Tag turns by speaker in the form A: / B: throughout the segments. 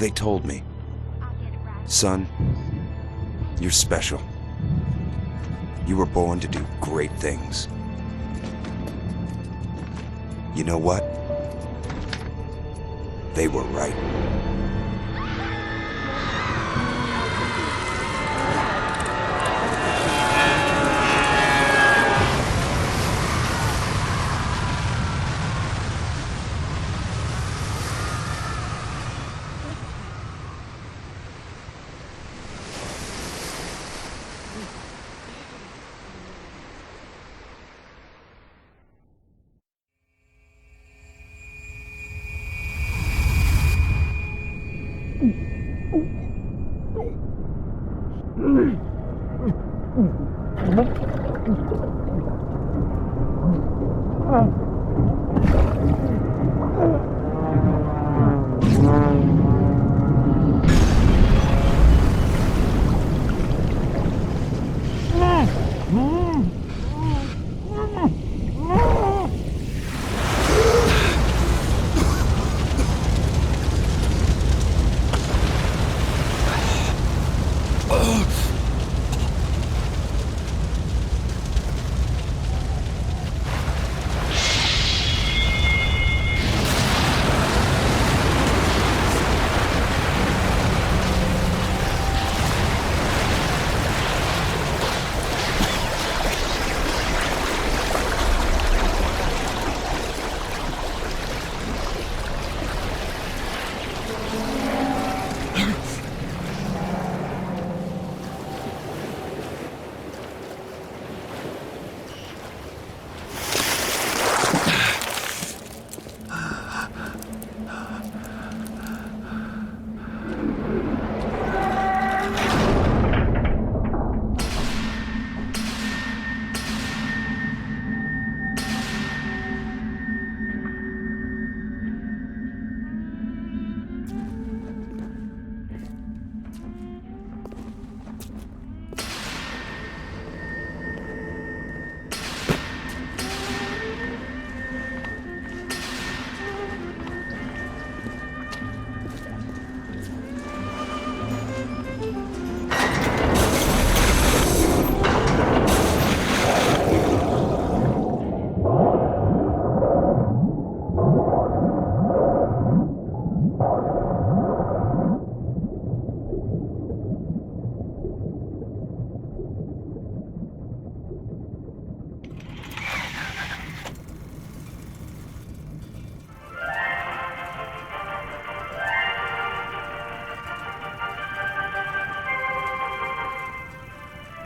A: They told me. Son, you're special. You were born to do great things. You know what? They were right.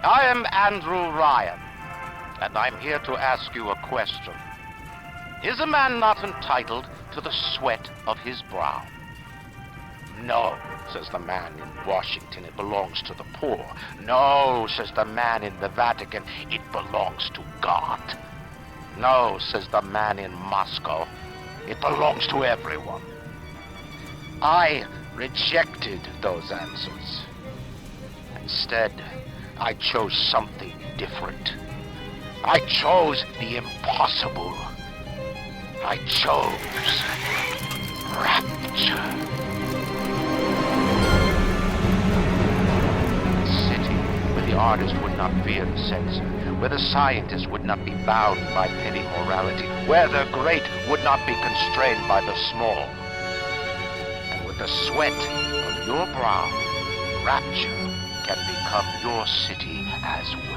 B: I am Andrew Ryan, and I'm here to ask you a question. Is a man not entitled to the sweat of his brow? No, says the man in Washington, it belongs to the poor. No, says the man in the Vatican, it belongs to God. No, says the man in Moscow, it belongs to everyone. I rejected those answers. Instead, I chose something different. I chose the impossible. I chose rapture. A city where the artist would not fear the censor, where the scientist would not be bound by petty morality, where the great would not be constrained by the small. And with the sweat of your brow, rapture can become your city as well.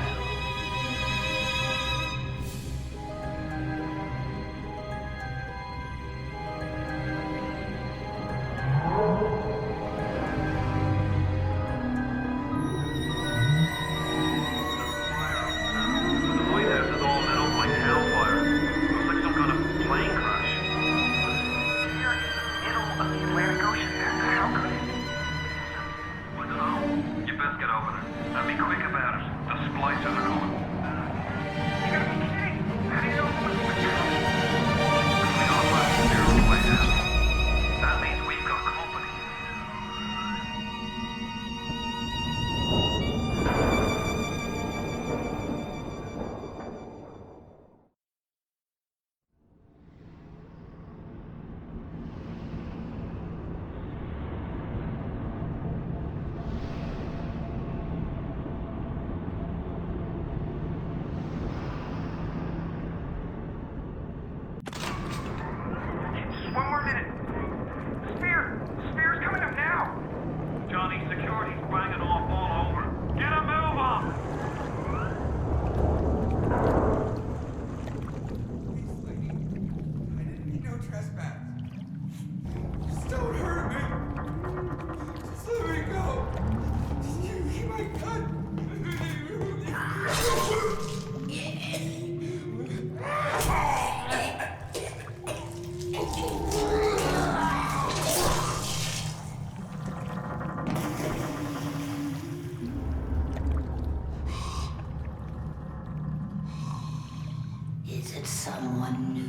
C: Is it someone new?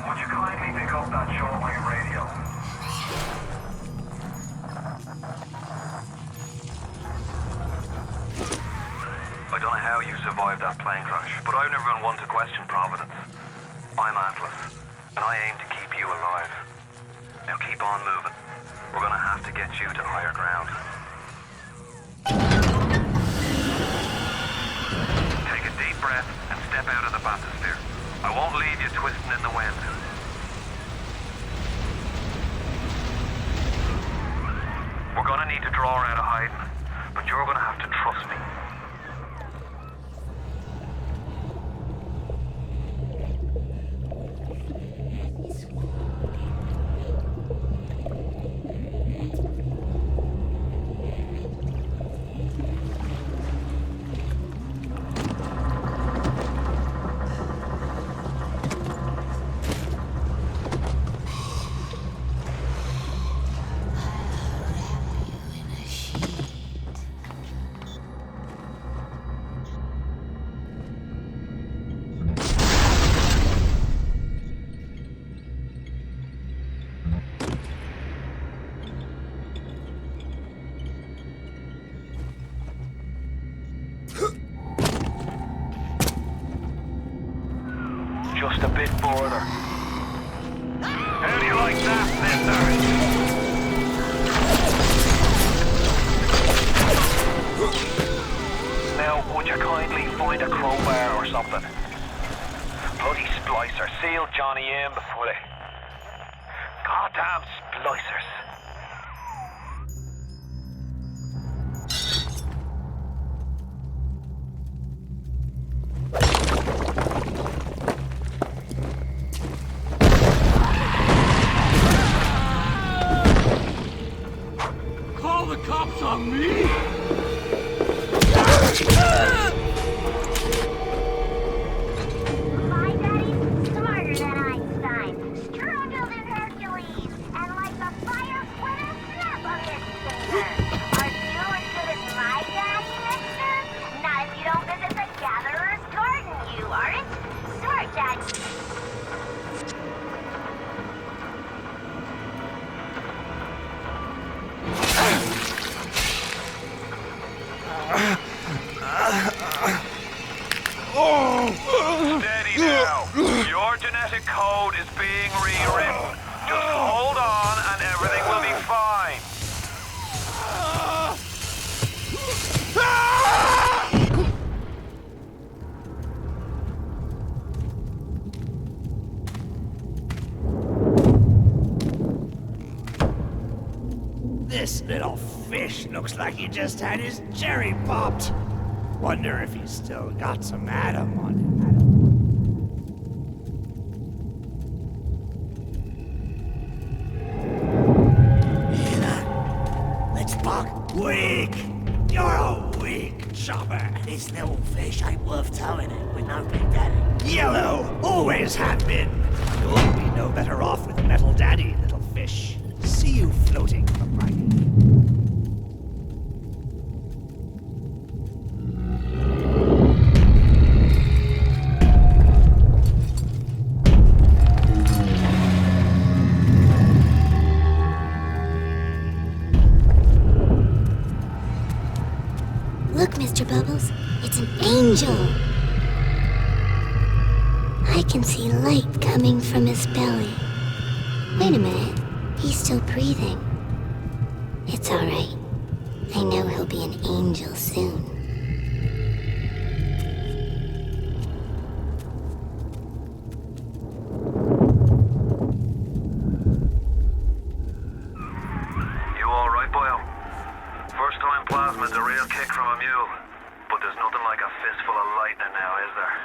D: Would you kindly pick up that shortwave radio? I don't know how you survived that plane crash, but I've never been one to question Providence. I'm Atlas, and I aim to keep you alive. Now keep on moving. We're gonna have to get you to higher ground. Take a deep breath and step out of the bathysphere. I won't leave you twisting in the wind. We're gonna need to draw her out of hiding, but you're gonna have to trust me. Just a bit further. How do you like that, mister? Now, would you kindly find a crowbar or something? Bloody splicer. Seal Johnny in before they... Goddamn splicers.
E: Call the cops on me?
F: My daddy's smarter than Einstein, stronger than Hercules, and like the fire with a snap of his finger. Are you as good as my daddy, mister? Not if you don't visit the Gatherer's Garden, you aren't. Smart dad.
D: Steady now. Your genetic code is being rewritten. Just hold on and everything will be fine.
E: This little fish looks like he just had his cherry popped. Wonder if he's still got some Adam on him. Let's buck. Weak! You're a weak chopper. This little fish ain't worth towing it with no big daddy. Yellow! Always have been. You'll be no better off with Metal Daddy, little fish. See you floating from right.
F: Look, Mr. Bubbles, it's an angel. I can see light coming from his belly. Wait a minute, he's still breathing. It's all right. I know he'll be an angel
D: kick from a mule, but there's nothing like a fistful of lightning now, is there?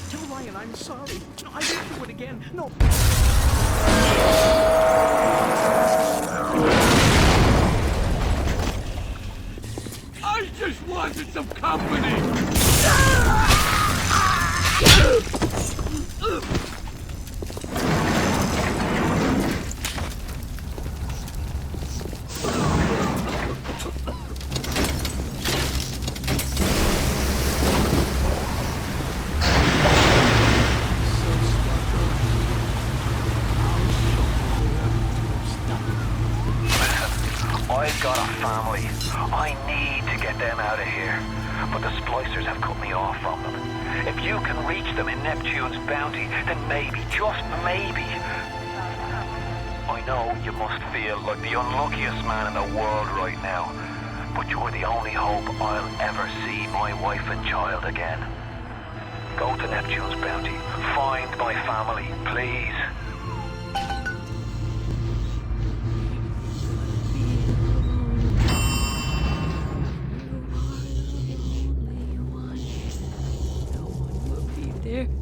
E: Tell Ryan I'm sorry. No, I didn't do it again. No. I just wanted some company.
D: I've got a family. I need to get them out of here. But the splicers have cut me off from them. If you can reach them in Neptune's bounty, then maybe, just maybe. I know you must feel like the unluckiest man in the world right now. But you're the only hope I'll ever see my wife and child again. Go to Neptune's bounty. Find my family, please.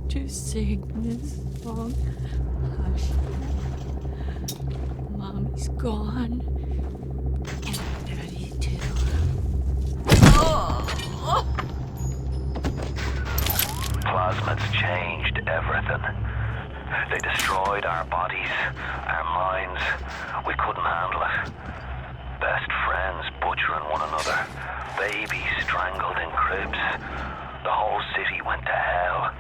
G: To sing this song. Hush. Mommy's gone. And Daddy too. Oh.
D: Plasmids changed everything. They destroyed our bodies, our minds. We couldn't handle it. Best friends butchering one another. Babies strangled in cribs. The whole city went to hell.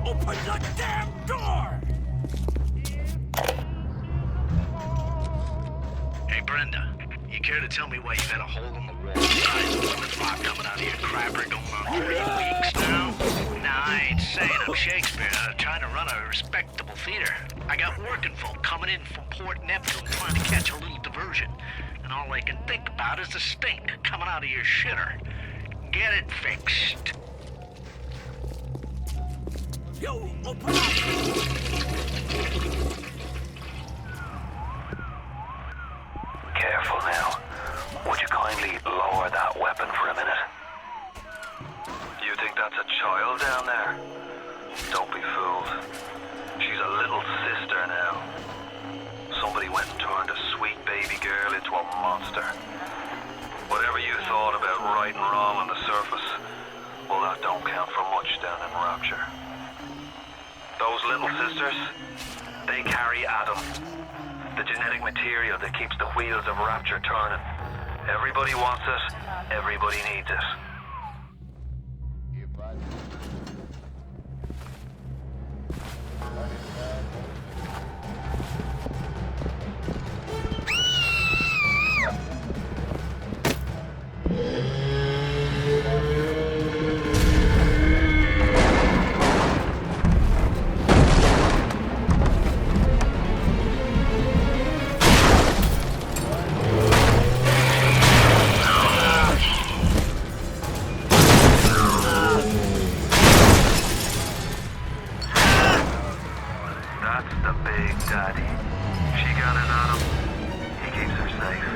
E: Open the damn door!
H: Hey, Brenda, you care to tell me why you've had a hole in the wall the size of Plymouth Rock coming out of your crapper going on 3 weeks now? Nah, I ain't saying I'm Shakespeare, trying to run a respectable theater. I got working folk coming in from Port Neptune trying to catch a little diversion. And all I can think about is the stink coming out of your shitter. Get it fixed.
E: You open up!
D: Careful now. Would you kindly lower that weapon for a minute? You think that's a child down there? Don't be fooled. She's a little sister now. Somebody went and turned a sweet baby girl into a monster. Whatever you thought about right and wrong on the surface, well, that don't count for much down in Rapture. Those little sisters, they carry Adam, the genetic material that keeps the wheels of Rapture turning. Everybody wants it, everybody needs it. That's the big daddy. She gathers at him. He keeps her safe.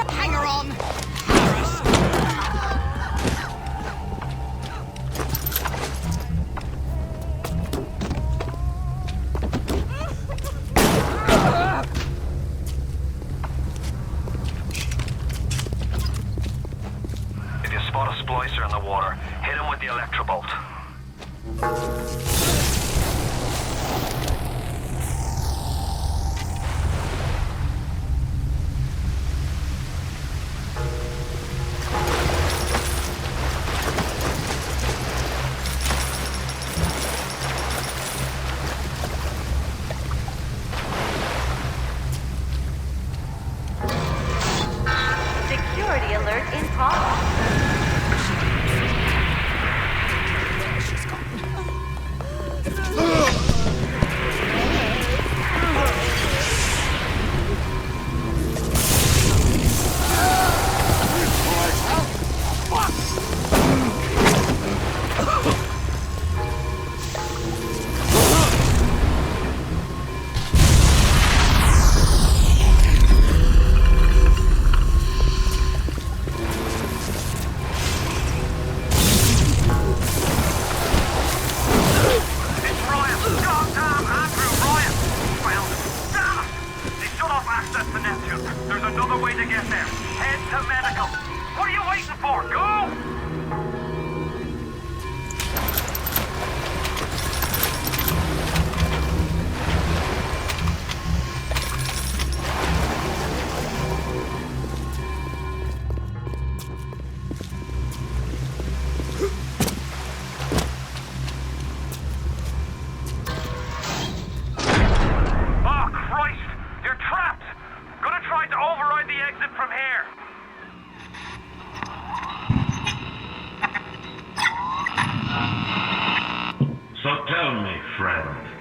I: Hang her on!
D: If you spot a splicer in the water, hit him with the electrobolt.
F: Security alert in progress.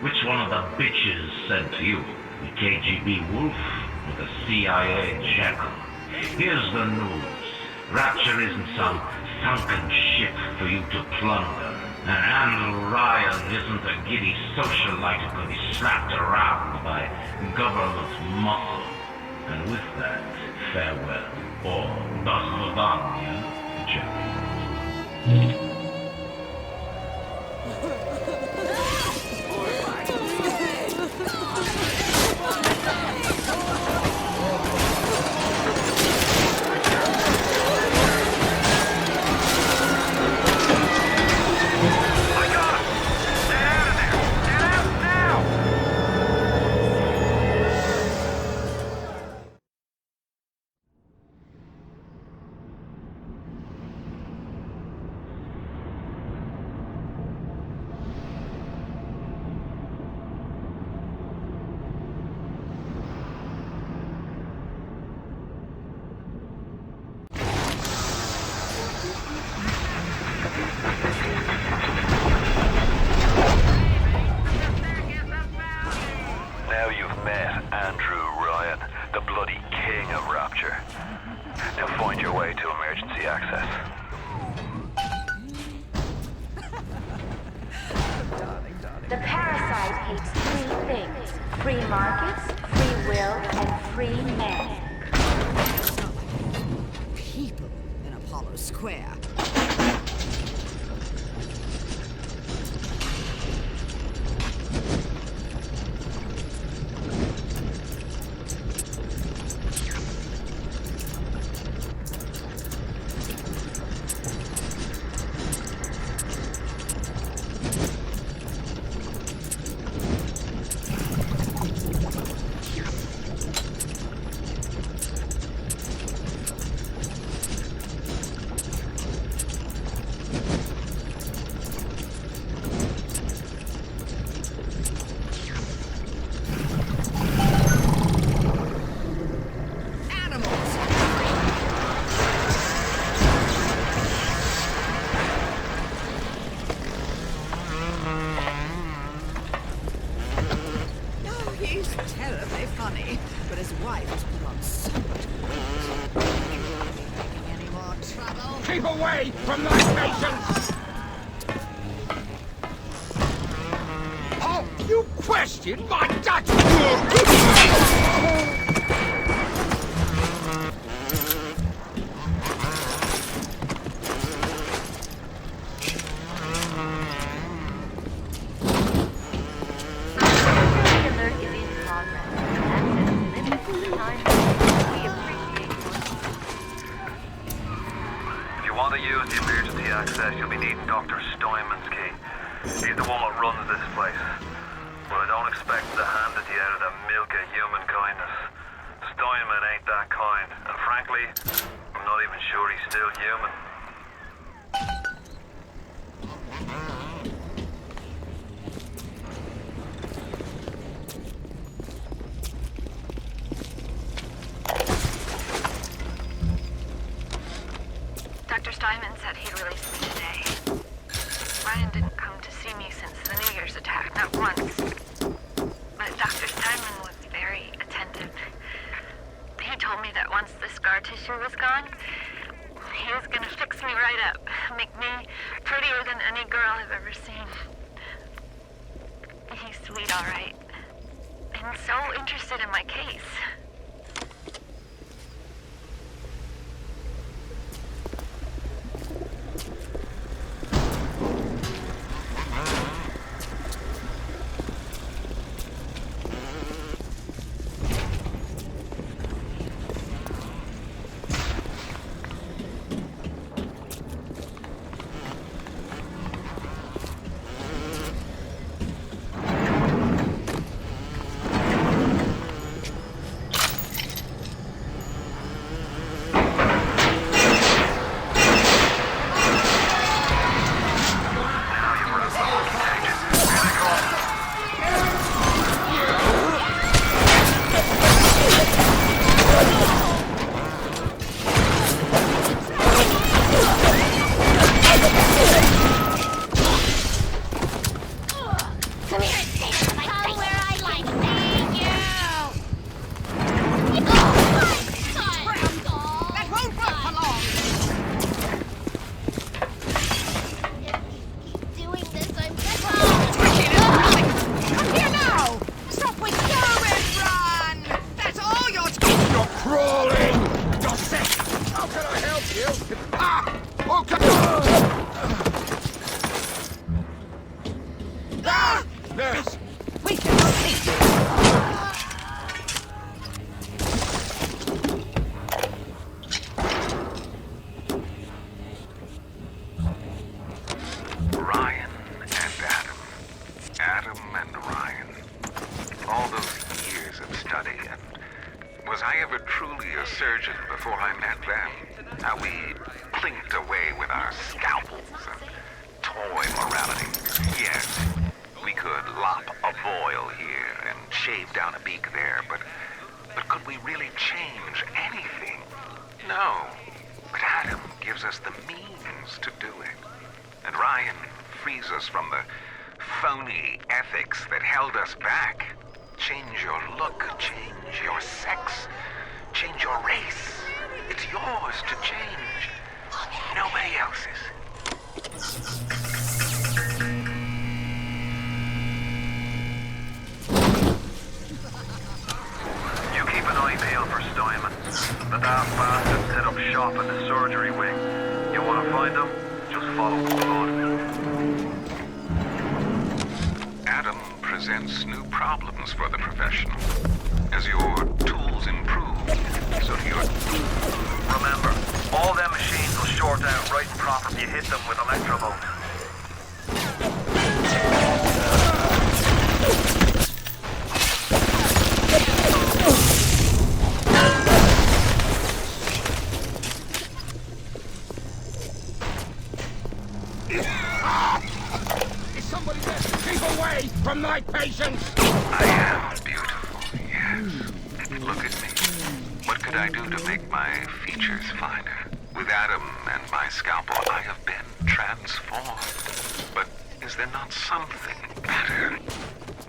J: Which one of the bitches sent to you? The KGB Wolf or the CIA Jackal? Here's the news. Rapture isn't some sunken ship for you to plunder. And Andrew Ryan isn't a giddy socialite who can be slapped around by government muscle. And with that, farewell. Or до свидания, Jack.
D: Now you've met Andrew Ryan, the bloody king of Rapture. Now find your way to emergency access.
F: The parasite hates three things: free markets, free will, and free men.
I: People in Apollo Square. terribly funny, but his wife has put on so much weight. He won't be making any more trouble.
E: Keep away from my patients! Oh, you question my judgment!
D: Access, you'll be needing Dr. Steinman's key. He's the one that runs this place. But I don't expect him to hand it to you out of the milk of human kindness. Steinman ain't that kind, and frankly, I'm not even sure he's still human.
K: Dr. Steinman said he'd release me today. Ryan didn't come to see me since the New Year's attack, not once. But Dr. Steinman was very attentive. He told me that once the scar tissue was gone, he was gonna fix me right up, make me prettier than any girl I've ever seen. He's sweet, all right. And so interested in my case.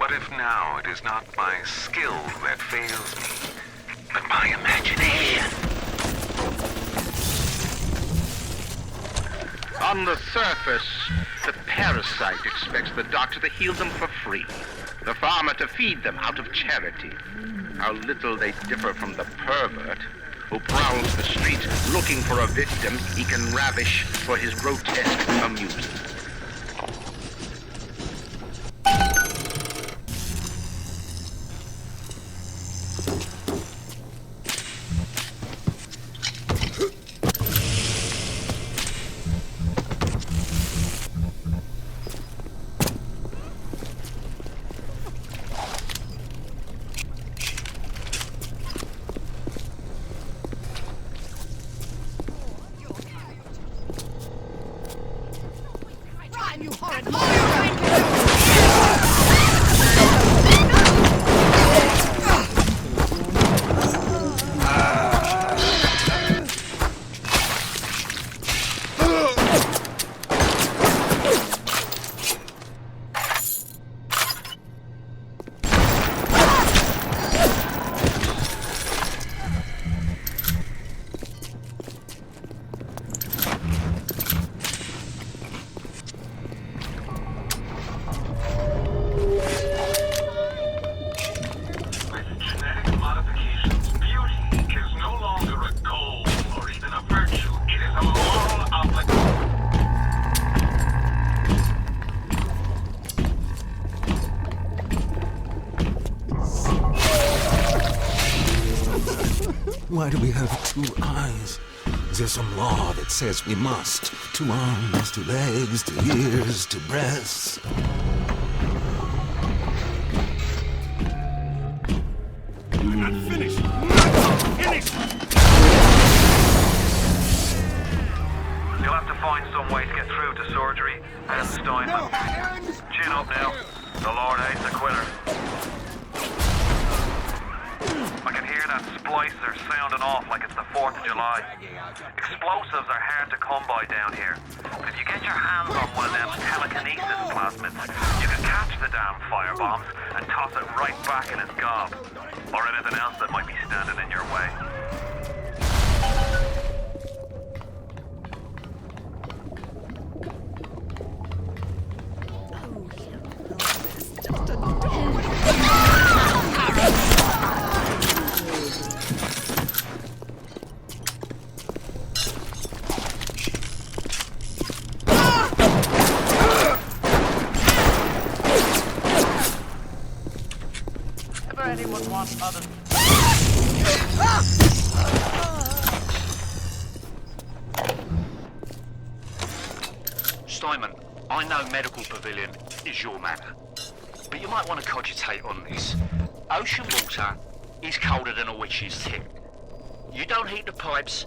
L: What if now it is not my skill that fails me, but my imagination?
B: On the surface, the parasite expects the doctor to heal them for free, the farmer to feed them out of charity. How little they differ from the pervert who prowls the streets looking for a victim he can ravish for his grotesque amusement.
I: You horrid
L: Why do we have two eyes? Is there some law that says we must? 2 arms, 2 legs, 2 ears, 2 breasts.
E: I'm not finished! Not finished!
D: You'll have to find some way to get through to surgery and Steinman. Chin up now. The Lord hates a quitter. I can hear that splicer sounding off like it's the 4th of July. Explosives are hard to come by down here. But if you get your hands on one of them telekinesis plasmids, you can catch the damn firebombs and toss it right back in its gob. Or anything else that might be standing in your way.
B: Anyone want other...
H: Steinman, I know Medical Pavilion is your manor, but you might want to cogitate on this. Ocean water is colder than a witch's tit. You don't heat the pipes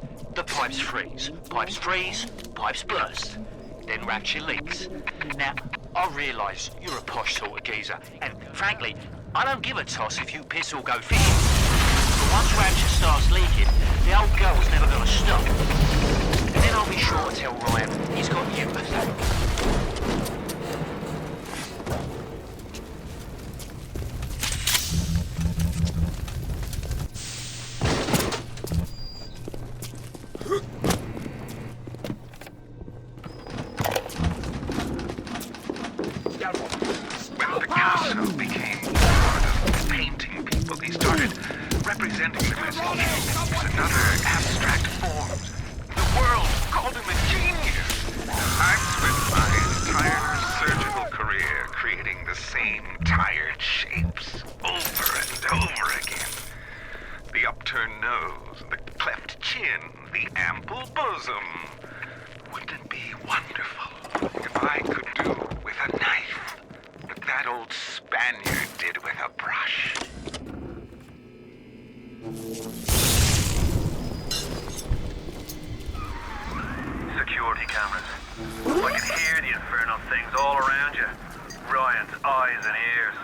H: freeze. Pipes freeze, pipes burst. Then Rapture leaks. Now, I realise you're a posh sort of geezer, and frankly, I don't give a toss if you piss or go fishing. But once Rapture starts leaking, the old girl's never gonna stop. And then I'll be sure to tell Ryan he's got you to thank.
L: When Picasso became part of painting people, he started representing them as another abstract form. The world called him a genius. I've spent my entire surgical career creating the same tired shapes over and over again. The upturned nose, the cleft chin, the ample bosom. Wouldn't it be wonderful if I could do with a knife what that old Spaniard did with a brush?
D: Security cameras. I can hear the infernal things all around you. Ryan's eyes and ears.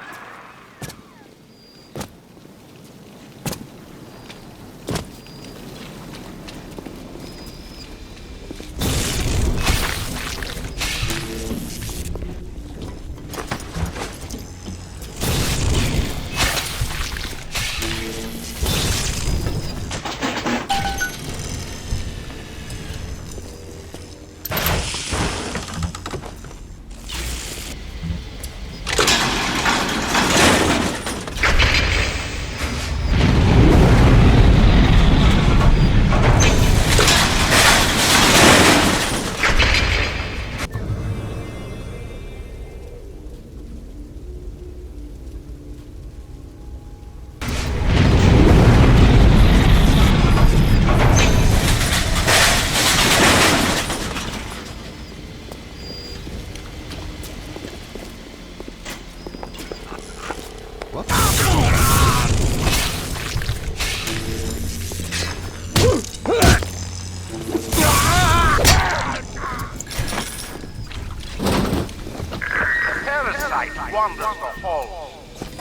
B: Parasite wanders the halls.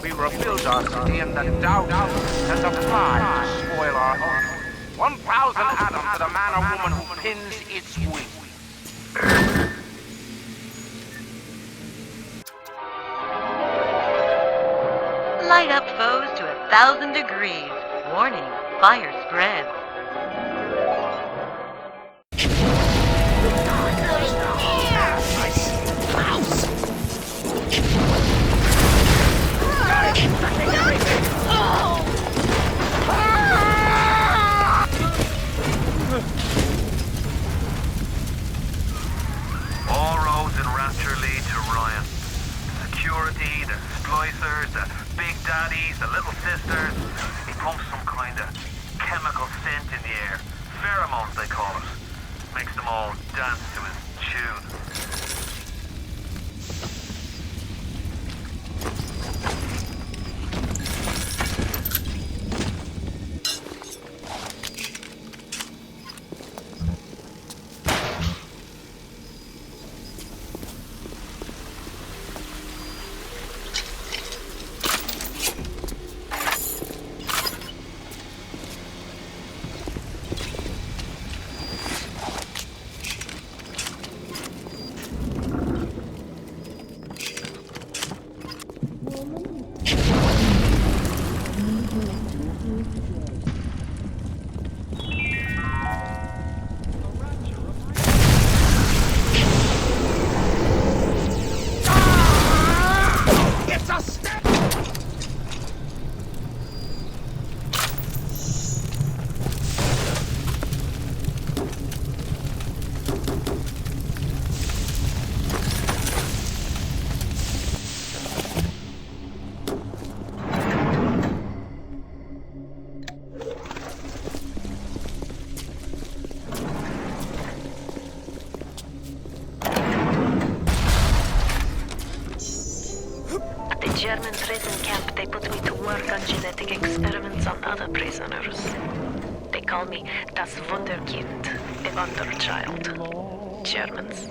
B: We rebuild our city and the doubt and the pride to spoil our home. 1,000 atoms to the man or woman who pins its wing.
M: Light up foes to 1,000 degrees. Warning, fire spreads.
D: All roads in Rapture lead to Ryan. Security, the splicers, the big daddies, the little sisters. He pumps some kind of chemical scent in the air. Pheromones, they call it. Makes them all dance to his tune.
K: German prison camp, they put me to work on genetic experiments on other prisoners. They call me Das Wunderkind, a wonder child. Germans.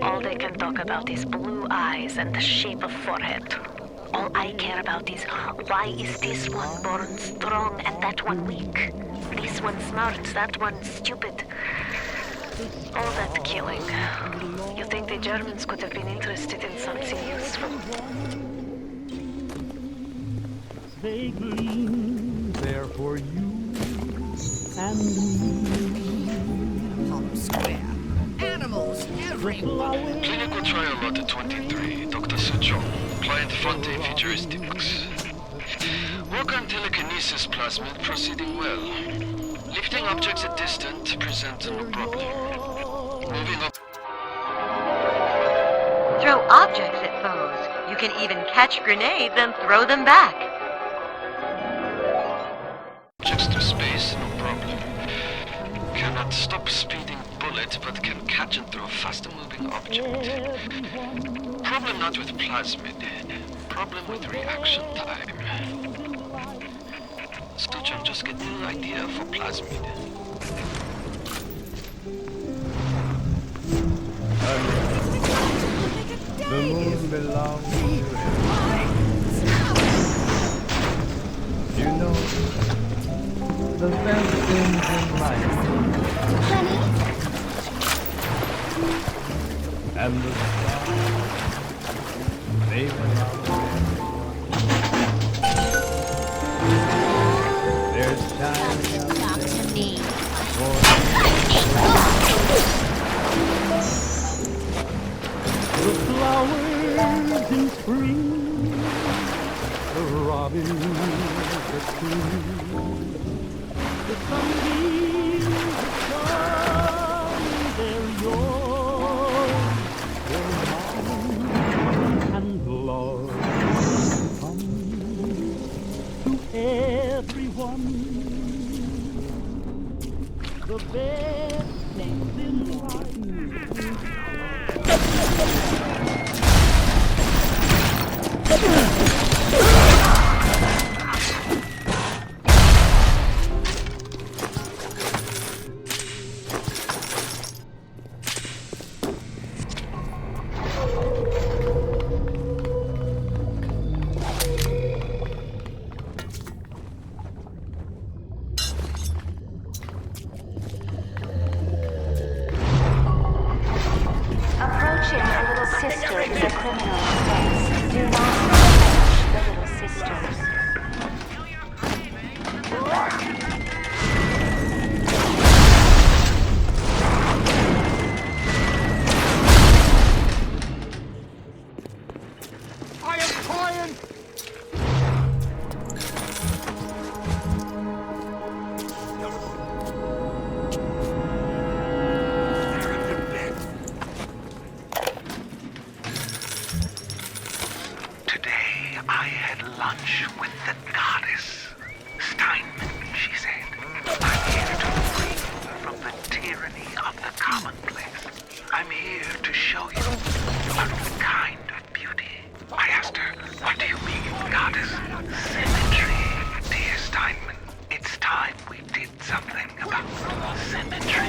K: All they can talk about is blue eyes and the shape of forehead. All I care about is why is this one born strong and that one weak? This one smart, that one stupid. All that killing. You think the Germans could have been interested in something useful?
N: They gleam there for you and me.
I: Home square. Animals everywhere.
O: Clinical trial lot 23, Dr. Suchong. Client Fronte Futuristics. Work on telekinesis plasmid proceeding well. Lifting objects at distance presents no problem. Moving up.
M: Throw objects at foes. You can even catch grenades and throw them back.
O: Objects to space, no problem. Cannot stop speeding bullet, but can catch and throw faster moving object. Problem not with plasmid. Problem with reaction time. Suchong just get new idea for plasmid.
N: The moon belongs to you. You know, the best things in life. And the stars, they belong to you. There's time.
F: Talk to me.
N: The flowers in spring, the robin, the tree, the sunbeams, the sun, they're yours, they're mine, and love comes to everyone. The best things in life.
L: lunch with the goddess. Steinman, she said. I'm here to free you from the tyranny of the commonplace. I'm here to show you a new kind of beauty. I asked her, what do you mean, goddess? Symmetry, dear Steinman. It's time we did something about symmetry.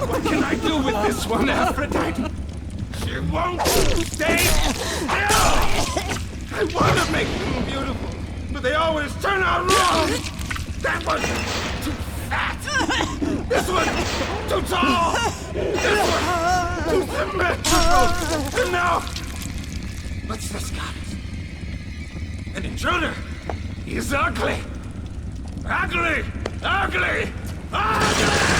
P: What can I do with this one, Aphrodite? She won't stay still! I want to make them beautiful, but they always turn out wrong! That one's too fat! This one's too tall! This one's too symmetrical! And now, what's this goddess? An intruder! He's ugly! Ugly! Ugly! Ugly!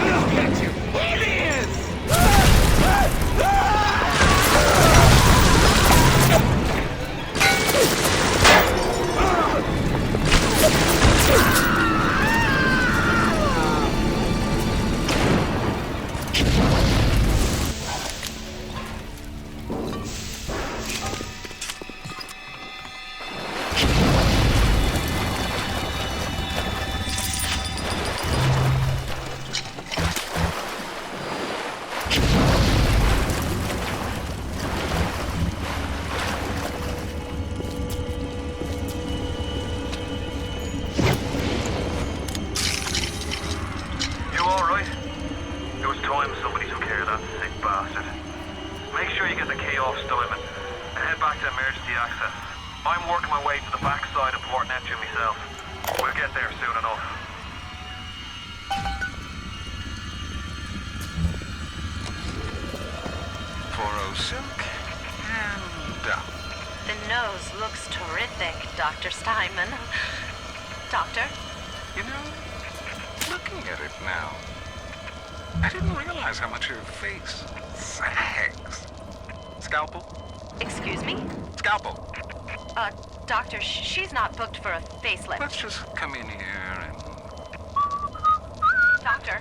P: Look at you, hideous!
M: Dr. Steinman. Doctor?
L: You know, looking at it now, I didn't realize how much your face sags. Scalpel?
M: Excuse me?
L: Scalpel.
K: Doctor, she's not booked for a facelift.
L: Let's just come in here and...
K: Doctor,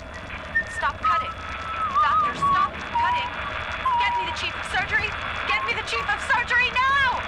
K: stop cutting. Doctor, stop cutting. Get me the chief of surgery. Get me the chief of surgery now!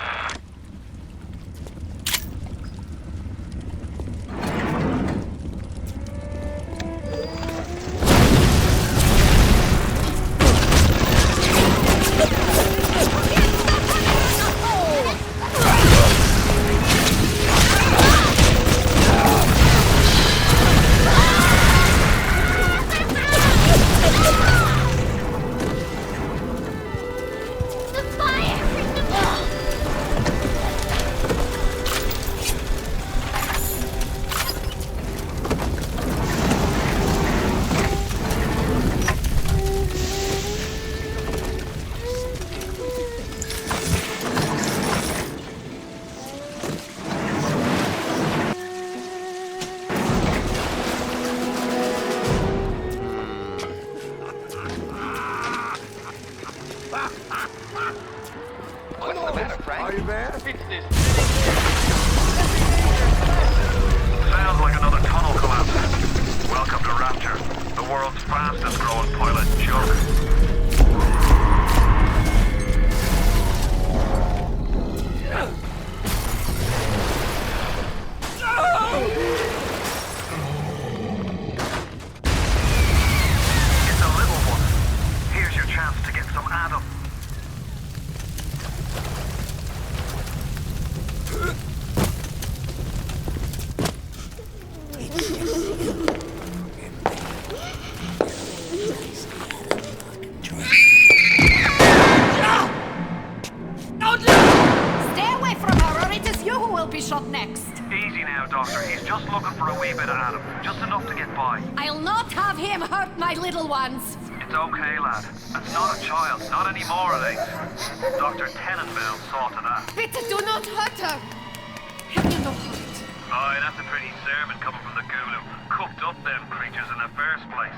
D: Sounds like another tunnel collapse. Welcome to Rapture, the world's fastest growing pilot joke. It's a little one. Here's your chance to get some Adam.
Q: Stay away from her, or it is you who will be shot next.
D: Easy now, Doctor. He's just looking for a wee bit of Adam. Just enough to get by.
Q: I'll not have him hurt my little ones.
D: It's okay, lad. It's not a child. Not anymore, it ain't. Dr. Tenenbaum saw to that.
Q: Peter, do not hurt her. Have you no heart?
D: Aye, that's a pretty sermon coming from the ghoul who cooked up them creatures in the first place.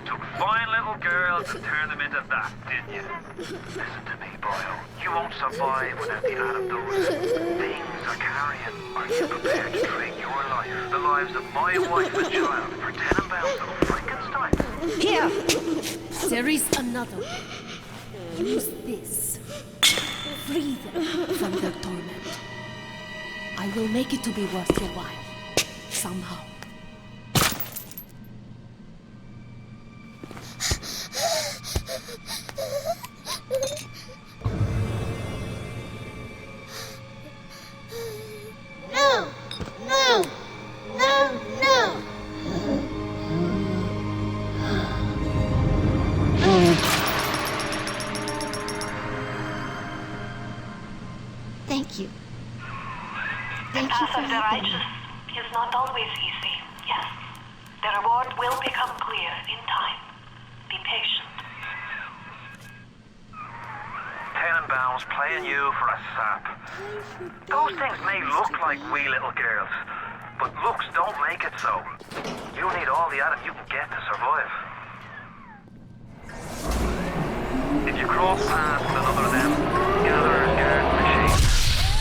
D: Took fine little girls and turned them into that, didn't you? Listen to me, boyo. You won't survive without the Adam those things are carrying. Are you prepared to trade your life, the lives of my wife and child, for Tenenbaum's little Frankenstein?
Q: Here! There is another way. Use this. Free them from their torment. I will make it to be worth your while. Somehow.
F: No! No! No! No! Thank you.
K: The path of the righteous is not always easy, yes. The reward will become clear in time. Be patient.
D: Tenenbaum's playing you for a sap. Those things may look like wee little girls, but looks don't make it so. You need all the Adam you can get to survive. If you cross paths with another of them, gatherers, guards, machines,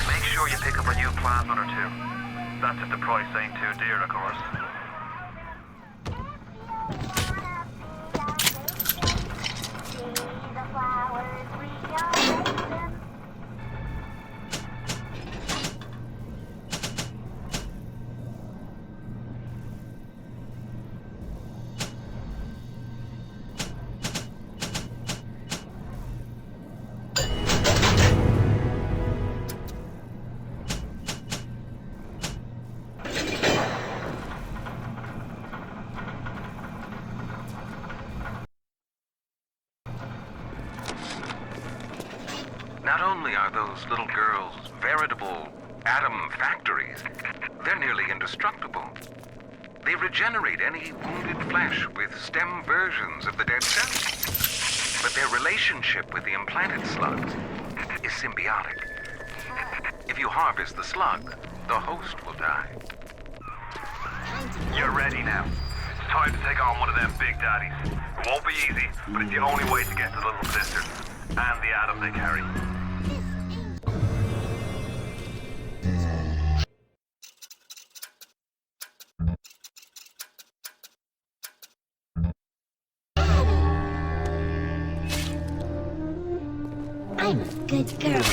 D: make sure you pick up a new plasmid or two. That's if the price ain't too dear, of course.
L: Not only are those little girls veritable atom factories, they're nearly indestructible. They regenerate any wounded flesh with stem versions of the dead cells. But their relationship with the implanted slugs is symbiotic. If you harvest the slug, the host will die.
D: You're ready now. It's time to take on one of them big daddies. It won't be easy, but it's the only way to get to little sisters and the Adam they carry.
F: good girl.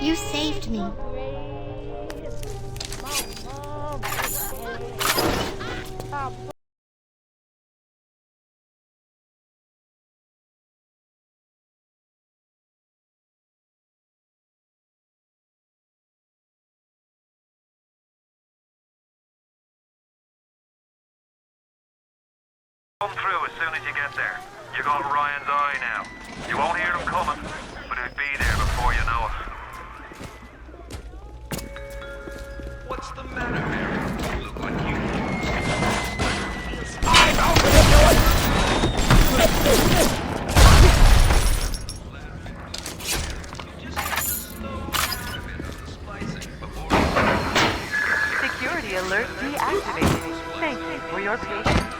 R: You saved me.
D: Come through as soon as you get there. You got Ryan's eye now. You won't hear him coming, but he'll be there before you know it.
L: What's the matter, Mary? You look like you...
M: Security alert deactivated. Thank you for your patience.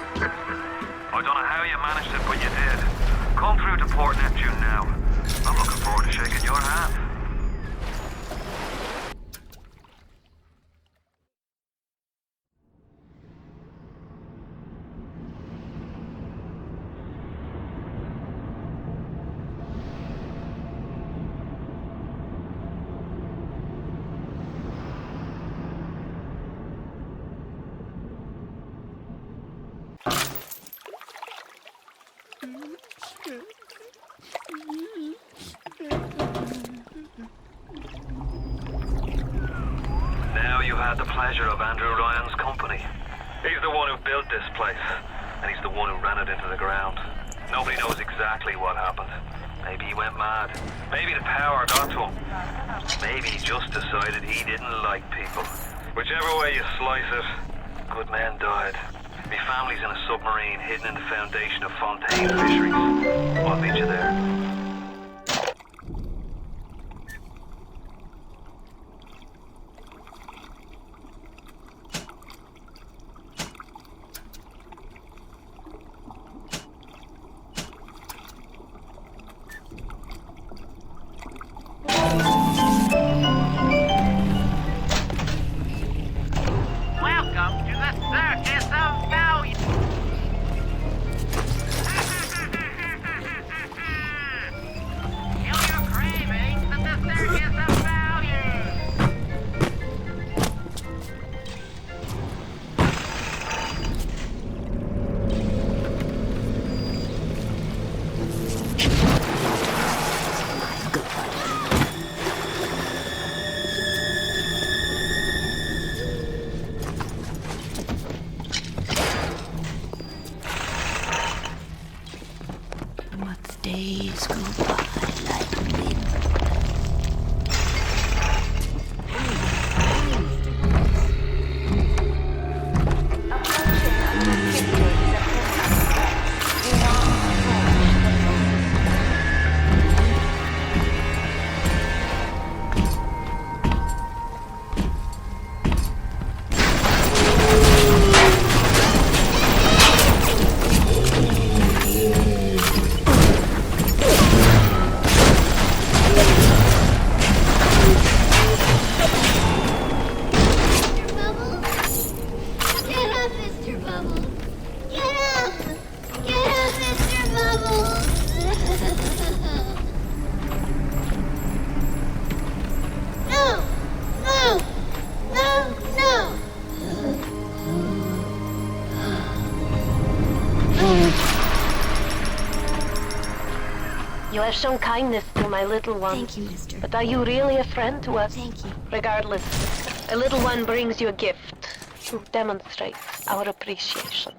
D: I don't know how you managed it, but you did. Come through to Port Neptune now. I'm looking forward to shaking your hand. Now you had the pleasure of Andrew Ryan's company. He's the one who built this place, and he's the one who ran it into the ground. Nobody knows exactly what happened. Maybe he went mad. Maybe the power got to him. Maybe he just decided he didn't like people. Whichever way you slice it, good men died. My family's in a submarine hidden in the foundation of Fontaine Fisheries. I'll meet you there.
B: Welcome to the Circus of Value. Kill your cravings at the Circus of Value.
C: What days go by like wind.
S: You have shown kindness to my little one.
Q: Thank you, mister.
S: But are you really a friend to us?
Q: Thank you.
S: Regardless, a little one brings you a gift to demonstrate our appreciation.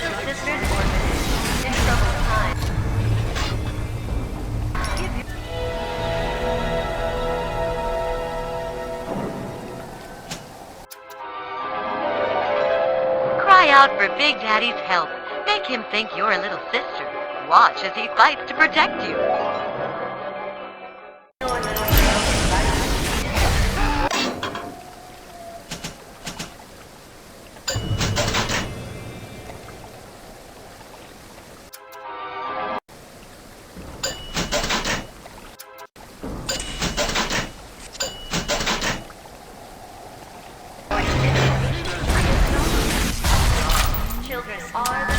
M: Sisters orphanage in troubled times. Cry out for Big Daddy's help. Make him think you're a little sister. Watch as he fights to protect you. Children are the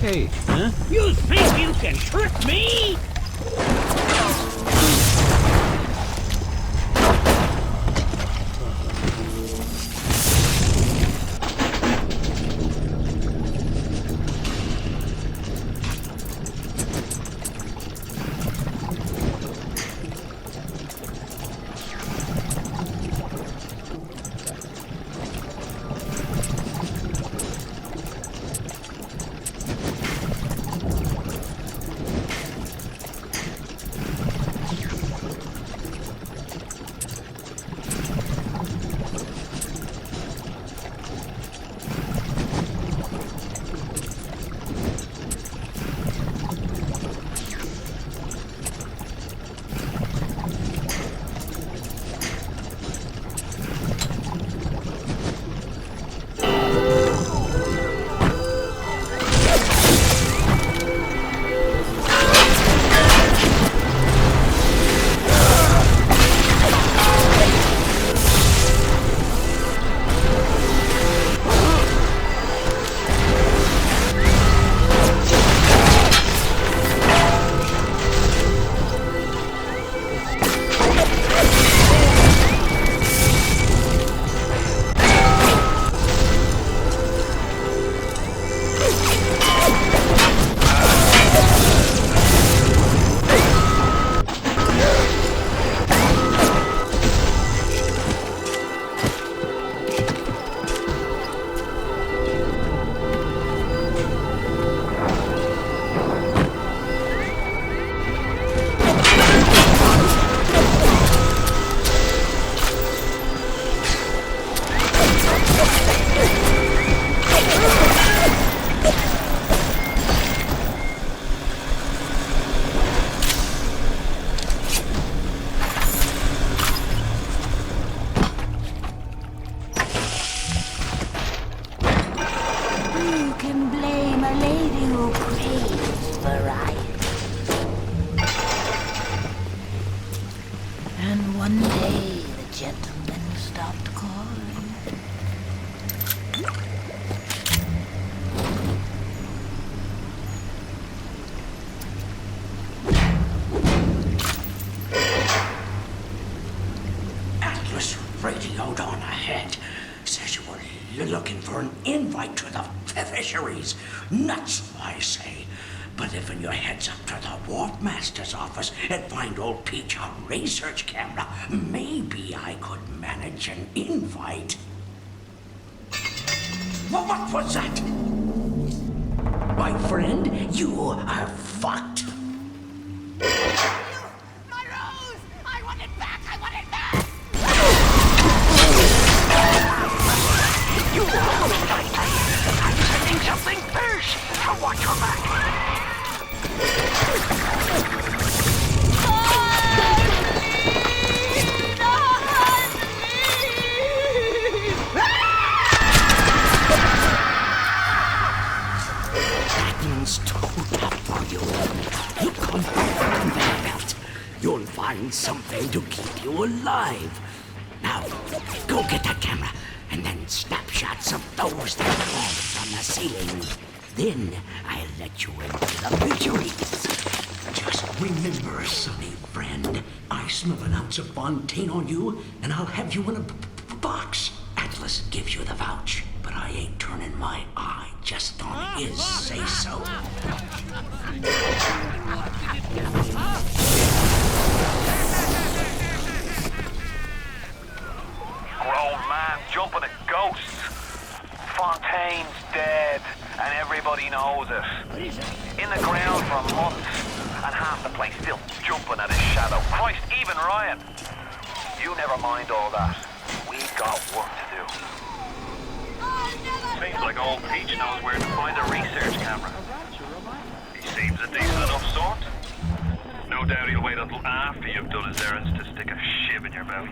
E: Hey, huh? You think you can trick me?
C: One day, the gentleman stopped calling.
E: Atlas radioed on ahead. Says you were looking for an invite to the fisheries. Nuts, I say. But if in your heads up to the Warpmaster's office and find old Peach a research camera, maybe I could manage an invite. What was that? My friend, you are fucked.
F: My rose! I want it back! I want it back!
E: You I'm sending something first. Watch your back. Too tough for you. Look on that conveyor belt. You'll find something to keep you alive. Now, go get that camera, and then snapshots of those that fall from the ceiling. Then I'll let you into the fisheries. Just remember, sonny friend, I smell an ounce of Fontaine on you, and I'll have you in a box. Atlas gives you the vouch, but I ain't turning my eye just on his say-so.
D: Grown man jumping at ghosts. Fontaine's dead, and everybody knows it. In the ground for months, and half the place still jumping at his shadow. Christ, even Ryan. You never mind all that. We got work to do. Seems like old Peach knows where to find a research camera. He seems a decent enough sort. No doubt he'll wait until after you've done his errands to stick a shiv in your belly.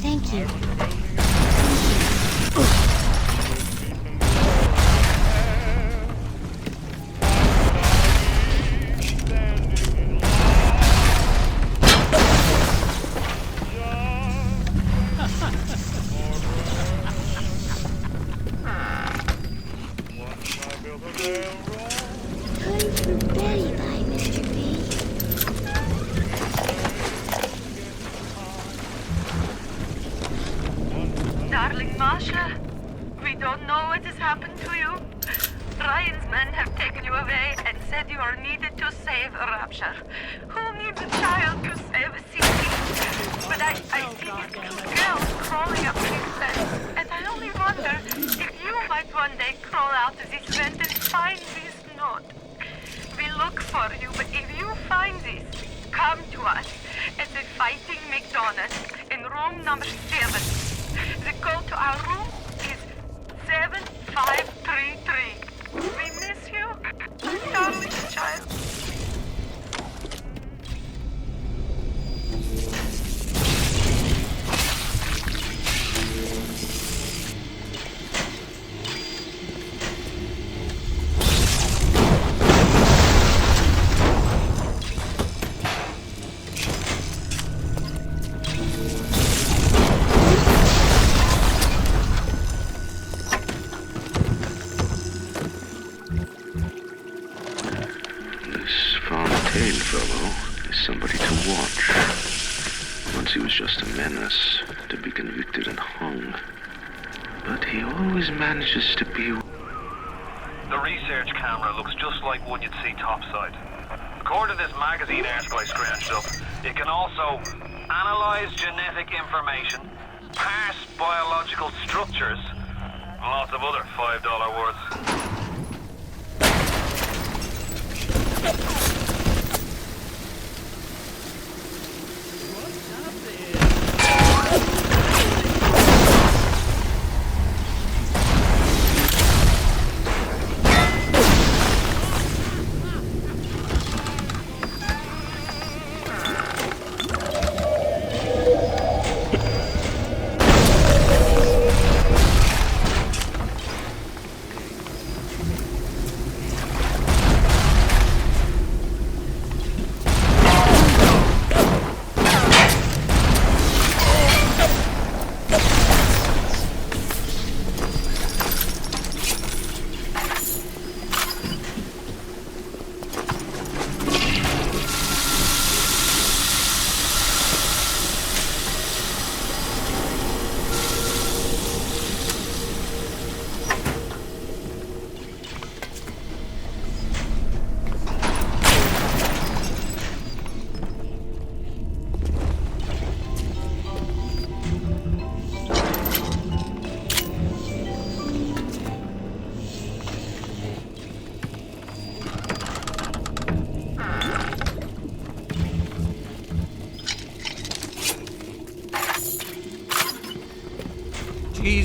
R: Thank you.
K: Darling Masha, we don't know what has happened to you. Ryan's men have taken you away and said you are needed to save Rapture. Who needs a child to save a city? But I see these little girls crawling up these vents, and I only wonder if you might one day crawl out of this vent and find this note. We look for you, but if you find this, come to us at the Fighting McDonald's in room number 7. The code to our room is 7533. We miss you, darling child.
T: Somebody to watch. Once he was just a menace, to be convicted and hung. But he always manages to be...
D: The research camera looks just like one you'd see topside. According to this magazine article I scratched up, it can also analyze genetic information, parse biological structures, and lots of other $5 words.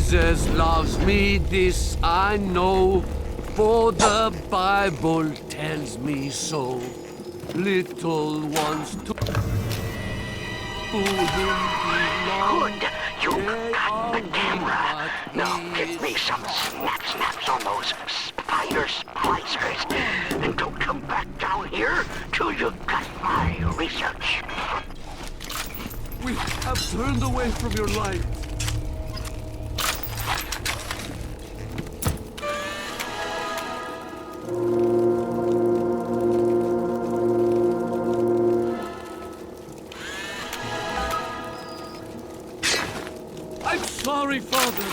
U: Jesus loves me, this I know, for the Bible tells me so. Little ones to him belong.
E: Good. You got the camera. Now give me some snaps on those spider splicers. And don't come back down here till you've got my research.
U: We have turned away from your light. I'm sorry, Father.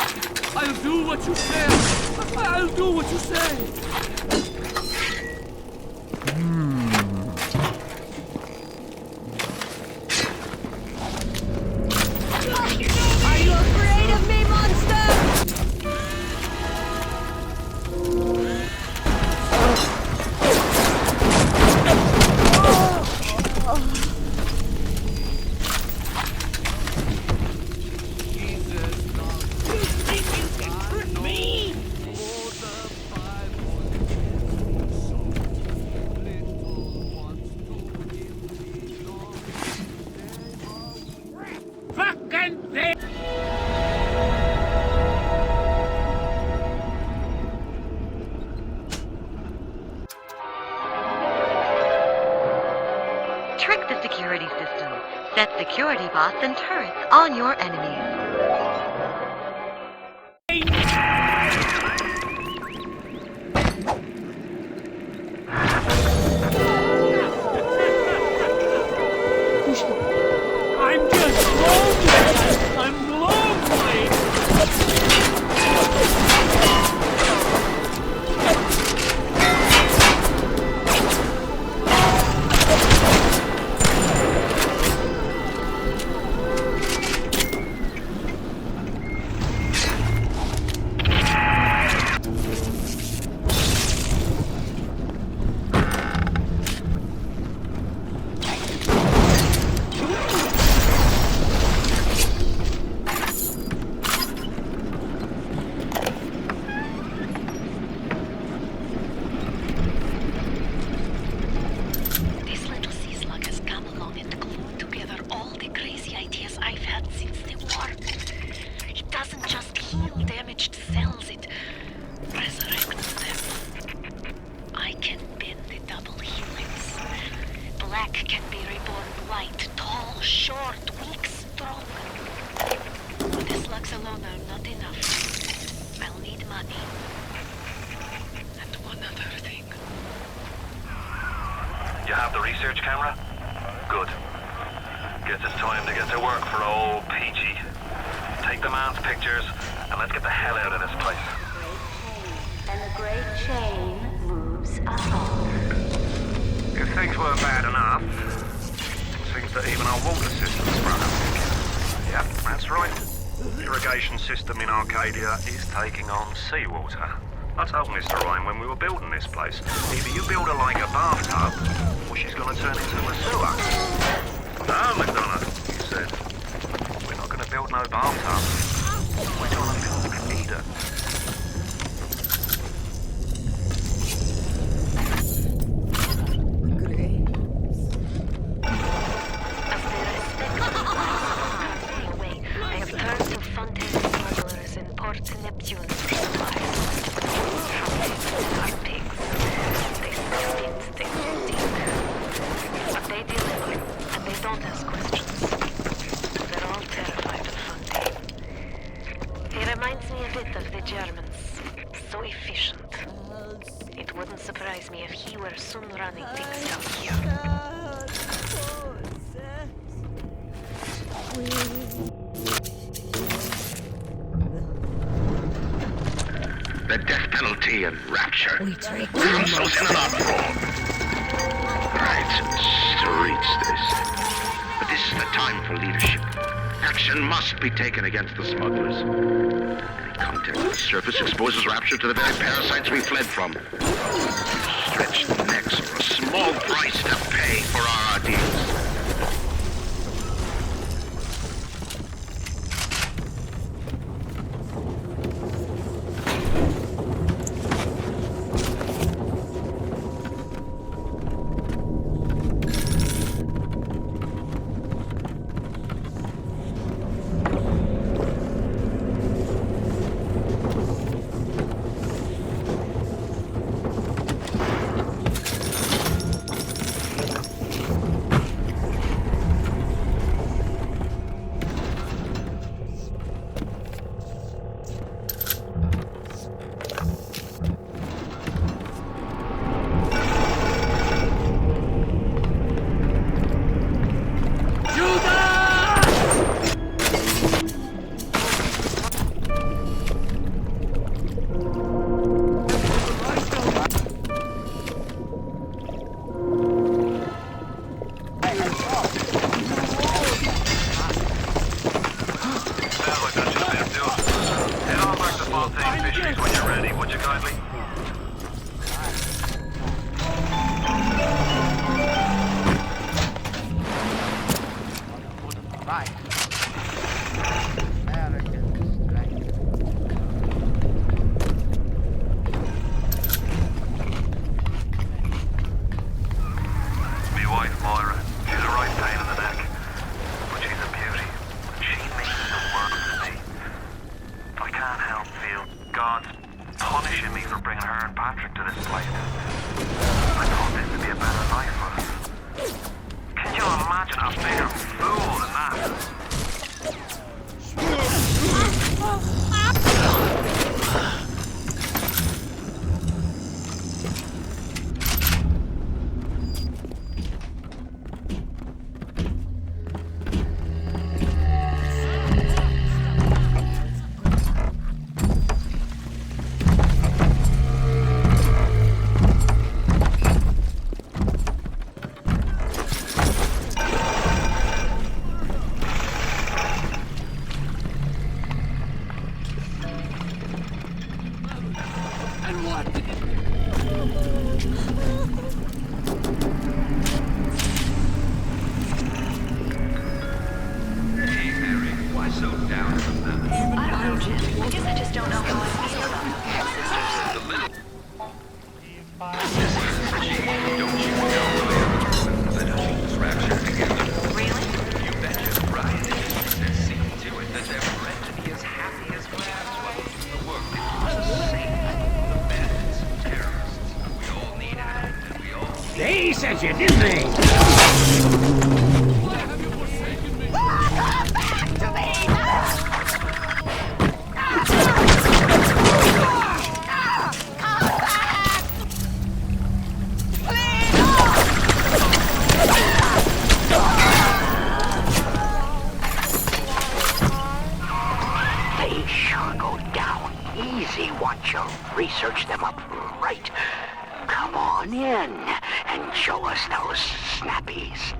U: I'll do what you say. I'll do what you say.
Q: Are you afraid of me, monster?
P: Fucking thing!
M: Trick the security system. Set security bots and turrets on your enemies.
P: I'm just lonely! I'm lonely!
C: This little sea slug has come along and glued together all the crazy ideas I've had since the war. It doesn't just heal damaged cells, it resurrects them. I can bend the double helix. Black can be reborn white, tall, short, weak, strong. But the slugs alone are not enough. I'll need money. And one other thing.
D: You have the research camera? Good. Guess it's time to get to work for old Peachy. Take the man's pictures, and let's get the hell out of this place.
F: And the great chain moves ahead.
D: If things weren't bad enough, it seems that even our water system's run out. Yep, that's right. The irrigation system in Arcadia is taking on seawater. I told Mr. Ryan when we were building this place, either you build her like a bathtub, or she's gonna turn into a sewer. No, McDonough, he said. We're not gonna build no bathtub. We're gonna build Eden.
K: I have turned to Fontaine smugglers in Port Neptune for supplies. Fontaines are pigs. They smell things, they go deep. But they deliver, and they don't ask questions. They're all terrified of Fontaine. He reminds me a bit of the Germans. So efficient. It wouldn't surprise me if he were soon running things down here.
J: The death penalty and rapture.
Q: We take
J: Council's in an uproar. Right, streets, they say. But this is the time for leadership. Action must be taken against the smugglers. Any contact with the surface exposes rapture to the very parasites we fled from. Stretched necks are a small price to pay for our ideals.
D: you're ready, would you kindly?
B: Right.
D: Me wife, Moira. She's a right pain in the neck. But she's a beauty. She means the world to me. I can't help feel God's punishing me for bringing her and Patrick to this place. I thought this would be a better life for us. Can you imagine a bigger fool than that?
U: And what?
L: Hey, Harry, why so down from them?
K: I don't know, Jim. I guess I just don't know how I feel about sisters.
L: The little... Don't you know that she's raptured together?
K: Really?
L: You betcha, Ryan. There's seen to it that they're bred to be as happy as crabs while they do the work. It's the same. The bandits, terrorists. We all need help, and we all...
E: They sent you, didn't they?
A: They sure go down easy once you research them up right. Come on in and show us those snappies.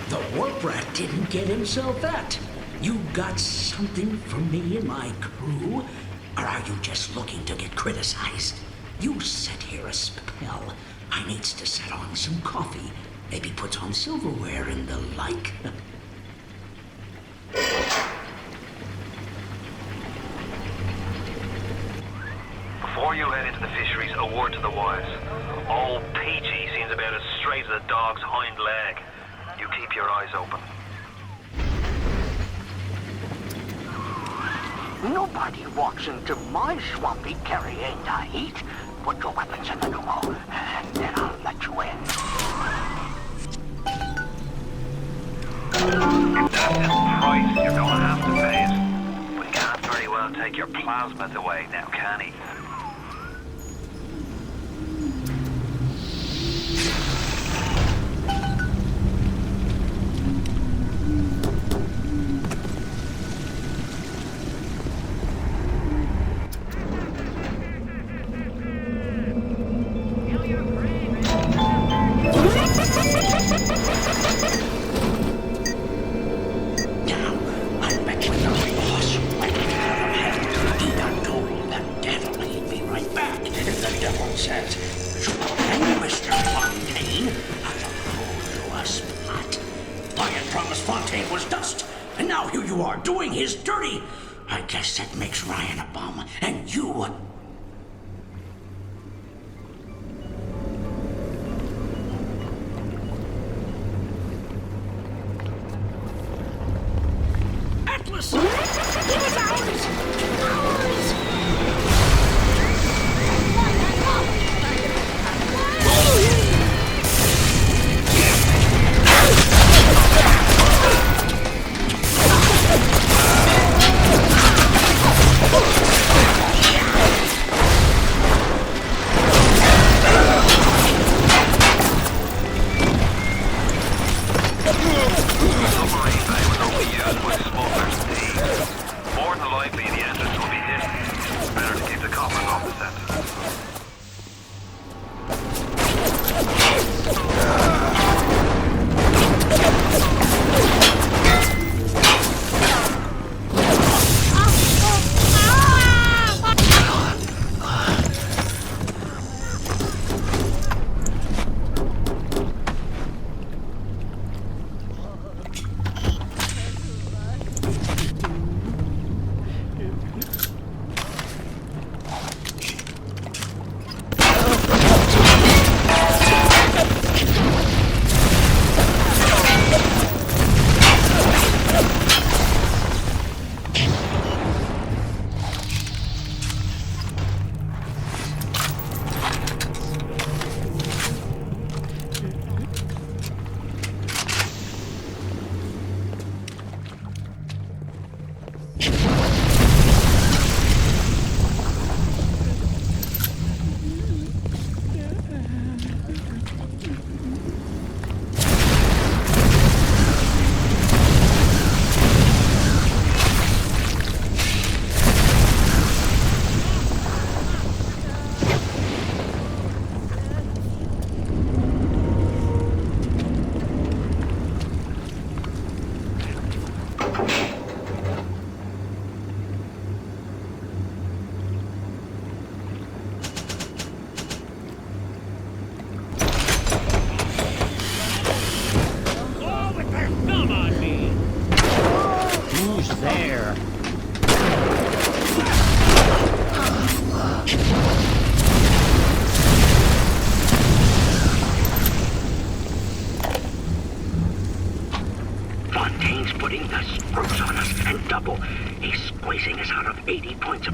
E: The warp rat didn't get himself that. You got something for me and my crew? Or are you just looking to get criticized? You sit here a spell. I needs to set on some coffee. Maybe put on silverware and the like.
D: Before you head into the fisheries, a word to the wives. Old Peachy seems about as straight as a dog's hind leg. You keep your eyes open.
A: Nobody walks into my swampy carrying the heat. Put your weapons in the pneumo, and then I'll let you in.
D: If that's the price, you're gonna have to pay it. But he can't very well take your plasmas away now, can he?
E: Doing his dirty. I guess that makes Ryan a bum, and you a... Atlas! It was ours!
D: More than likely, the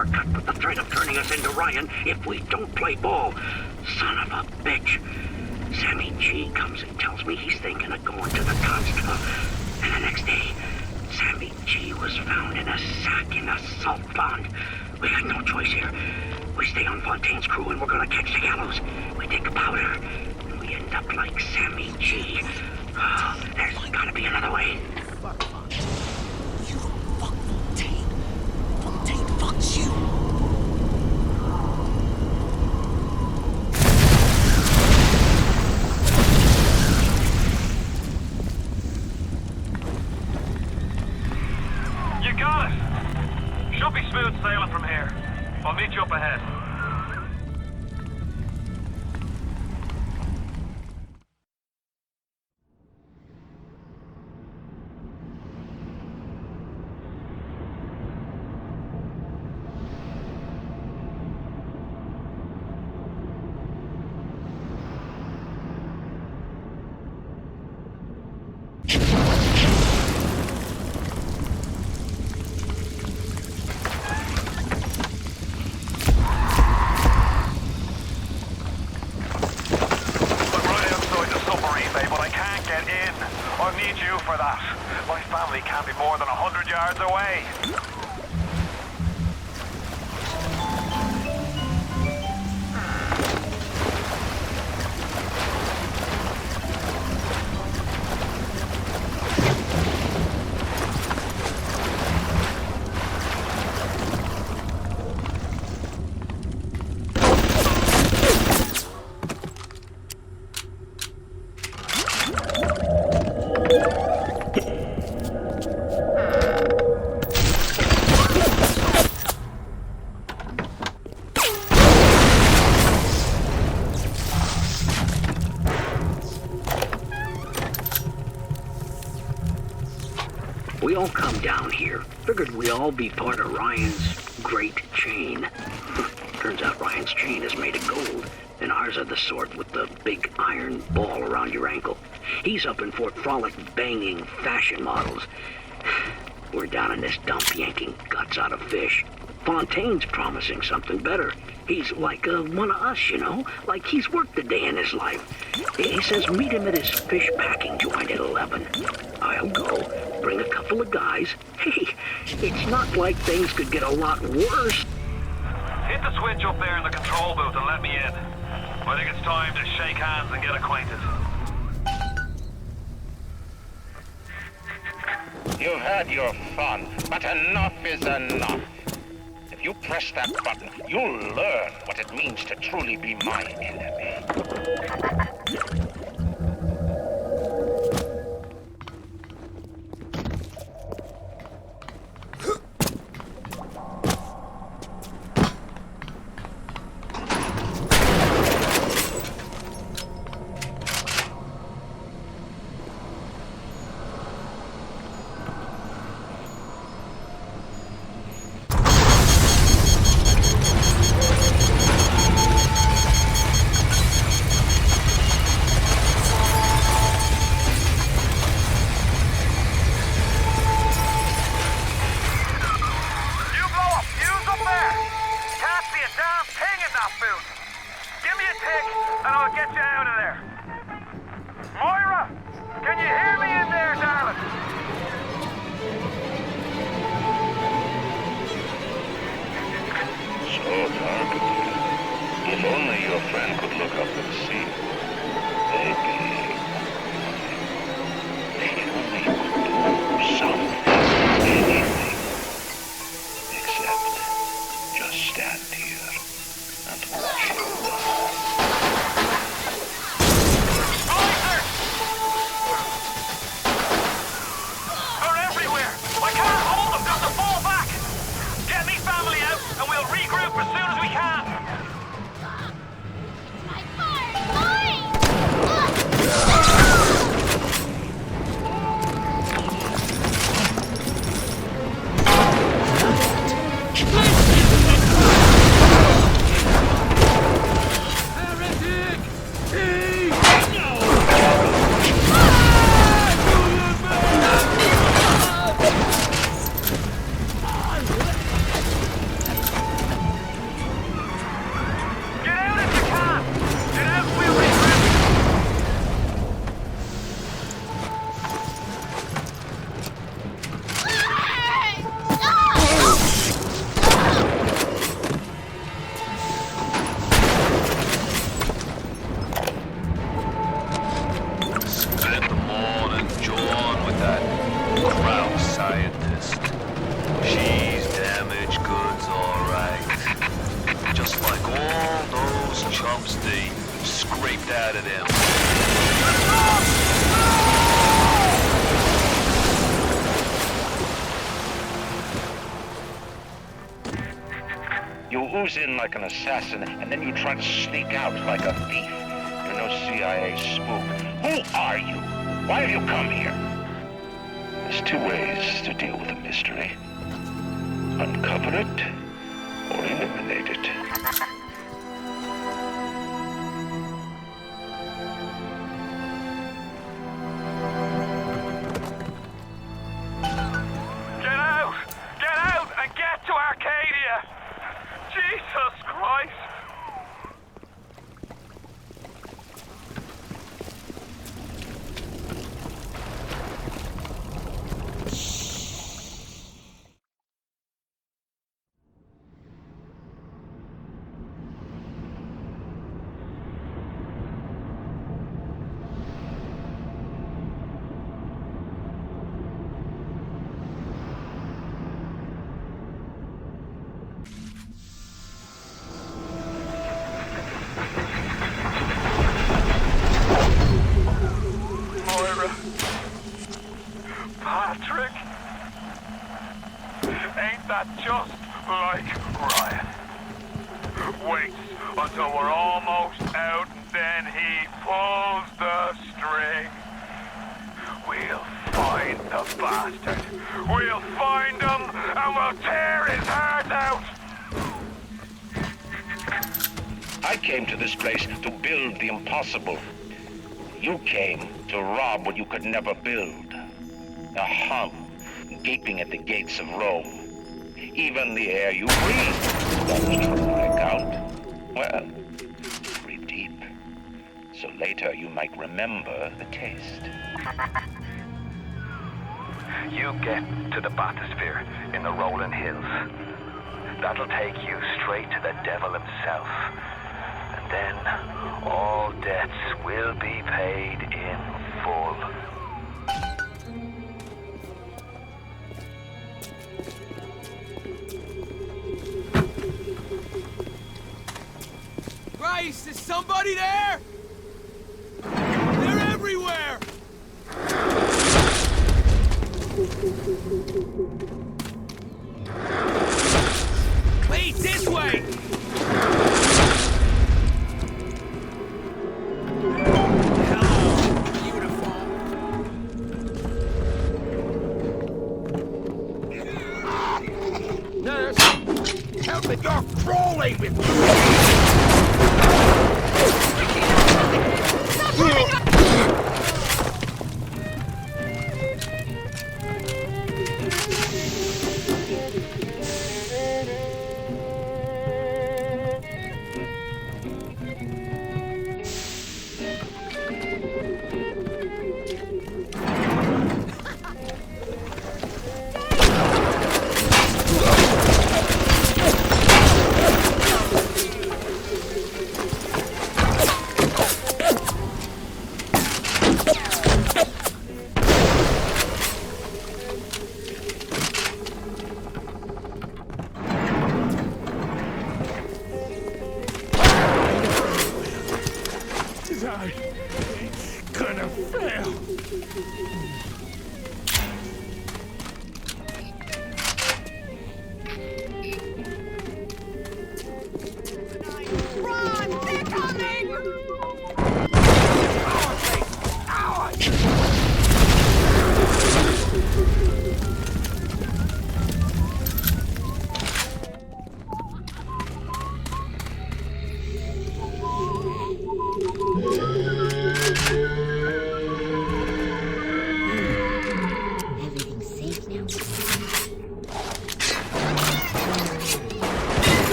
A: are cut with the threat of turning us into Ryan if we don't play ball. Son of a bitch. Sammy G comes and tells me he's thinking of going to the Consta. And the next day, Sammy G was found in a sack in a salt pond. We got no choice here. We stay on Fontaine's crew and we're gonna catch the gallows. We take a powder and we end up like Sammy G. Oh, there's gotta be another way.
E: Fuck Fontaine. You don't fuck Fontaine. Fontaine fucks you.
L: You got it! Should be smooth sailing from here. I'll meet you up ahead. I need you for that. My family can't be more than 100 yards away.
A: We all come down here. Figured we all be part of Ryan's great chain. Turns out Ryan's chain is made of gold, and ours are the sort with the big iron ball around your ankle. He's up in Fort Frolic banging fashion models. We're down in this dump yanking guts out of fish. Fontaine's promising something better. He's like one of us, you know? Like he's worked a day in his life. He says meet him at his fish packing joint at 11. I'll go, bring a couple of guys. Hey, it's not like things could get a lot worse.
L: Hit the switch up there in the control booth and let me in. I think it's time to shake hands and get acquainted.
B: You had your fun, but enough is enough. If you press that button, you'll learn what it means to truly be my enemy.
J: If only your friend could look up and see. Maybe she only could do something, anything. Except just stand here and watch her
L: They're everywhere! I can't hold them! Got to fall back! Get me family out and we'll regroup as soon as we can! bombs they scraped out of them.
J: You ooze in like an assassin, and then you try to sneak out like a thief. You're no CIA spook. Who are you? Why have you come here? There's two ways to deal with a mystery. Uncover it, or eliminate it.
L: Get out! Get out and get to Arcadia! Jesus Christ! Moira. Patrick. Ain't that just like Ryan? Waits until we're almost out and then he pulls the string. We'll find the bastard. We'll find him and we'll tear his heart out.
J: I came to this place to build the impossible. You came to rob what you could never build. A hum gaping at the gates of Rome. Even the air you breathe stopped from my account. Well, breathe deep. So later you might remember the taste.
D: You get to the bathysphere in the rolling hills. That'll take you straight to the devil himself. And then all debts will be paid in full.
P: Bryce, is somebody there? They're everywhere! Wait, this way! Nurse, help me, you're crawling with gonna fail.
N: Run! They're coming!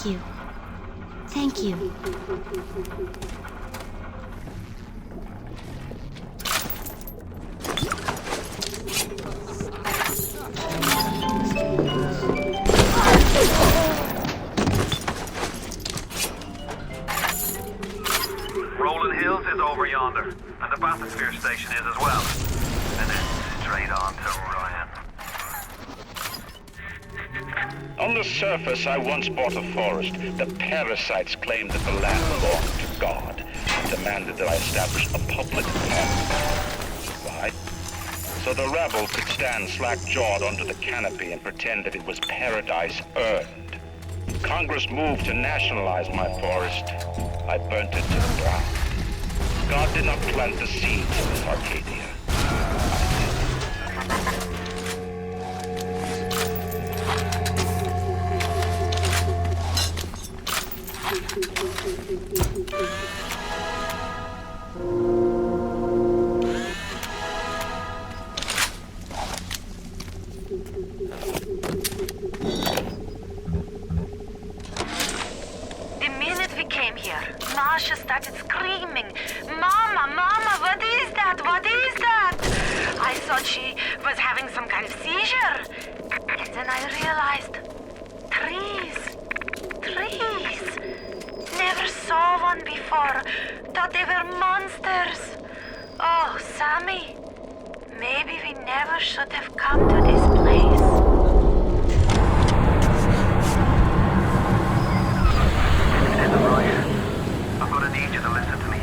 R: you. Thank you.
D: Rolling Hills is over yonder, and the bathysphere station is as well. And then straight on to Ryan.
G: On the surface, I once bought a forest. The parasites claimed that the land belonged to God and demanded that I establish a public park. Why? So the rabble could stand slack-jawed under the canopy and pretend that it was paradise earned. Congress moved to nationalize my forest. I burnt it to the ground. God did not plant the seeds of Arcadia.
C: The minute we came here, Masha started screaming, "Mama, Mama, what is that? What is that?" I thought she was having some kind of seizure. And then I realized, trees. Trees. Never saw one before. Thought they were monsters. Oh, Sammy. Maybe we never should have come to this place.
D: I'm gonna need you to listen to me.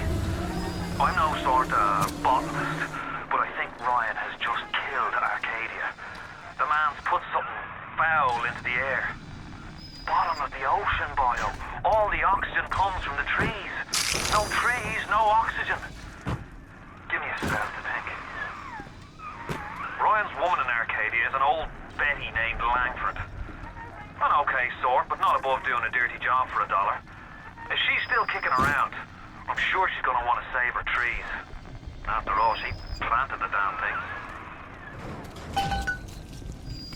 D: I'm no sort of botanist, but I think Ryan has just killed Arcadia. The man's put something foul into the air. Bottom of the ocean, Bio. All the oxygen comes from the trees. No trees, no oxygen. Give me a spell to think. Ryan's woman in Arcadia is an old Betty named Langford. An okay sort, but not above doing a dirty job for $1. If she's still kicking around, I'm sure she's gonna want to save her trees. After all, she planted the damn things.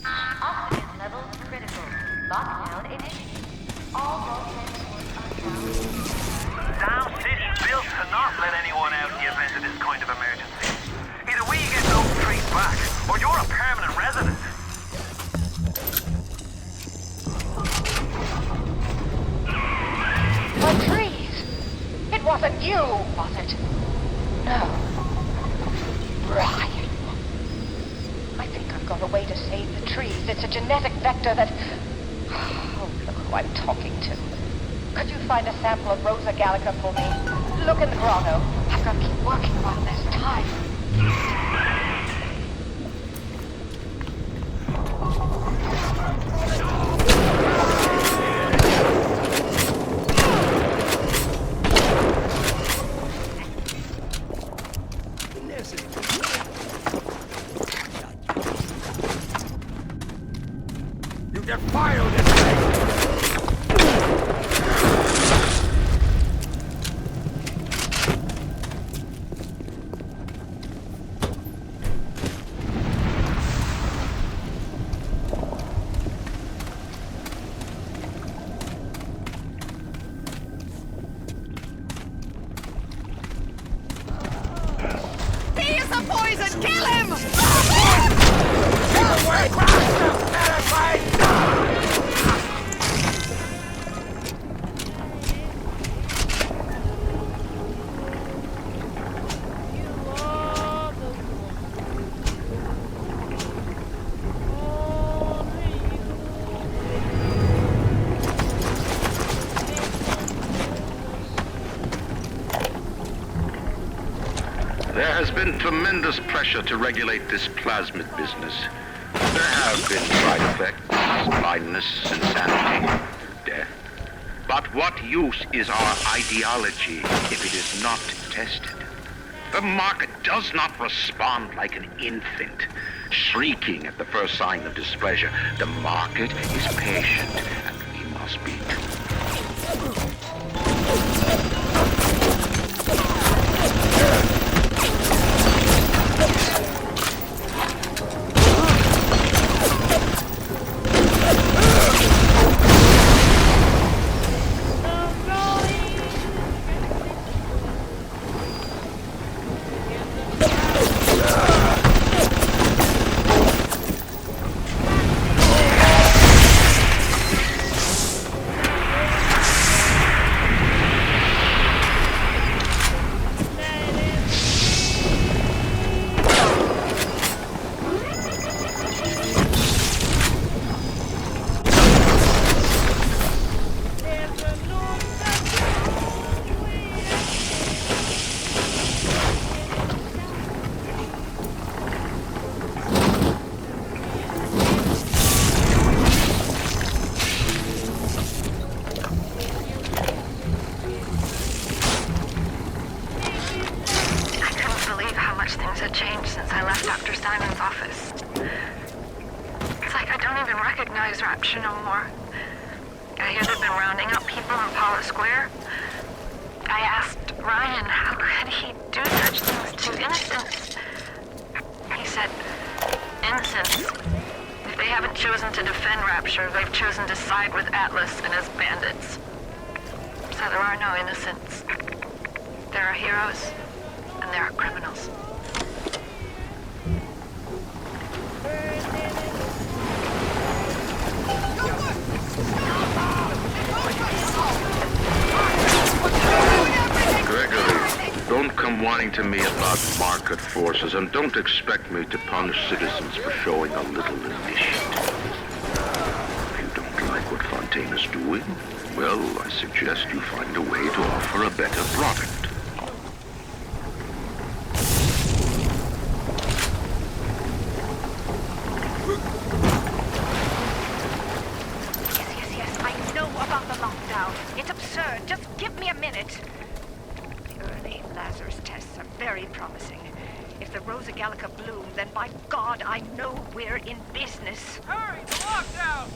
M: Oxygen levels critical. Lockdown initiated. All road transports are down.
D: Damn city built to not let anyone out in the event of this kind of emergency. Either we get those trees back, or you're a permanent resident.
V: The trees! It wasn't you, was it? No. Ryan. I think I've got a way to save the trees. It's a genetic vector that... Oh, look who I'm talking to. Could you find a sample of Rosa Gallica for me? Look in the grotto. I've got to keep working while there's time.
P: You defiled this place!
I: He is a poison! Kill him!
P: Get away from us, parasite!
J: There has been tremendous pressure to regulate this plasmid business. There have been side effects, blindness, insanity, death. But what use is our ideology if it is not tested? The market does not respond like an infant, shrieking at the first sign of displeasure. The market is patient, and we must be too.
K: Things had changed since I left Dr. Simon's office. It's like I don't even recognize Rapture no more. I hear they've been rounding up people in Paula Square. I asked Ryan how could he do such things to innocents. He said, innocents. If they haven't chosen to defend Rapture, they've chosen to side with Atlas and his bandits. So there are no innocents. There are heroes, and there are criminals.
T: Gregory, don't come whining to me about market forces, and don't expect me to punish citizens for showing a little initiative. If you don't like what Fontaine is doing, well, I suggest you find a way to offer a better product.
V: Yes, I know about the lockdown. It's absurd. Just give me a minute. The early Lazarus tests are very promising. If the Rosa Gallica bloom, then by God, I know we're in business.
P: Hurry, the lockdown!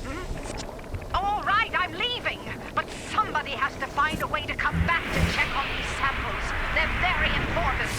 V: All right, I'm leaving. But somebody has to find a way to come back to check on these samples. They're very important.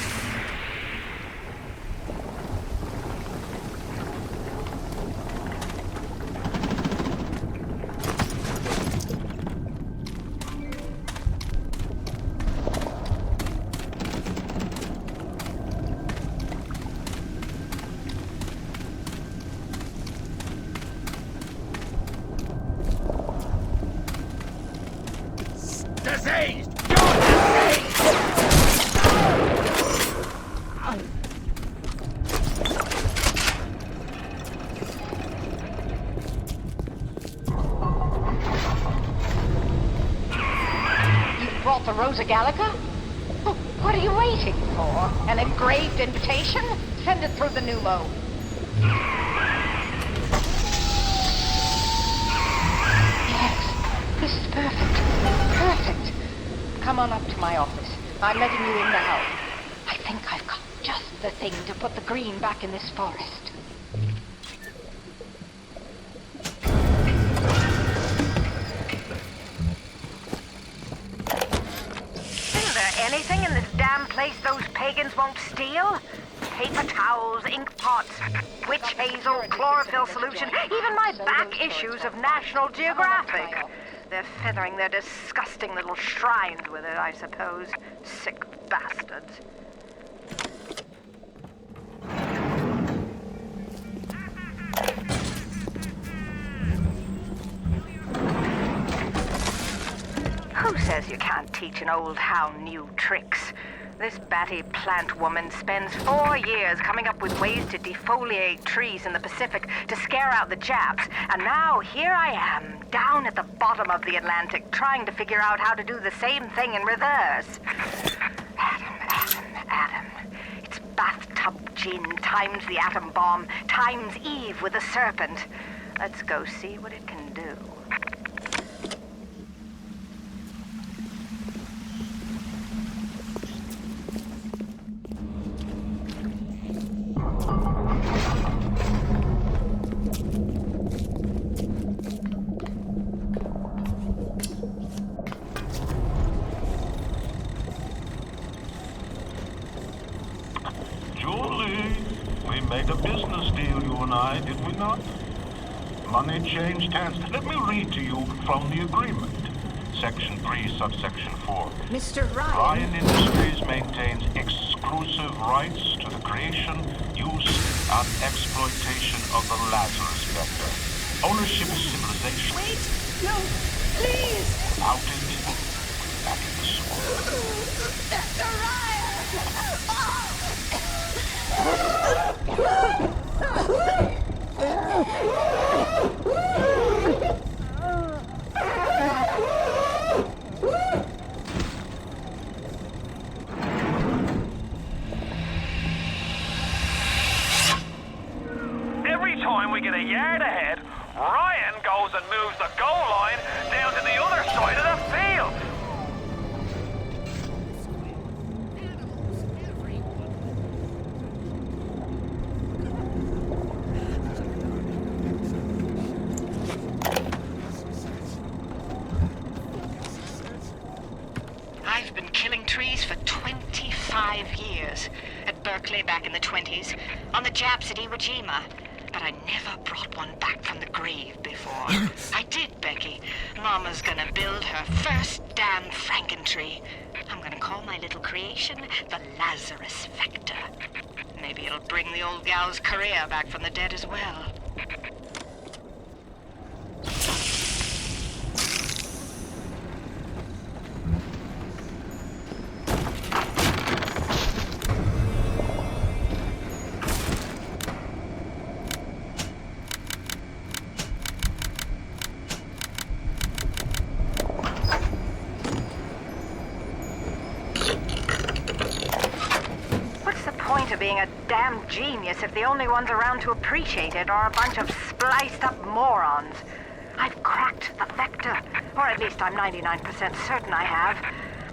P: Diseased! You're diseased!
V: You brought the Rosa Gallica? Oh, what are you waiting for? An engraved invitation? Send it through the pneumo. Yes, this is perfect. Perfect. Come on up to my office. I'm letting you in now. I think I've got just the thing to put the green back in this forest. Isn't there anything in this damn place those pagans won't steal? Paper towels, ink pots, witch hazel, chlorophyll solution, even my back issues of National Geographic. They're feathering their disgusting little shrines with it, I suppose. Sick bastards. Who says you can't teach an old hound new tricks? This batty plant woman spends 4 years coming up with ways to defoliate trees in the Pacific to scare out the Japs, and now here I am, down at the bottom of the Atlantic, trying to figure out how to do the same thing in reverse. Adam. It's bathtub gin times the atom bomb times Eve with a serpent. Let's go see what it can do.
H: Made a business deal, you and I, did we not? Money changed hands. Let me read to you from the agreement. Section 3, subsection 4.
V: Mr. Ryan.
H: Ryan Industries maintains exclusive rights to the creation, use, and exploitation of the Lazarus vector. Ownership of civilization.
V: Wait! No! Please!
H: Without it, back in the swamp.
V: Mr. Ryan!
L: Every time we get a yard ahead, Ryan goes and moves the goal line down to the other side of the field.
V: Berkeley back in the 20s, on the Japs at Iwo Jima. But I never brought one back from the grave before. I did, Becky. Mama's gonna build her first damn Frankentree. I'm gonna call my little creation the Lazarus Vector. Maybe it'll bring the old gal's career back from the dead as well. Being a damn genius if the only ones around to appreciate it are a bunch of spliced up morons. I've cracked the vector, or at least I'm 99% certain I have.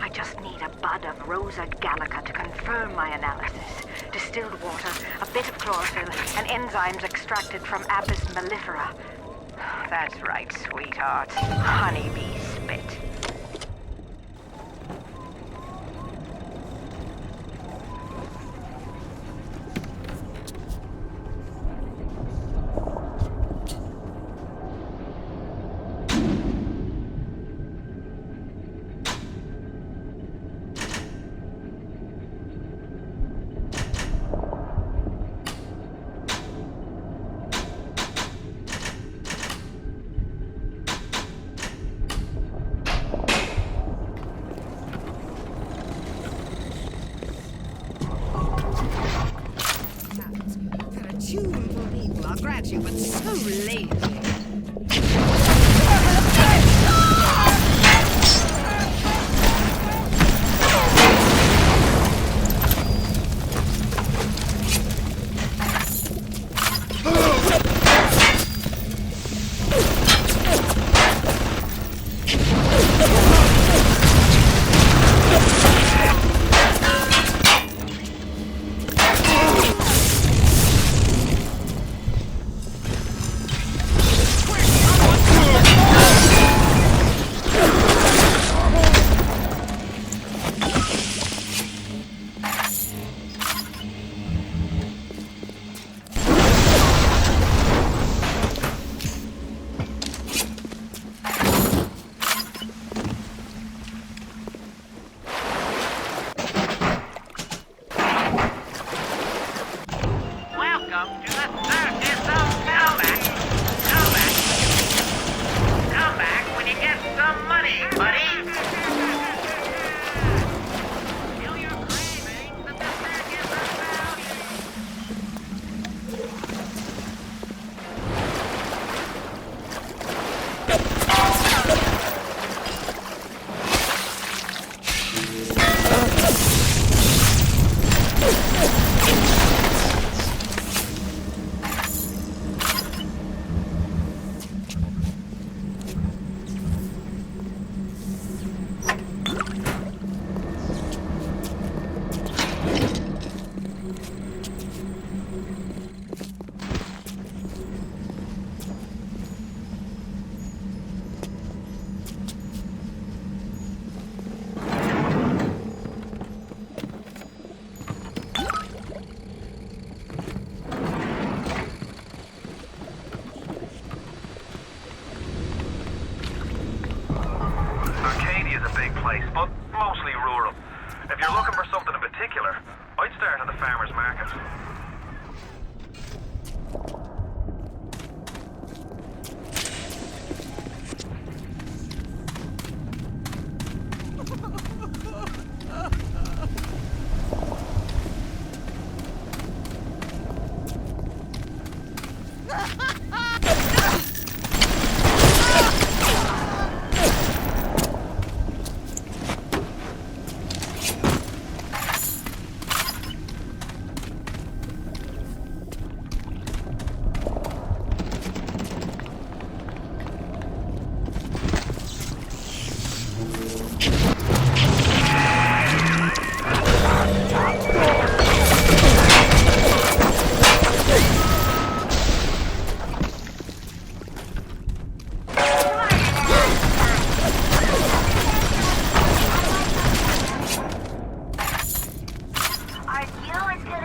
V: I just need a bud of Rosa gallica to confirm my analysis. Distilled water, a bit of chlorophyll, and enzymes extracted from Apis mellifera. That's right, sweetheart. Honeybee spit.
I: I'll grant you, but so lazy.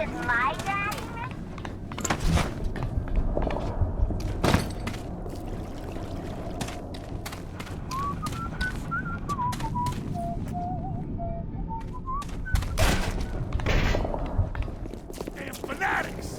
F: is my daddy,
E: Damn fanatics!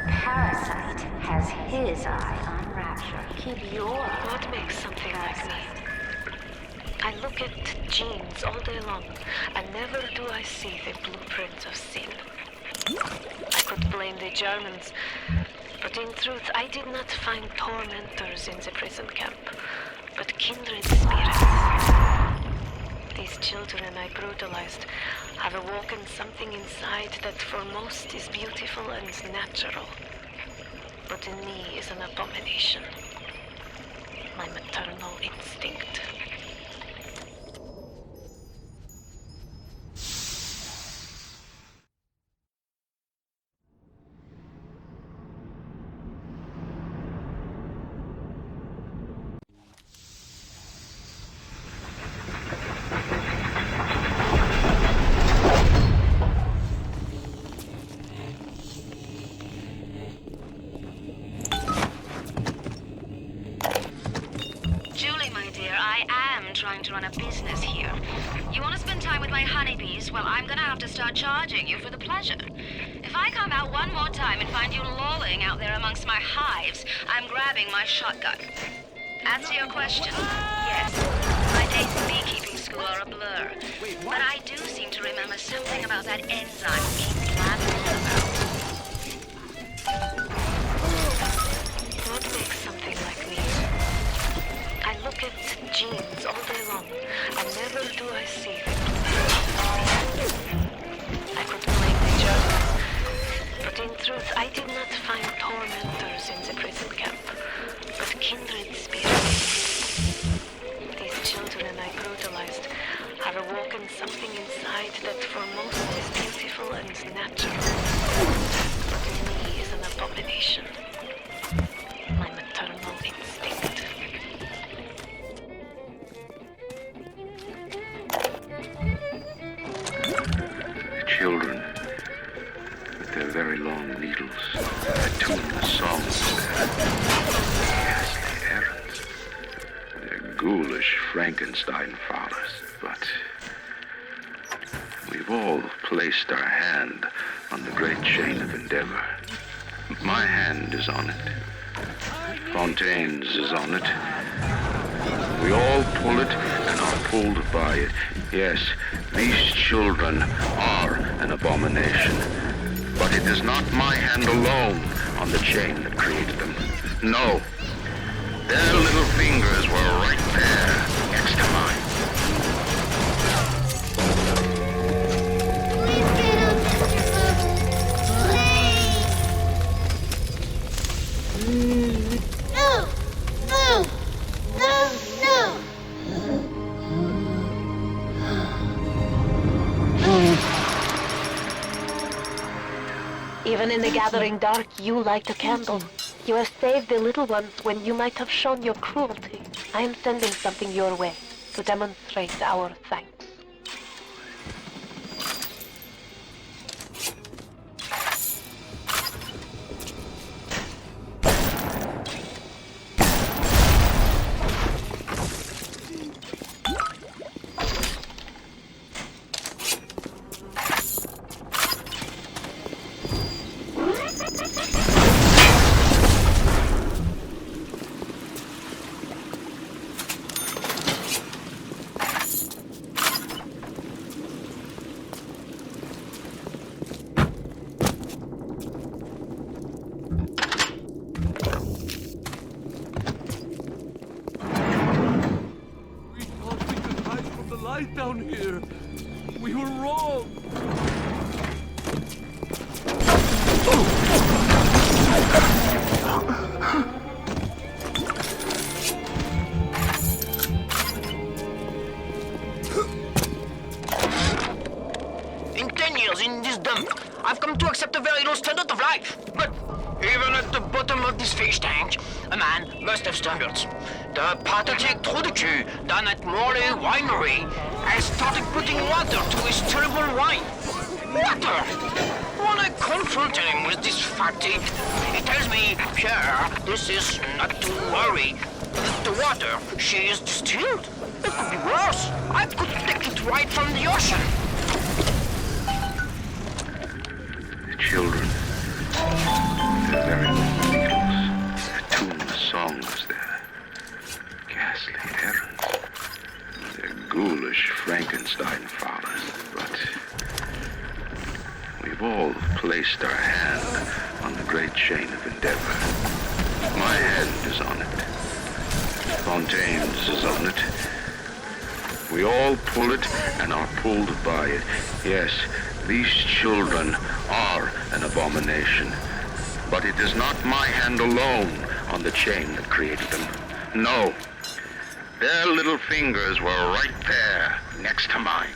C: Parasite has his eye on Rapture. Keep your
Q: What makes something like me? I look at genes all day long, and never do I see the blueprint of sin. I could blame the Germans, but in truth I did not find tormentors in the prison camp, but kindred spirits. These children I brutalized have awoken something inside that for most is beautiful and natural, but in me is an abomination. My maternal instinct.
O: Julie, my dear, I am trying to run a business here. You want to spend time with my honeybees? Well, I'm gonna have to start charging you for the pleasure. If I come out one more time and find you lolling out there amongst my hives, I'm grabbing my shotgun. Answer your question. Yes, my days in beekeeping school are a blur. But I do seem to remember something about that enzyme we keep blabbing on about.
Q: What makes something like me? I look at genes all day long, and never do I see them. I could blame the Germans, but in truth I did not find tormentors in the prison camp, but kindred spirits. These children I brutalized have awoken something inside that for most is beautiful and natural, but in me is an abomination. My maternal instinct.
T: Children, with their very long needles, attune the songs to their ghastly errands. They're ghoulish Frankenstein fathers, but we've all placed our hand on the great chain of endeavor. My hand is on it. Fontaine's is on it. We all pull it and are pulled by it. Yes, these children are an abomination. But it is not my hand alone on the chain that created them. No. Their little fingers were right there, next to mine.
Q: Even in the gathering dark, you light a candle. You have saved the little ones when you might have shown your cruelty. I am sending something your way to demonstrate our thanks.
S: light down here. We were wrong.
U: In 10 years in this dump, I've come to accept a very low standard of life. But even at the bottom of this fish tank, a man must have standards. The pathetic trou de cul down at Morley Winery has started putting water to his terrible wine. Water! When I confronted him with this fact, he tells me, Pierre, this is not to worry. The water, she is distilled. It could be worse. I could take it right from the ocean.
T: The children, they're very ridiculous. Their tuneless songs, their ghastly errands. They're ghoulish Frankenstein fathers, but we've all placed our hand on the great chain of endeavor. My hand is on it. Fontaine's is on it. We all pull it and are pulled by it. Yes, these children are an abomination. But it is not my hand alone on the chain that created them. No. Their little fingers were right there, next to mine.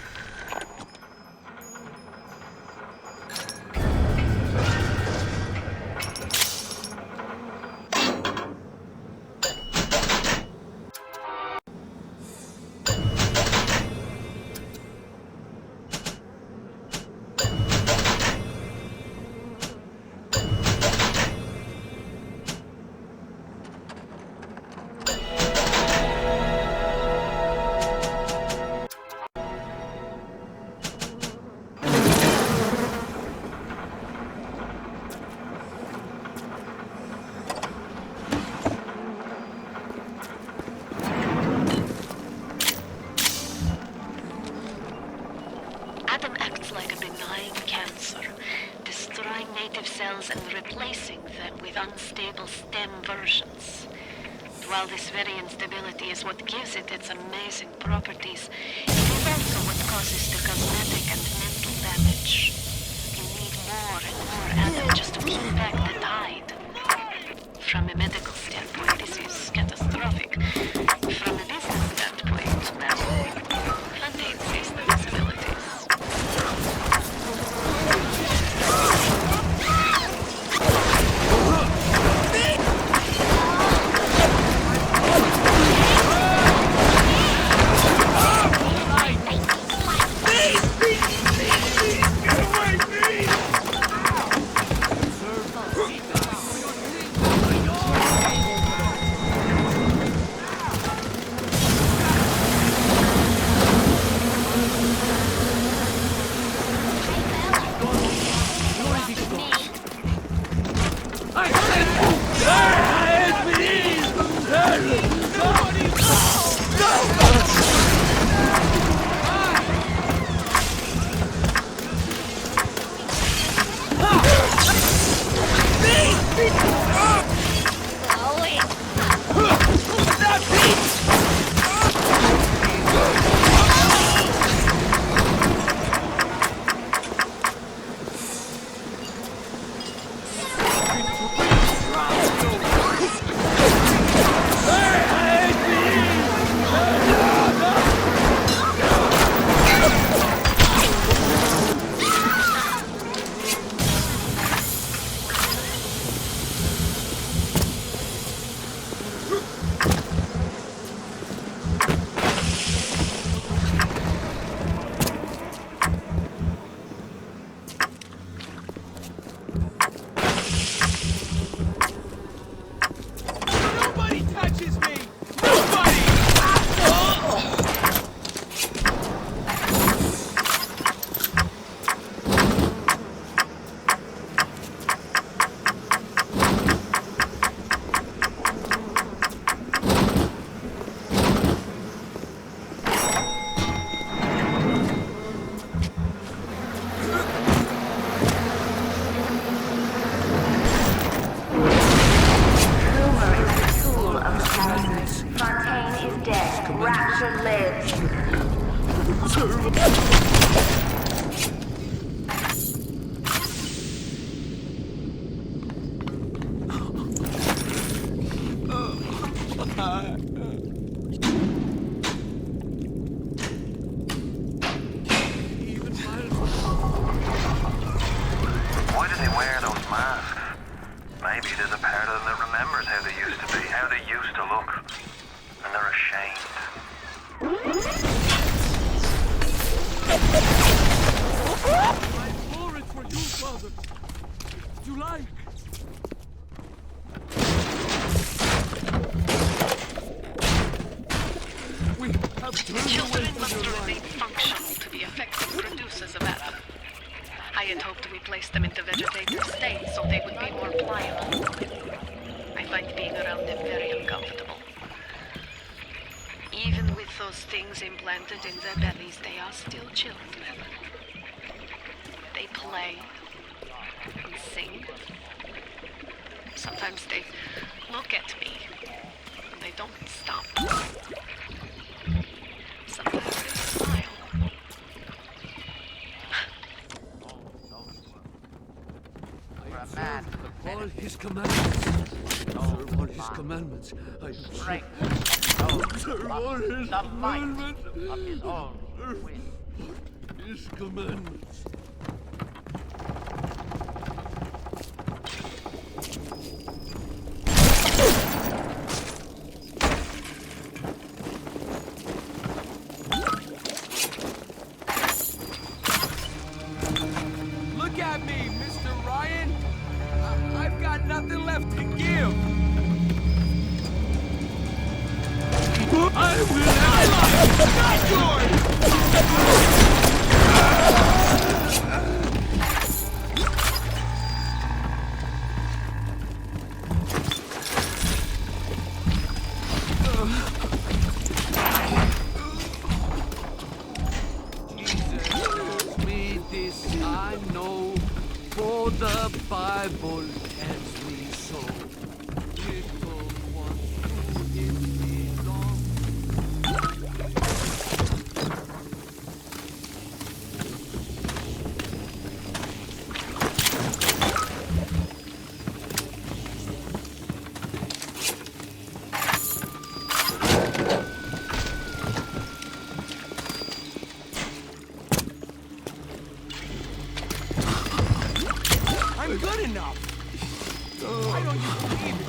C: And replacing them with unstable stem versions. While this very instability is what gives it its amazing properties, it is also what causes the cosmetic and mental damage. You need more and more Adam just to keep back the tide. From a medical standpoint, this is catastrophic. From a business standpoint, well, Fontaine sees the possibilities.
D: Why do they wear those masks? Maybe there's a part of them that remembers how they used to be, how they used to look. And they're ashamed.
S: I bore it for you, Father. If you like. We have turned
C: Children
S: away
C: must
S: from your
C: remain
S: light.
C: functional to be effective producers of atom. I had hoped we placed them into vegetative state so they would be more pliable. I find being around them very uncomfortable. Even with those things implanted in their bellies, they are still children. They play and sing. Sometimes they look at me and they don't stop. Sometimes they smile.
S: All his commandments. Observe all his commandments. I observe all his commandments. His commandments. Look at me, Mr. Ryan. I've got nothing left to give. I will ally, not yours. Jesus tells me this, I know, for the Bible tells me so. Little ones to it belong. I'm good enough. Why don't you believe it?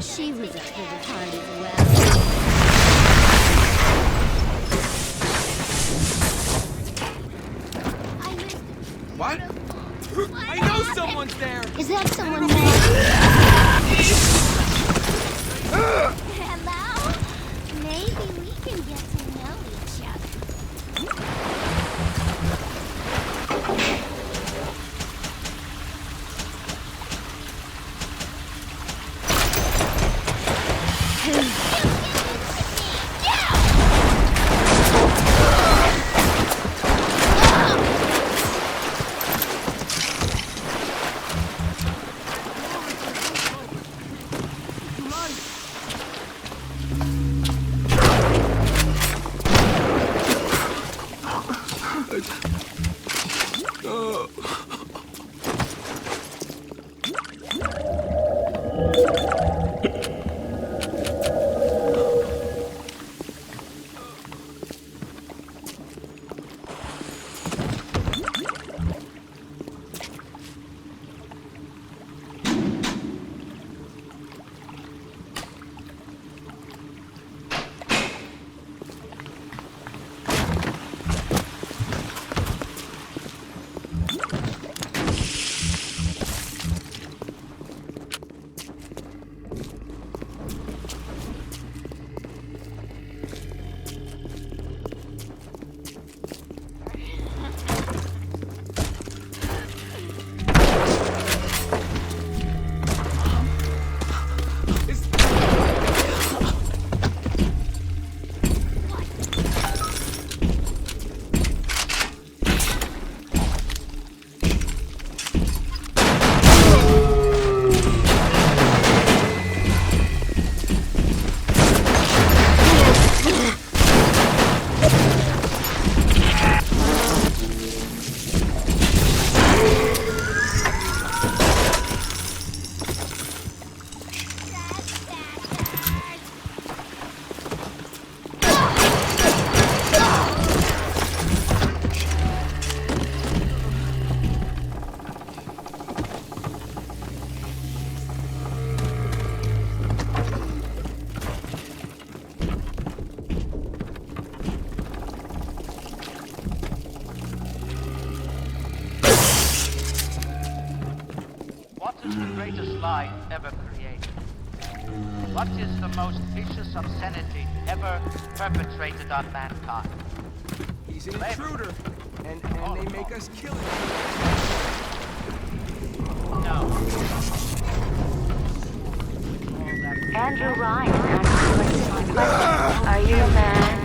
R: She was up for the party as well.
S: What? I know someone's there.
R: Is that someone Hello? Maybe we can get to know each other.
A: What is the greatest lie ever created? What is the most vicious obscenity ever perpetrated on mankind?
P: He's an intruder, and they make us kill him.
A: No.
F: Andrew Ryan answered my question. Are you a man?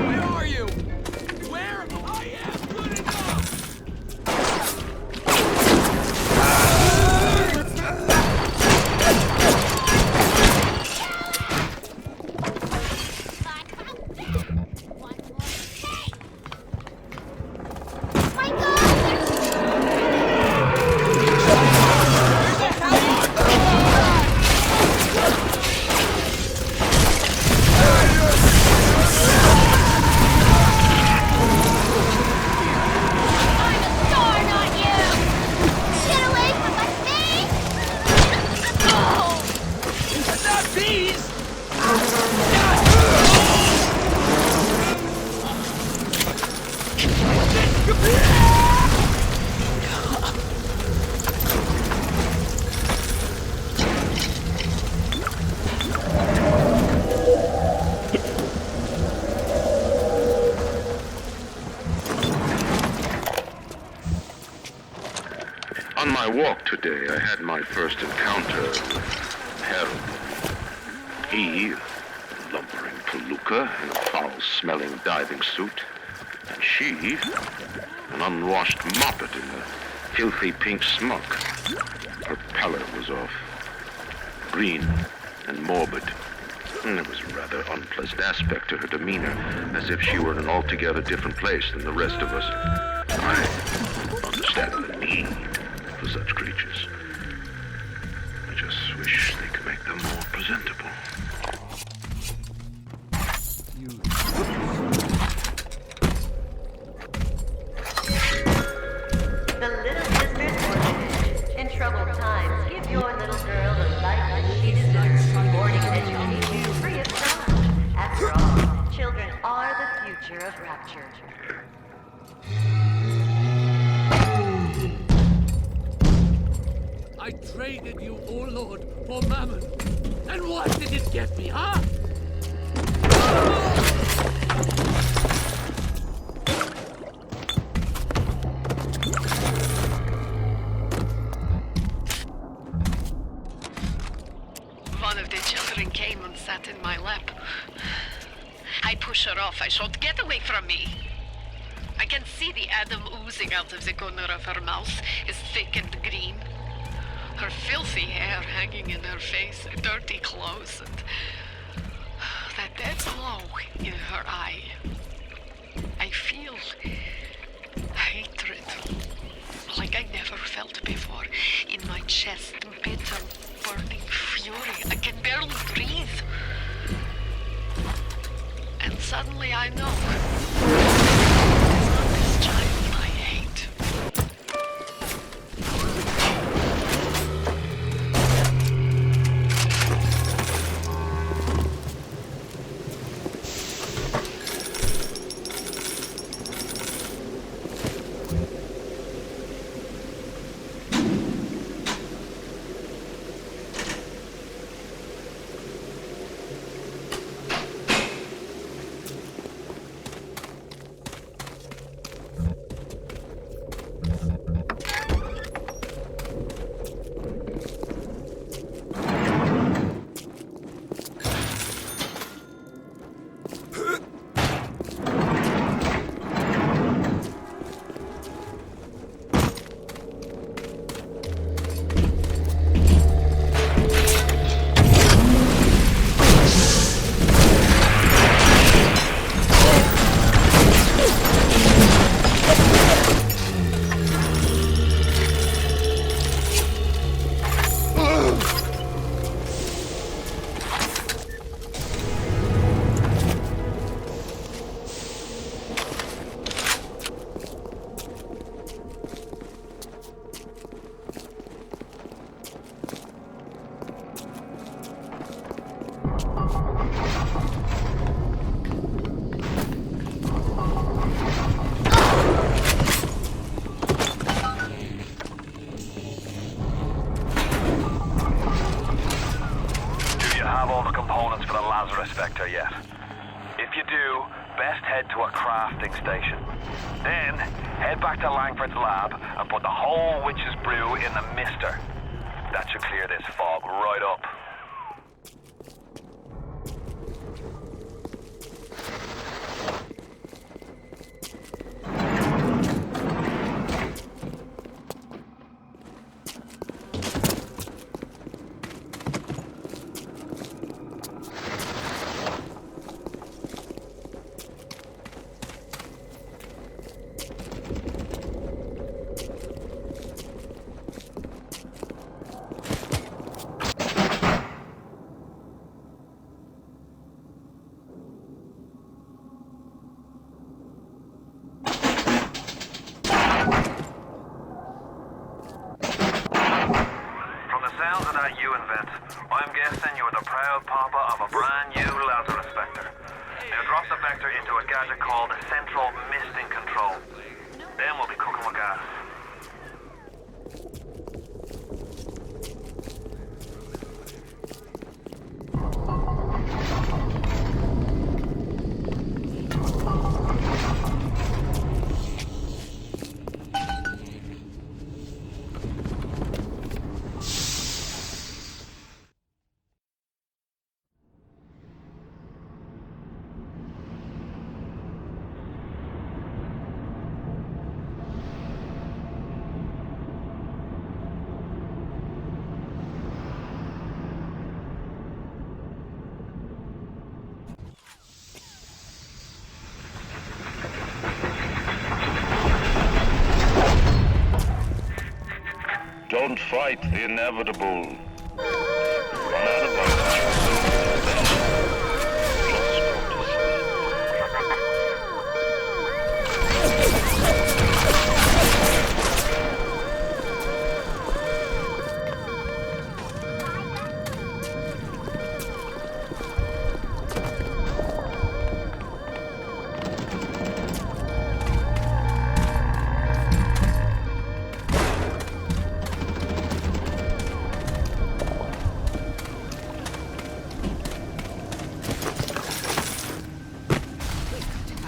P: Where are you? Where? I am good enough!
T: On my walk today, I had my first encounter with Harold. He, a lumbering palooka in a foul-smelling diving suit, and she, an unwashed moppet in a filthy pink smock. Her pallor was off, green and morbid, and there was a rather unpleasant aspect to her demeanor, as if she were in an altogether different place than the rest of us. I understand the need for such creatures. I just wish they could make them more presentable.
M: The Little Sisters Orphanage. In troubled times, give your little girl the life that she deserves. Boarding and education free of charge. After all, children are the future of Rapture.
S: I traded you, O Lord, for mammon. And what did it get me, huh?
C: One of the children came and sat in my lap. I push her off. I shout, "Get away from me!" I can see the Adam oozing out of the corner of her mouth, is thick and green. Her filthy hair hanging in her face, dirty clothes, and that dead glow in her eye. I feel hatred, like I never felt before, in my chest, bitter, burning fury. I can barely breathe. And suddenly I know. It's not this child I hate.
D: Then, head back to Langford's lab and put the whole witch's brew in the mister. That should clear this fog right up. I'm guessing you're the proud papa of a brand new Lazarus Vector. Now drop the Vector into a gadget called Central Misting Control. Then we'll be cooking with gas.
G: Don't fight the inevitable. Run out of oxygen. Just go to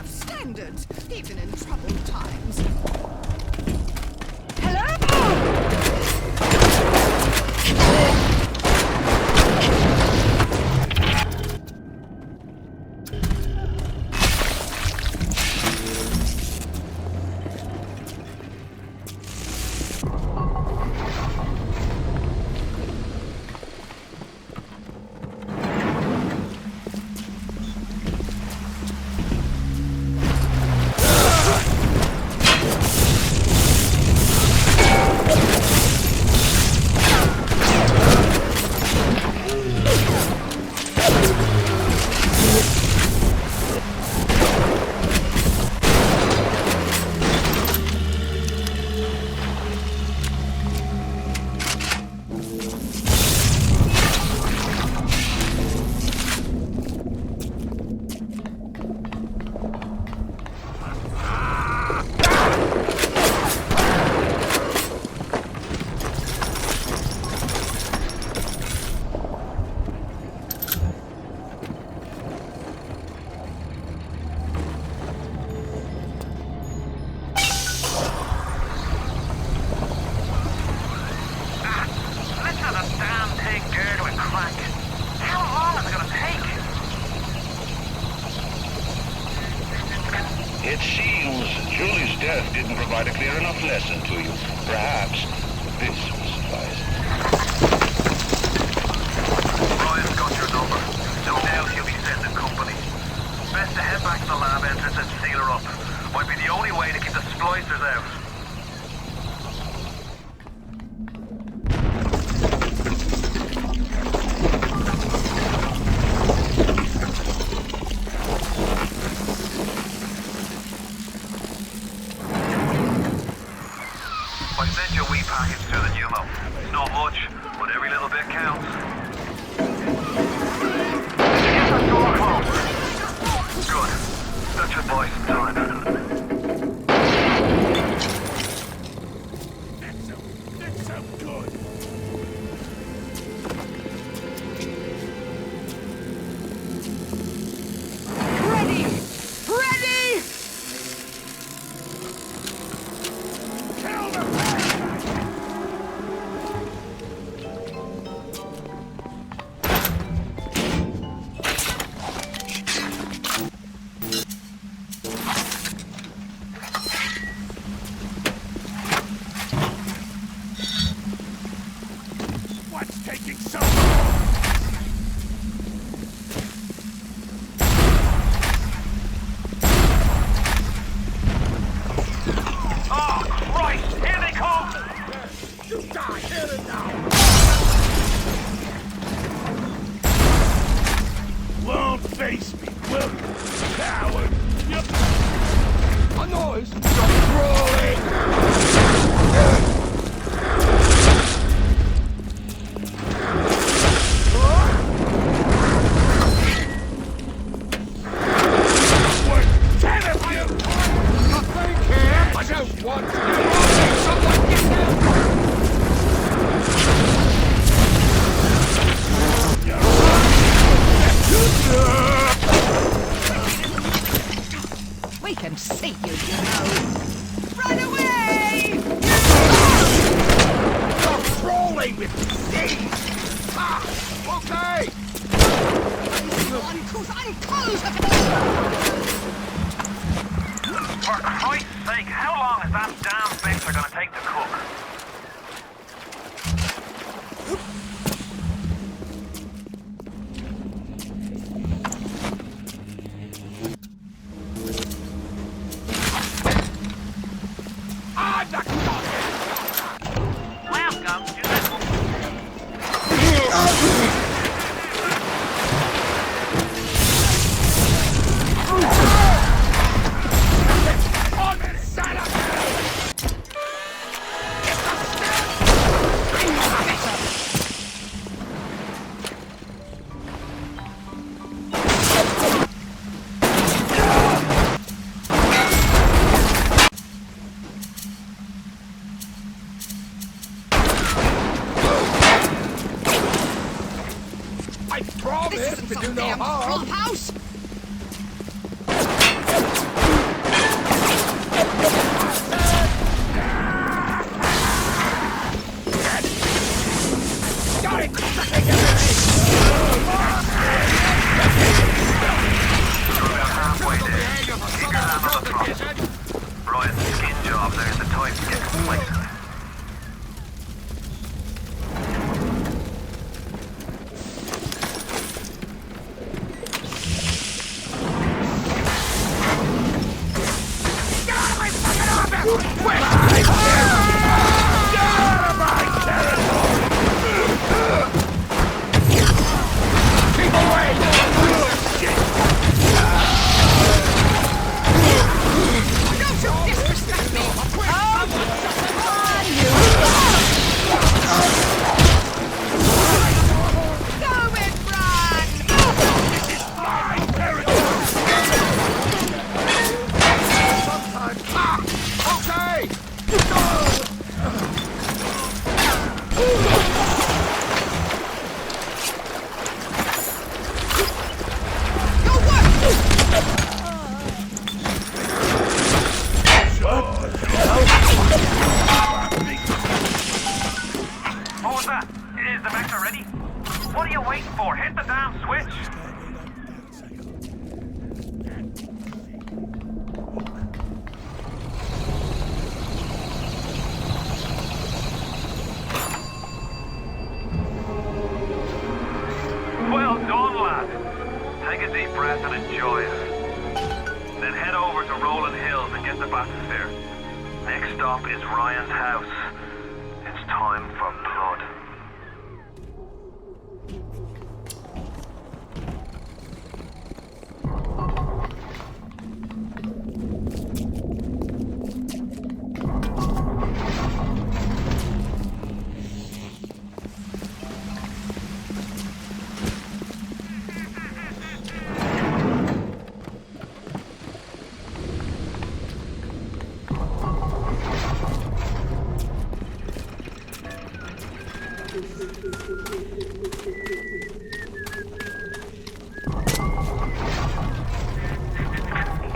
G: sleep.
I: Even in troubled times.
G: It seems Julie's death didn't provide a clear enough lesson to you. Perhaps this will suffice.
D: Ryan's got your number. No doubt he'll be sending company. Best to head back to the lab entrance and seal her up. Might be the only way to keep the splicers out. I sent you a wee package through the pneumo. It's not much, but every little bit counts. Did you get that door closed? Good. That should buy some time.
E: It's so good.
I: Ready! Ready!
P: You die here and now! Won't face me, will you, coward? Yep. A noise! Stop crawling! I don't want to. Someone get them!
I: We can see you, you know. Run away!
P: Stop crawling with things! Ah, okay!
D: For Christ's sake, how long is that damn mixer gonna take to cook?
A: Welcome to the...
P: I promise to do no harm!
I: House!
P: Got it! Sucking everything!
D: Halfway there. Keep your hand on the throttle. Ryan's skin jobs aren't the type to get complacent. What was that? Is the vector ready? What are you waiting for? Hit the damn switch! Well done, lad. Take a deep breath and enjoy it. Then head over to Rolling Hills and get the bathysphere. Next stop is Ryan's house. It's time for blood.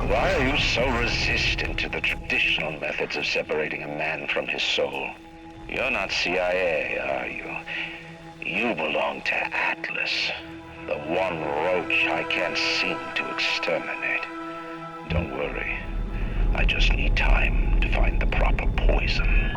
G: Why are you so resistant to the traditional methods of separating a man from his soul? You're not CIA, are you? You belong to Atlas, the one roach I can't seem to exterminate. Don't worry. I just need time to find the proper poison.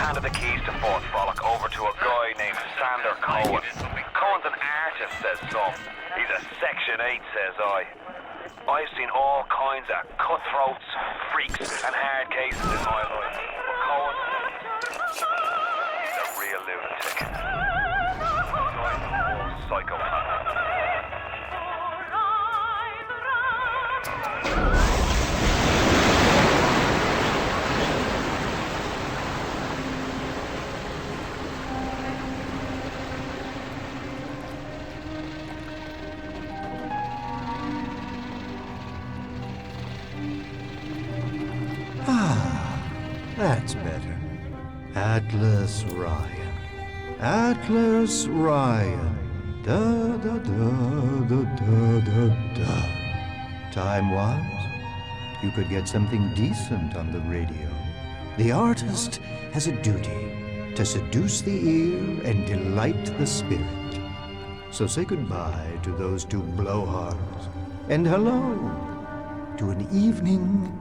D: handed the keys to Fort Frolic over to a guy named Sander Cohen. Cohen's an artist, says some. He's a Section 8, says I. I've seen all kinds of cutthroats, freaks, and hard cases in my life. But Cohen, he's a real lunatic. Psychopath.
E: That's better. Atlas Ryan. Atlas Ryan. Da da da da da da da. Time was, you could get something decent on the radio. The artist has a duty to seduce the ear and delight the spirit. So say goodbye to those two blowhards, and hello to an evening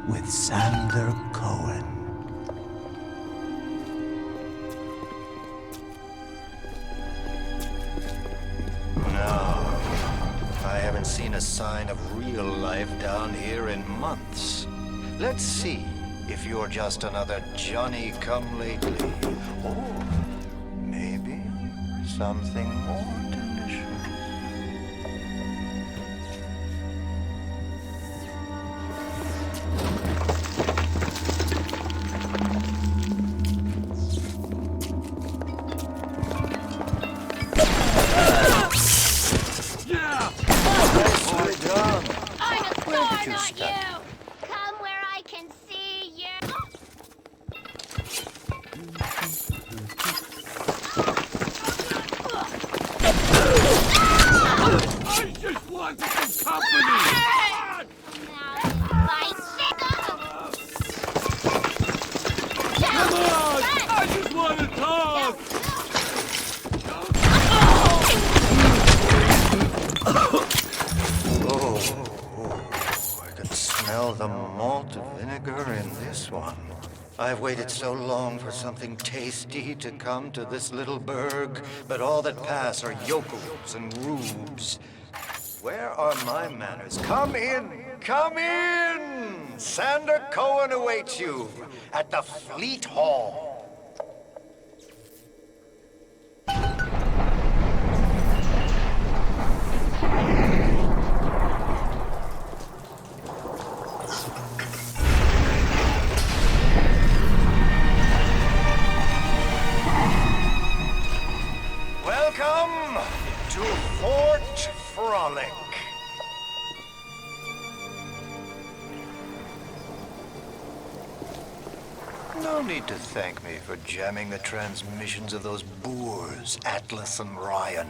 E: with Sander Cohen. No, I haven't seen a sign of real life down here in months. Let's see if you're just another Johnny-come-lately, or maybe something more delicious. I've waited so long for something tasty to come to this little burg, but all that pass are yokels and rubes. Where are my manners? Come in! Come in! Sander Cohen awaits you at the Fleet Hall. Welcome to Fort Frolic. No need to thank me for jamming the transmissions of those boors, Atlas and Ryan.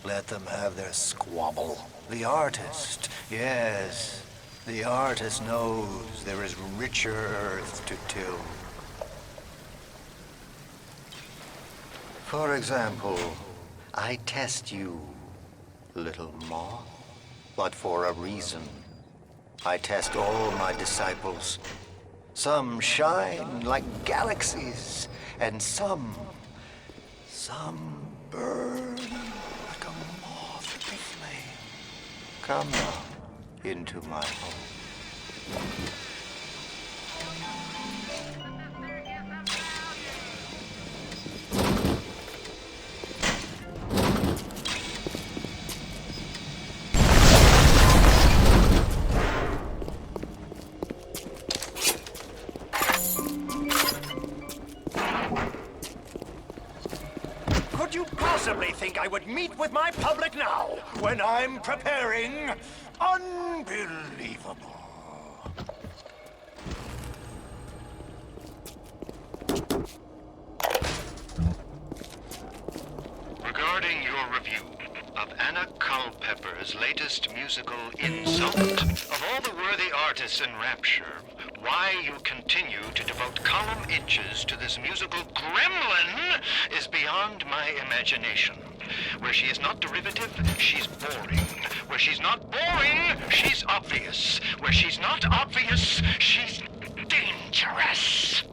E: Let them have their squabble. The artist, yes, the artist knows there is richer earth to till. For example, I test you, little moth, but for a reason. I test all my disciples. Some shine like galaxies, and some burn like a moth at the flame. Come now into my home. Think I would meet with my public now, when I'm preparing Unbelievable.
B: Regarding your review of Anna Culpepper's latest musical insult, of all the worthy artists in Rapture, why you continue to devote column inches to this musical gremlin is beyond my imagination. Where she is not derivative, she's boring. Where she's not boring, she's obvious. Where she's not obvious, she's dangerous.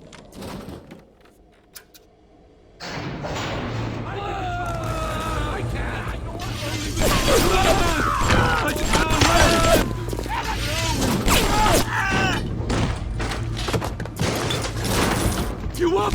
P: you up!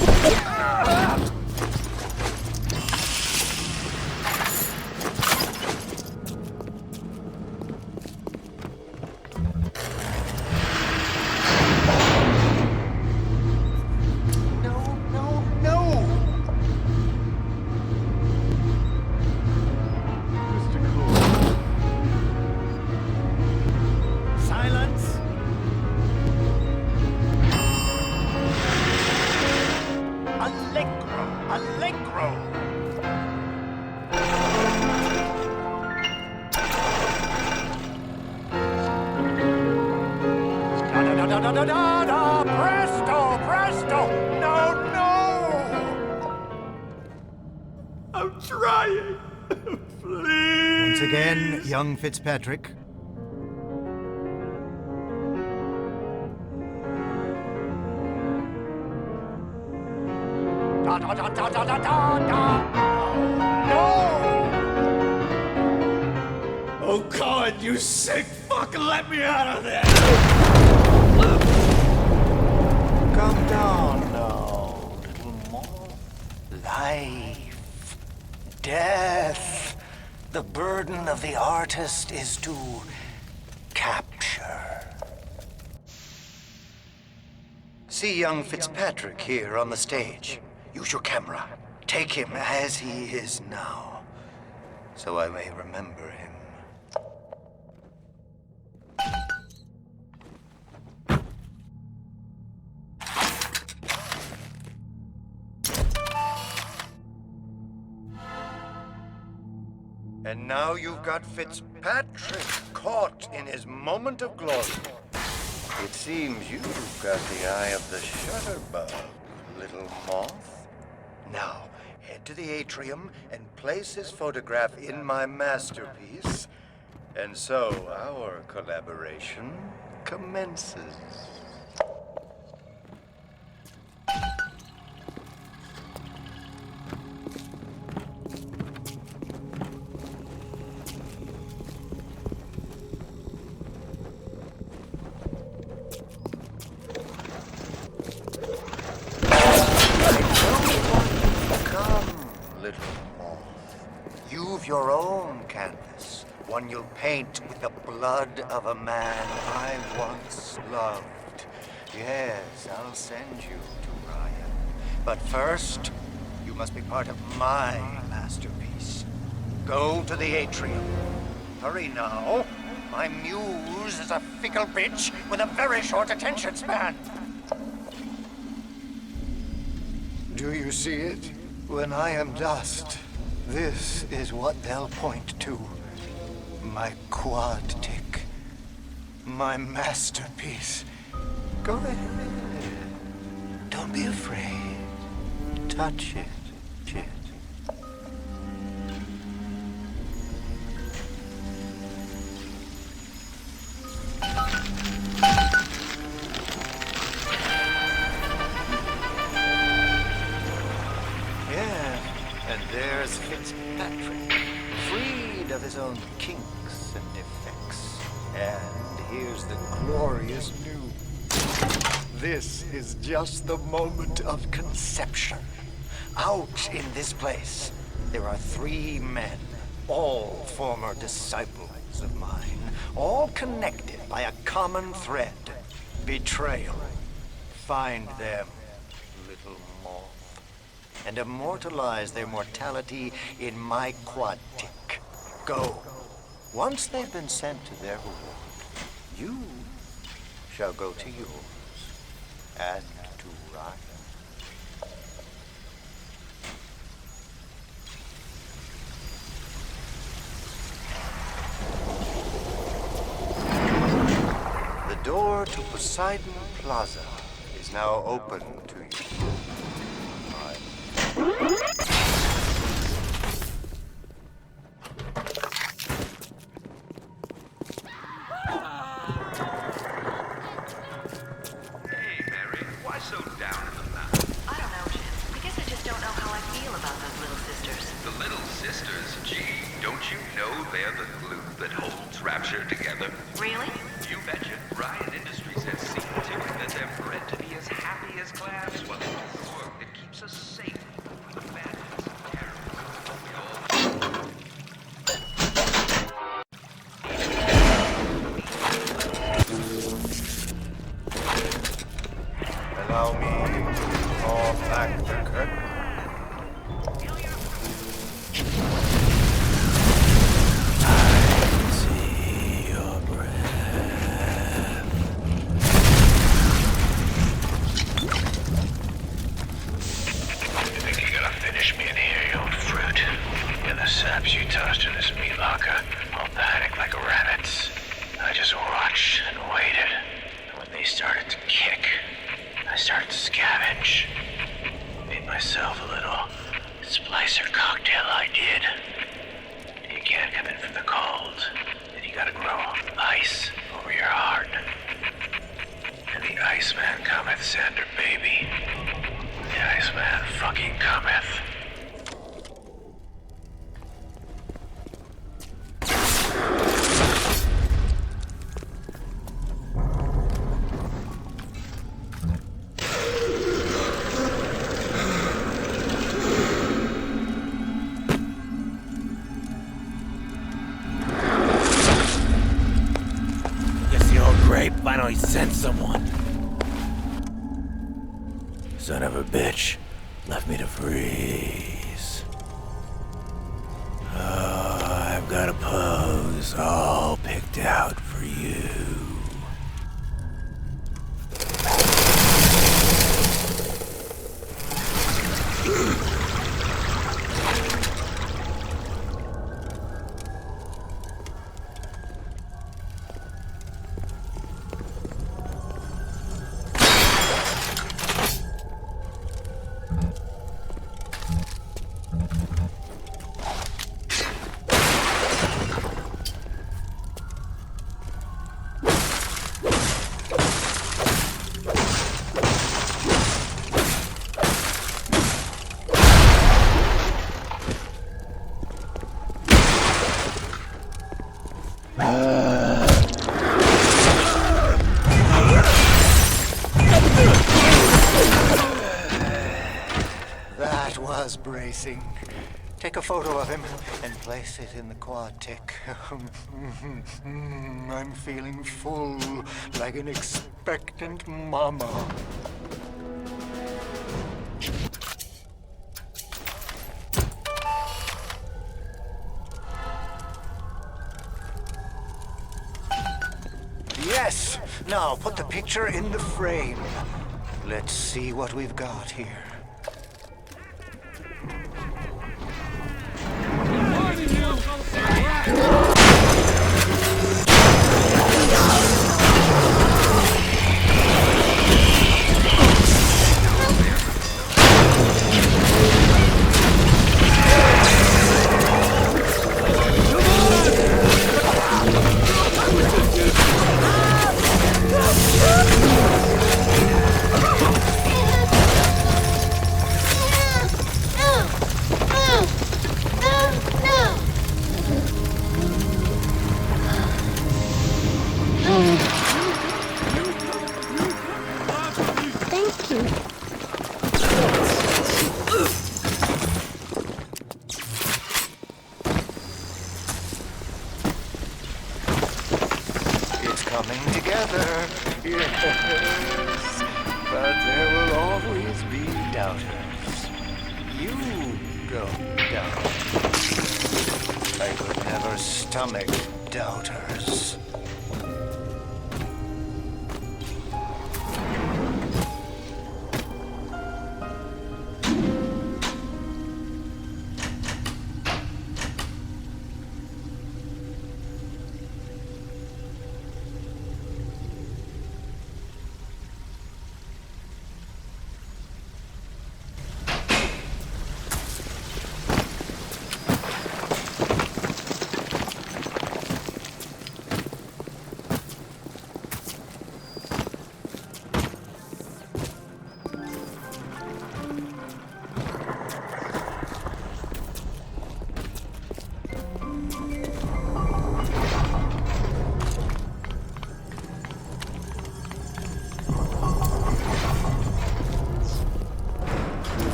E: Presto! Presto! No, no!
P: I'm trying! Please!
J: Once again, young Fitzpatrick.
E: Da da da da da da da da! No!
P: Oh God, you sick fuck, let me out of there!
E: Come down now, little more. Life, death. The burden of the artist is to capture.
J: See young Fitzpatrick here on the stage. Use your camera. Take him as he is now, so I may remember him. And now you've got Fitzpatrick caught in his moment of glory. It seems you've got the eye of the shutterbug, little moth. Now, head to the atrium and place his photograph in my masterpiece. And so our collaboration commences. Your own canvas, one you'll paint with the blood of a man I once loved. Yes, I'll send you to Ryan. But first, you must be part of my masterpiece. Go to the atrium. Hurry now. My muse is a fickle bitch with a very short attention span. Do you see it? When I am dust, this is what they'll point to. My quad tick. My masterpiece. Go ahead. Don't be afraid. Touch it. There's Fitzpatrick, freed of his own kinks and defects. And here's the glorious news. This is just the moment of conception. Out in this place, there are 3 men, all former disciples of mine, all connected by a common thread: betrayal. Find them, little moth, and immortalize their mortality in my quad tick. Go. Once they've been sent to their reward, you shall go to yours, and to Ryan. The door to Poseidon Plaza is now open to you. Allow me to draw back the curtain.
B: Finish me in here, you old fruit. And the saps you tossed in this meat locker all panicked like rabbits. I just watched and waited. And when they started to kick, I started to scavenge. Made myself a little splicer cocktail, I did. You can't come in from the cold. And you gotta grow ice over your heart. And the Iceman cometh, Sander, baby. The Iceman fucking cometh.
E: Guess the old grape finally sent someone. Son of a bitch, left me to freeze. Oh, I've got a pose all picked out for you.
J: That was bracing. Take a photo of him and place it in the quad tick. I'm feeling full, like an expectant mama. Yes! Now put the picture in the frame. Let's see what we've got here.
R: Thank you.
J: It's coming together. Yes. But there will always be doubters. You don't doubt. I could never stomach doubters.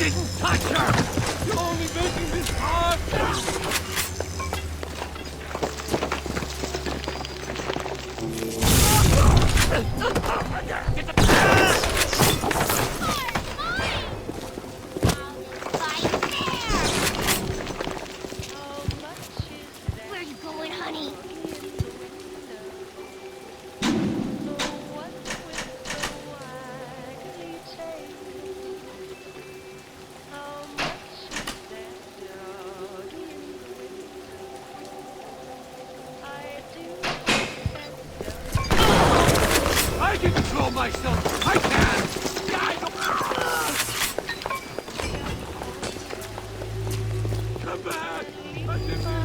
S: didn't touch her! You're only making this hard!
R: Where are you going, honey?
S: I can control myself! I can! Come back! I didn't...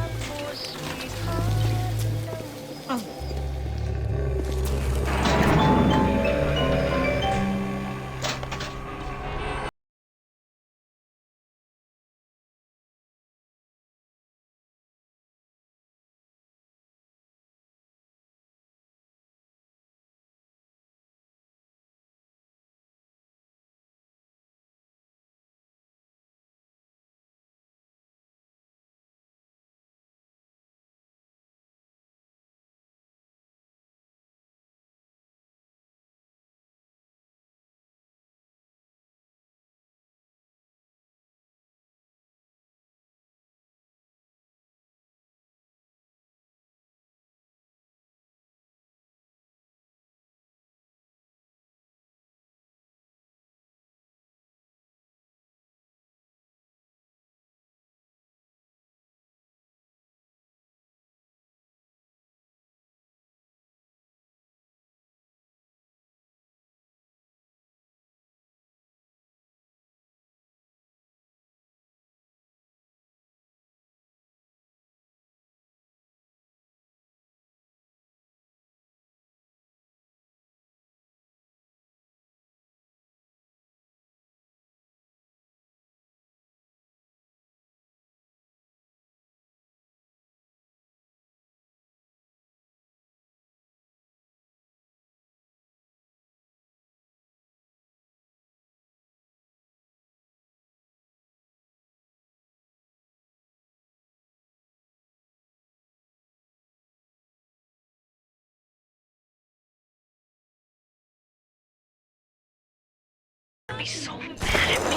C: Be so mad at me.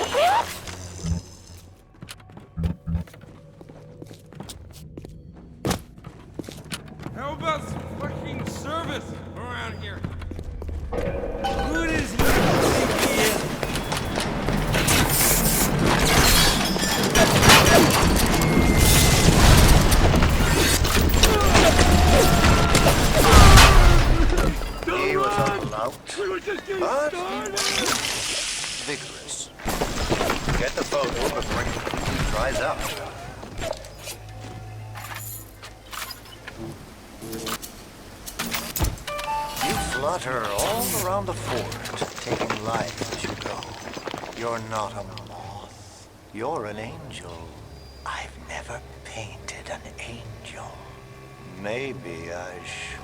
P: How about some fucking service around here? Who is here?
J: He was unlocked,
S: We were just getting
J: but
S: started!
J: vigorous. Get the photo before it completely dries out. You flutter all around the fort, taking life as you go. You're not a moth. You're an angel. I've never painted an angel. Maybe I should.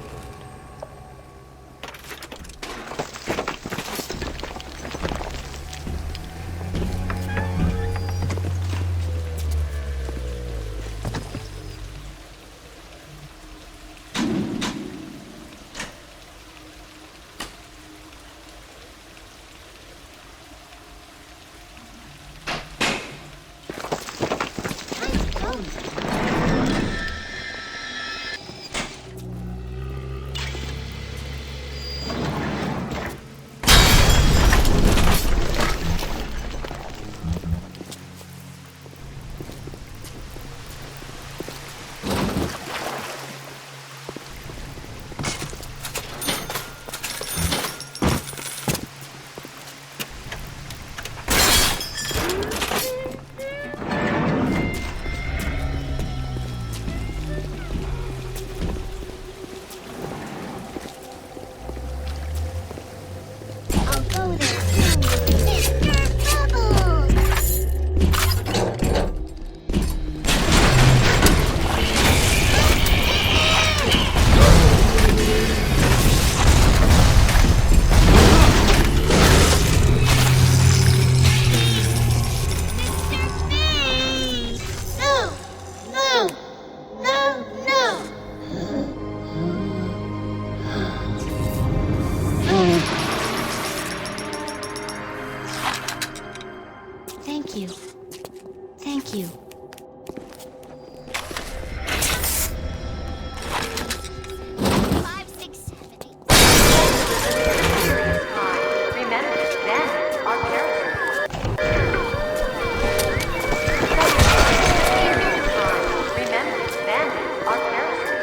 Q: Thank you. Thank you.
M: Remember, bandits are parasites. Remember, bandits are parasites.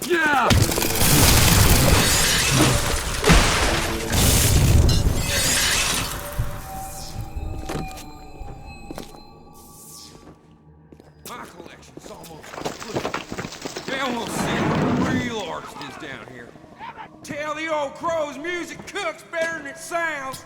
S: Yeah! My collection's almost complete. They almost see what a real artist is down here. Tell the old crow's music cooks better than it sounds.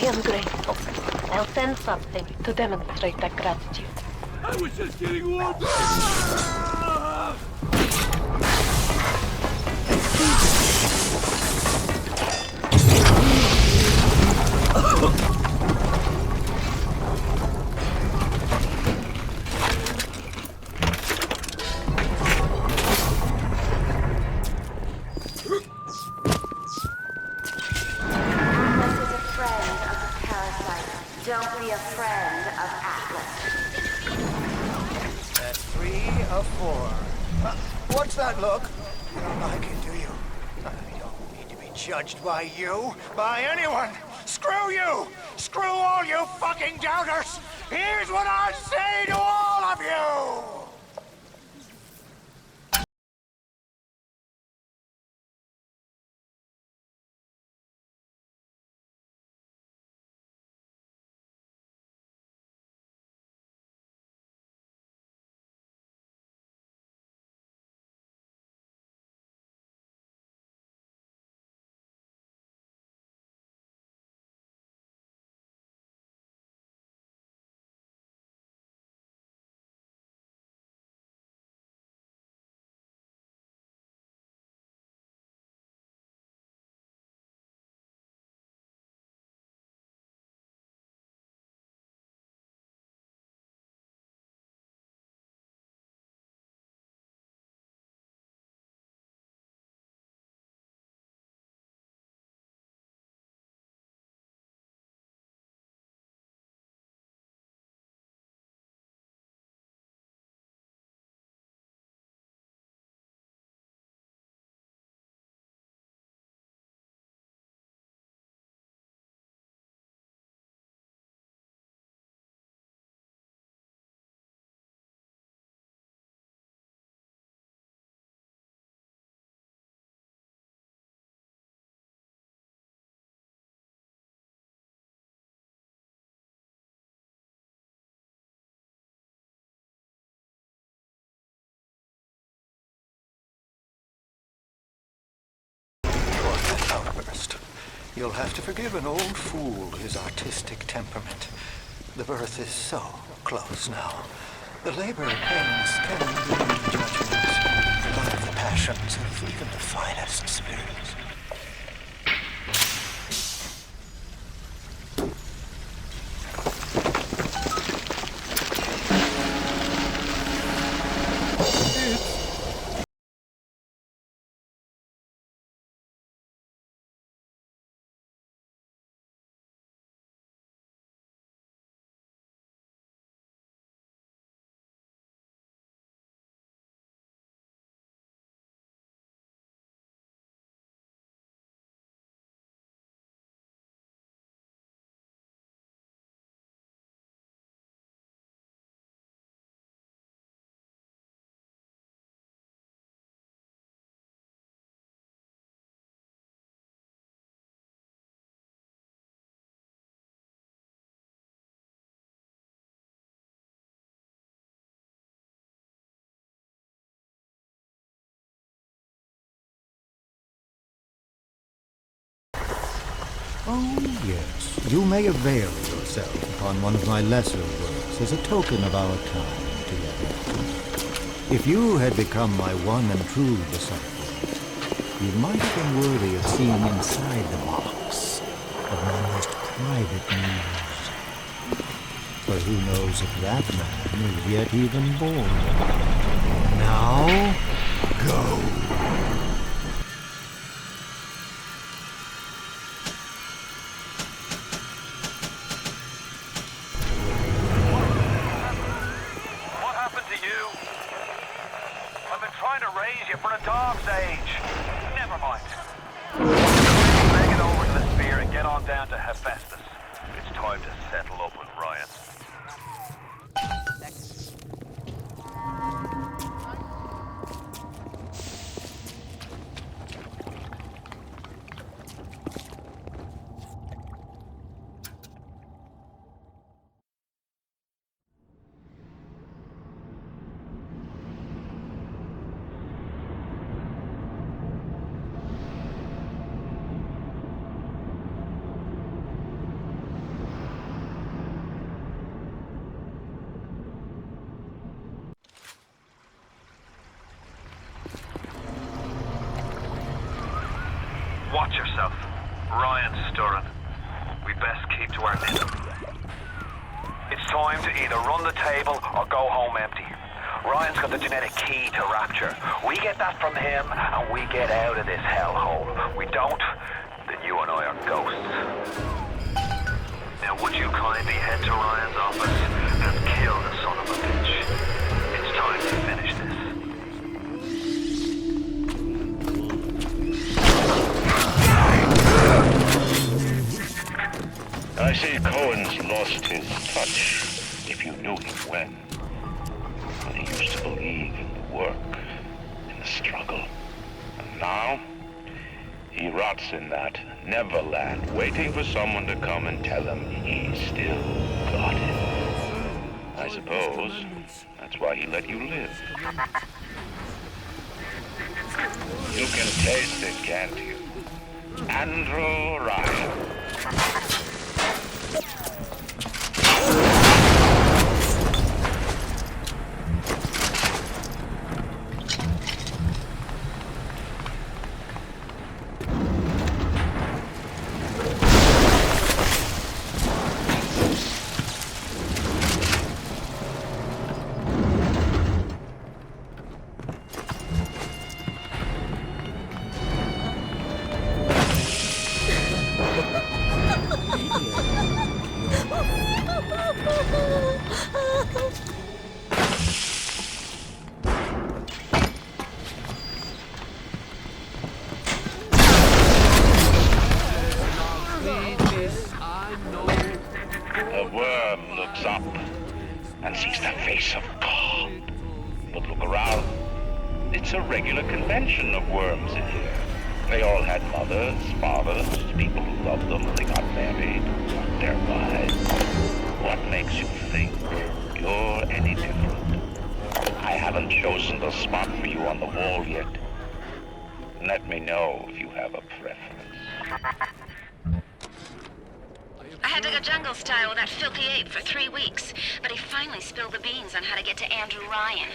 M: am grateful. I'll send something to demonstrate that gratitude.
P: I was just getting warmed.
F: Don't be a friend of Atlas.
J: That's 3 of 4. What's that look? You don't like it, do you? I don't need to be judged by you, by anyone. Screw you! Screw all you fucking doubters! Here's what I say to all of you! Outburst. You'll have to forgive an old fool his artistic temperament. The birth is so close now. The labor pains can bring judgments, drive the passions of even the finest spirits.
K: Oh, yes. You may avail yourself upon one of my lesser works as a token of our time together. If you had become my one and true disciple, you might have been worthy of seeing inside the box of my most private news. But who knows if that man is yet even born. Now, go.
D: Watch yourself. Ryan's stirring. We'd best keep to our knitting. It's time to either run the table or go home empty. Ryan's got the genetic key to Rapture. We get that from him, and we get out of this hellhole. We don't, then you and I are ghosts. Now would you kindly head to Ryan's office and kill the son of a bitch? It's time to finish this.
G: I see Cohen's lost his touch, if you knew him when. He used to believe in the work, in the struggle. And now, he rots in that Neverland, waiting for someone to come and tell him he's still got it. I suppose that's why he let you live. You can taste it, can't you? Andrew Ryan. Of worms in here. They all had mothers, fathers, people who loved them, they got married, got their wives. What makes you think you're any different? I haven't chosen the spot for you on the wall yet. Let me know if you have a preference.
O: I had to go jungle style with that filthy ape for 3 weeks, but he finally spilled the beans on how to get to Andrew Ryan.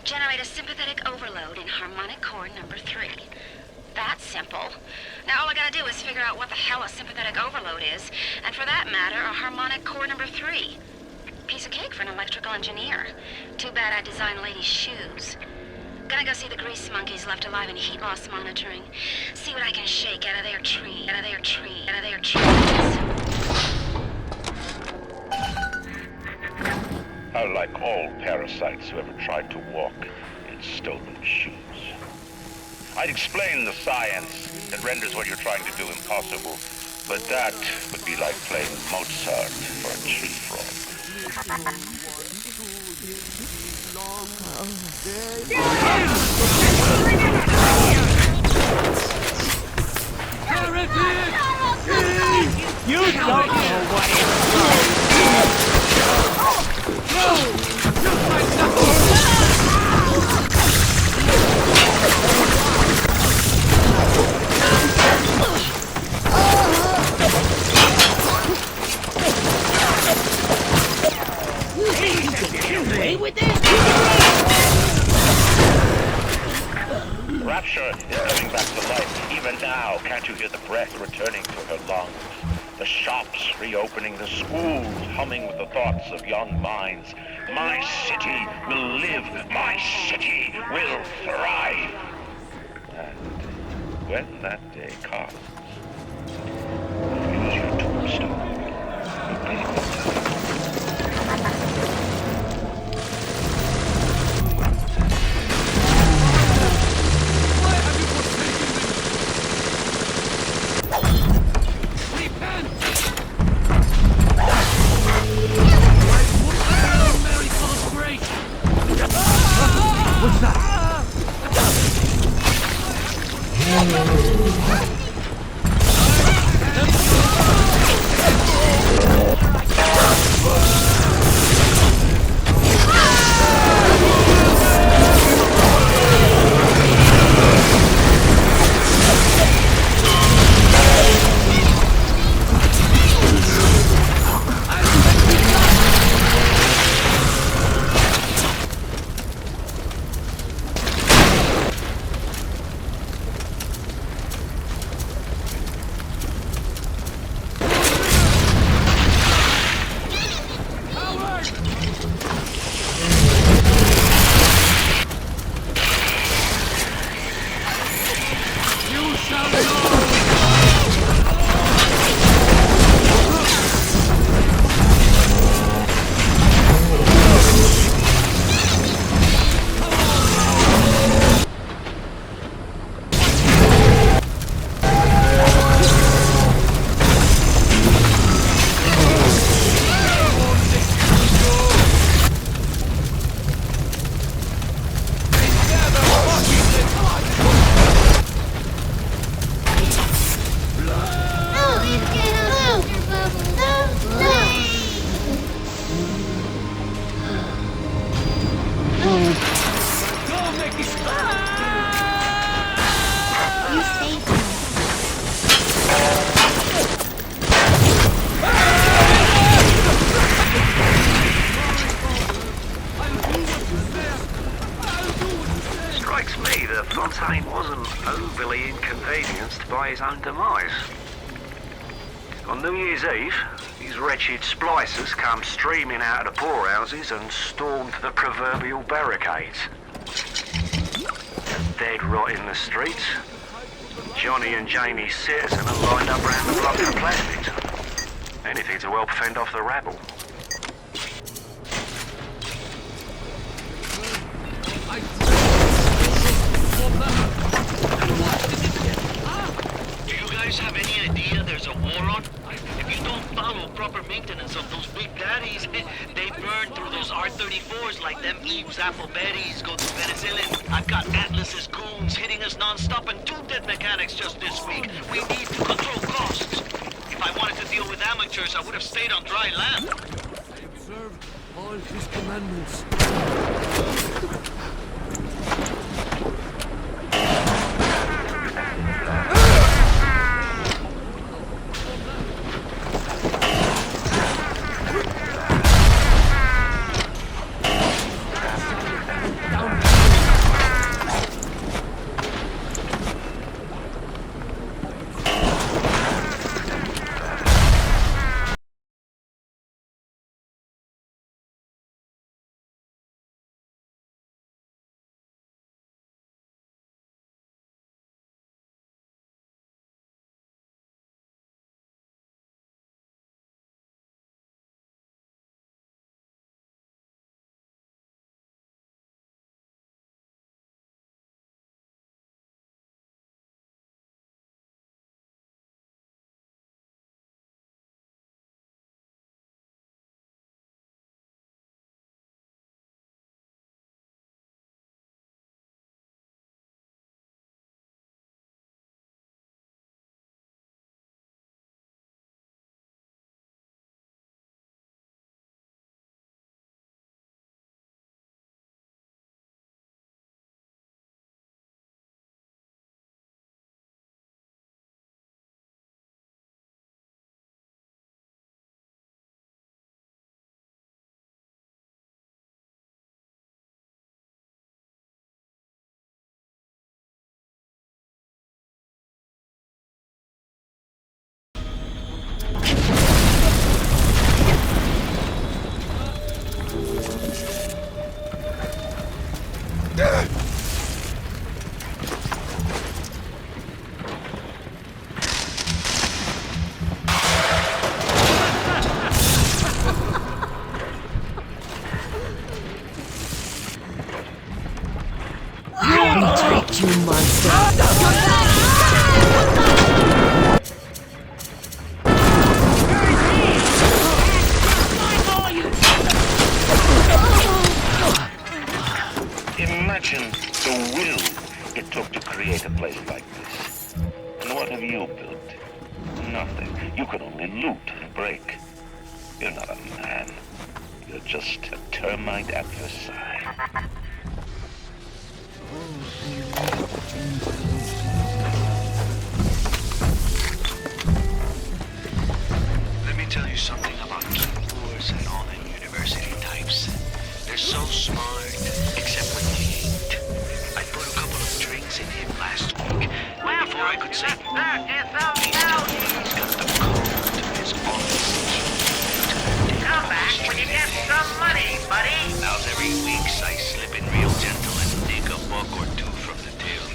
O: Generate a sympathetic overload in harmonic core number 3. That's simple. Now all I gotta do is figure out what the hell a sympathetic overload is, and for that matter, a harmonic core number 3. Piece of cake for an electrical engineer. Too bad I designed ladies' shoes. Gonna go see the grease monkeys left alive in heat loss monitoring. See what I can shake out of their trees.
G: Like all parasites who ever tried to walk in stolen shoes. I'd explain the science that renders what you're trying to do impossible, but that would be like playing Mozart for a tree frog.
E: You don't know what it's
G: Rapture is coming back to life. Even now, can't you hear the breath returning to her lungs? The shops reopening, the schools humming with the thoughts of young minds. My city will live. My city will thrive. And when that day comes, use your tombstone.
E: What's that?
D: Strikes me that Fontaine wasn't overly inconvenienced by his own demise. On New Year's Eve, these wretched splicers come streaming out of the poorhouses and stormed the proverbial barricades. Dead rot in the streets. Johnny and Jamie's citizen are lined up round the block of plastics. Anything to help fend off the rabble.
H: Do you guys have any idea there's a war on? If you don't follow proper maintenance of those big daddies, they burn through those R-34s like them Eve's apple berries go to penicillin. I've got Atlas's goons hitting us non-stop and 2 dead mechanics just this week. We need to control costs. If I wanted to deal with amateurs, I would have stayed on dry land.
N: I observed all his commandments.
Q: Retreat, you monster!
G: Imagine the will it took to create a place like this. And what have you built? Nothing. You can only loot and break. You're not a man. You're just a termite at your side.
B: Let me tell you something about keyboards and all them university types. They're so smart, except when they ain't. I put a couple of drinks in him last week, and before I could say, he's got the code to his office key.
A: Come back when you get some money, buddy.
B: How's every week I slip in real gentle and dig a buck or two from the till.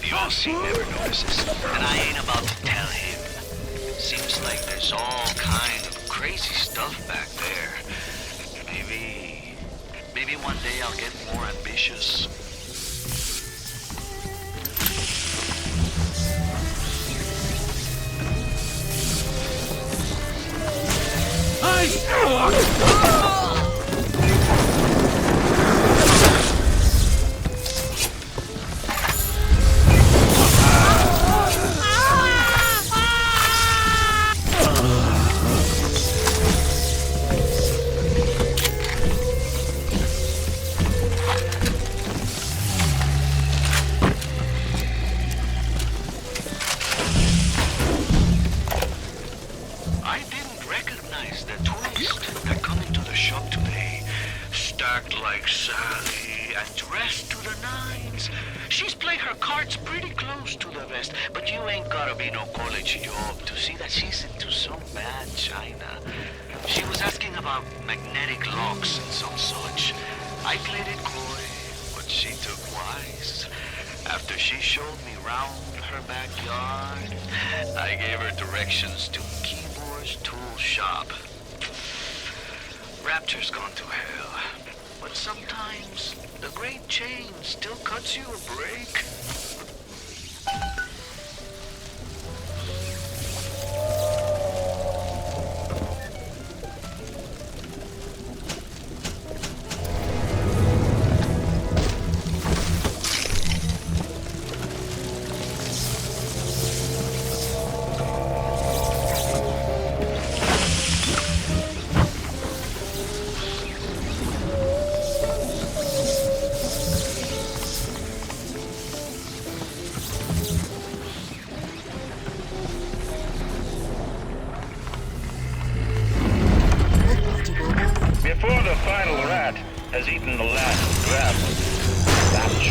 B: The
H: Bossy never notices, and I ain't about to tell him. Seems like there's all kind of crazy stuff back there. Maybe one day I'll get more ambitious. Like Sally and dressed to the nines. She's played her cards pretty close to the vest, but you ain't gotta be no college job to see that she's into some bad china. She was asking about magnetic locks and some such. I played it coy, but she took wise. After she showed me round her backyard, I gave her directions to Keyboard's tool shop. Rapture's gone to hell. But sometimes the great chain still cuts you a break.
G: Before the final rat has eaten the last drop of batch,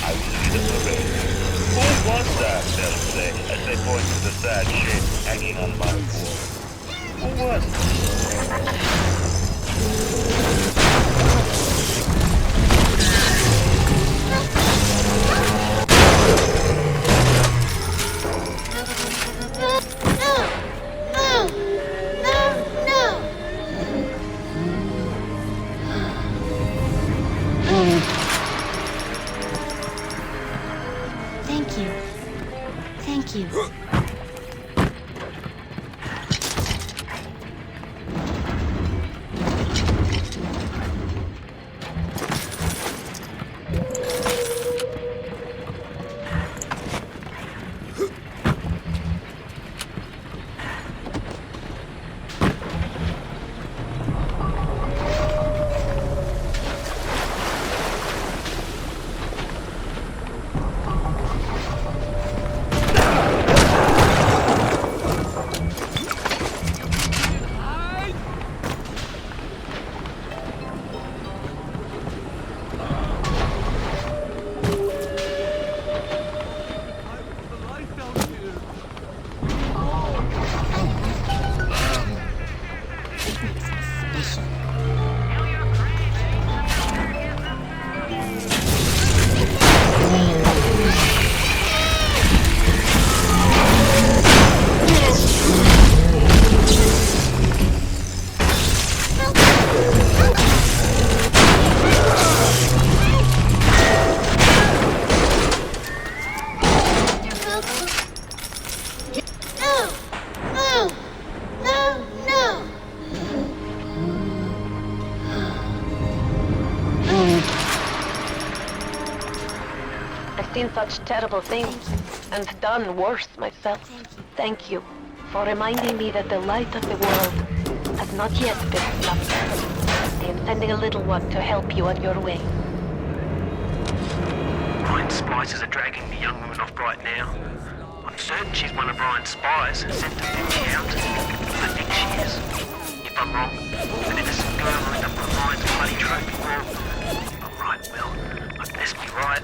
G: I will see the parade. Who was that, they'll say, as they point to the sad shape hanging on my wall? Who was
R: Thank you. Thank you.
C: I've seen such terrible things and done worse myself. Thank you for reminding me that the light of the world has not yet been snuffed. I am sending a little one to help you on your way.
U: Brian's splicers are dragging the young woman off right now. I'm certain she's one of Brian's spies sent to pick me out. I think she is. If I'm wrong, an innocent girl will end up on Brian's bloody trophy wall. I'm right, Will. I best be right.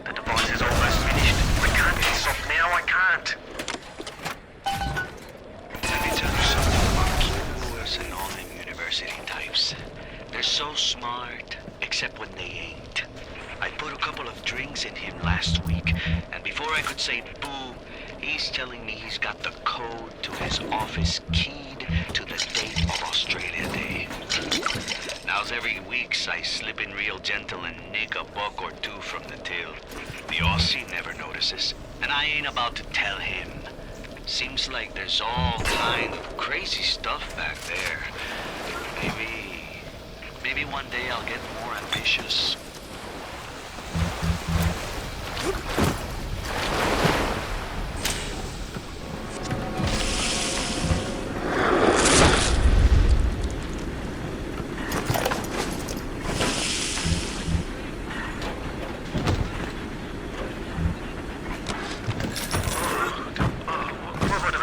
U: The device is almost finished. I can't get soft now, I can't.
H: Let me tell you something about Keyboards and all them university types. They're so smart, except when they ain't. I put a couple of drinks in him last week, and before I could say boo, he's telling me he's got the code to his office keyed to the date of Australia Day. Now's every weeks I slip in real gentle and nick a buck or two from the till. The Aussie never notices, and I ain't about to tell him. Seems like there's all kind of crazy stuff back there. Maybe one day I'll get more ambitious.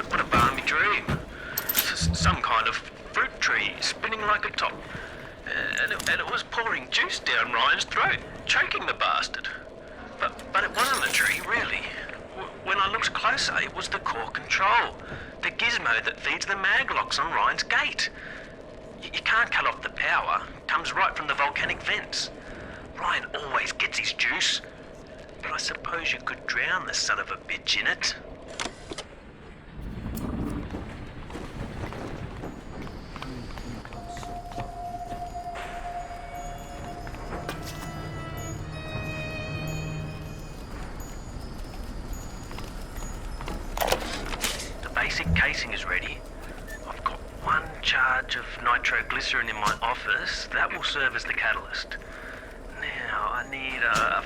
U: What a balmy dream. Some kind of fruit tree spinning like a top. And it was pouring juice down Ryan's throat, choking the bastard. But it wasn't the tree, really. When I looked closer, it was the core control. The gizmo that feeds the mag locks on Ryan's gate. You can't cut off the power. It comes right from the volcanic vents. Ryan always gets his juice. But I suppose you could drown the son of a bitch in it. Basic casing is ready. I've got one charge of nitroglycerin in my office. That will serve as the catalyst. Now I need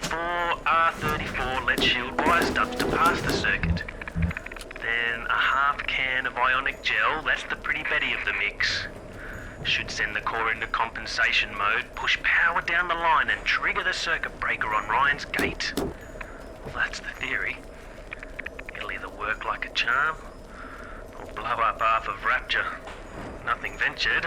U: 4 R34 lead shield wire stubs to pass the circuit. Then a half can of ionic gel. That's the pretty Betty of the mix. Should send the core into compensation mode, push power down the line and trigger the circuit breaker on Ryan's gate. Well, that's the theory. It'll either work like a charm or blow up half of Rapture. Nothing ventured.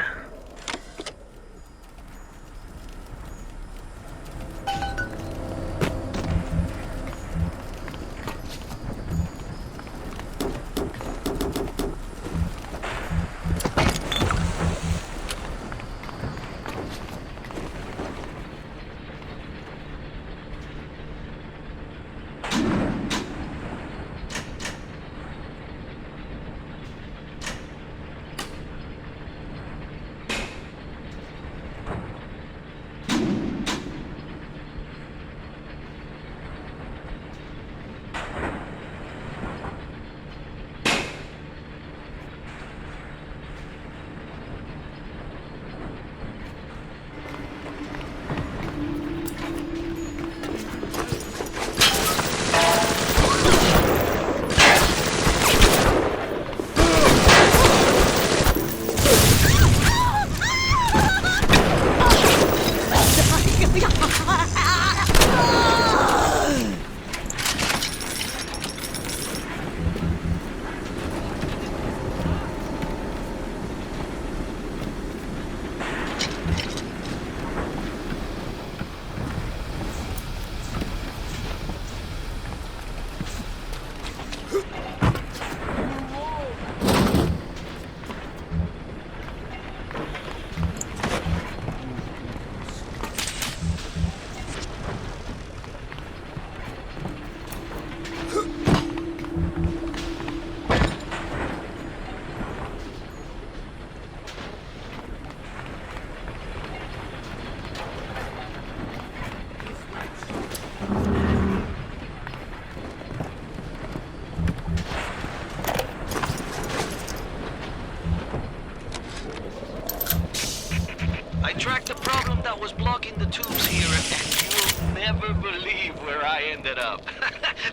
H: Tracked the problem that was blocking the tubes here, and you'll never believe where I ended up.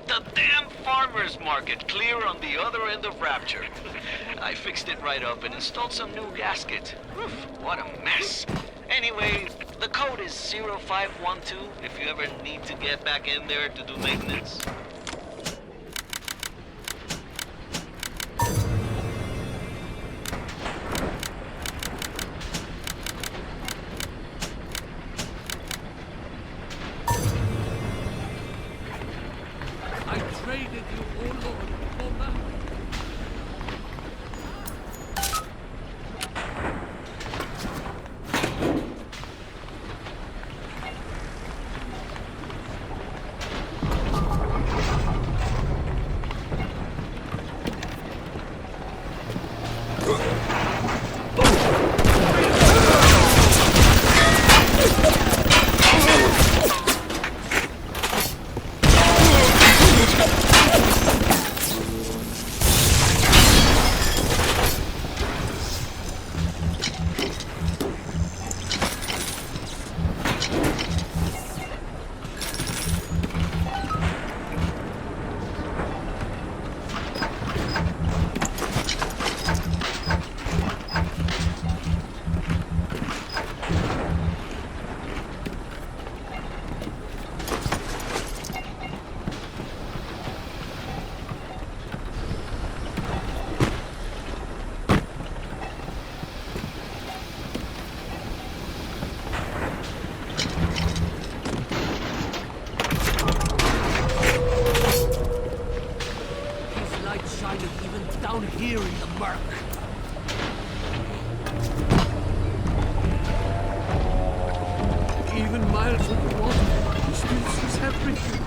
H: The damn farmer's market, clear on the other end of Rapture. I fixed it right up and installed some new gasket. Oof, what a mess. Anyway, the code is 0512 if you ever need to get back in there to do maintenance.
N: down here in the murk. Even miles underwater, he still sees everything.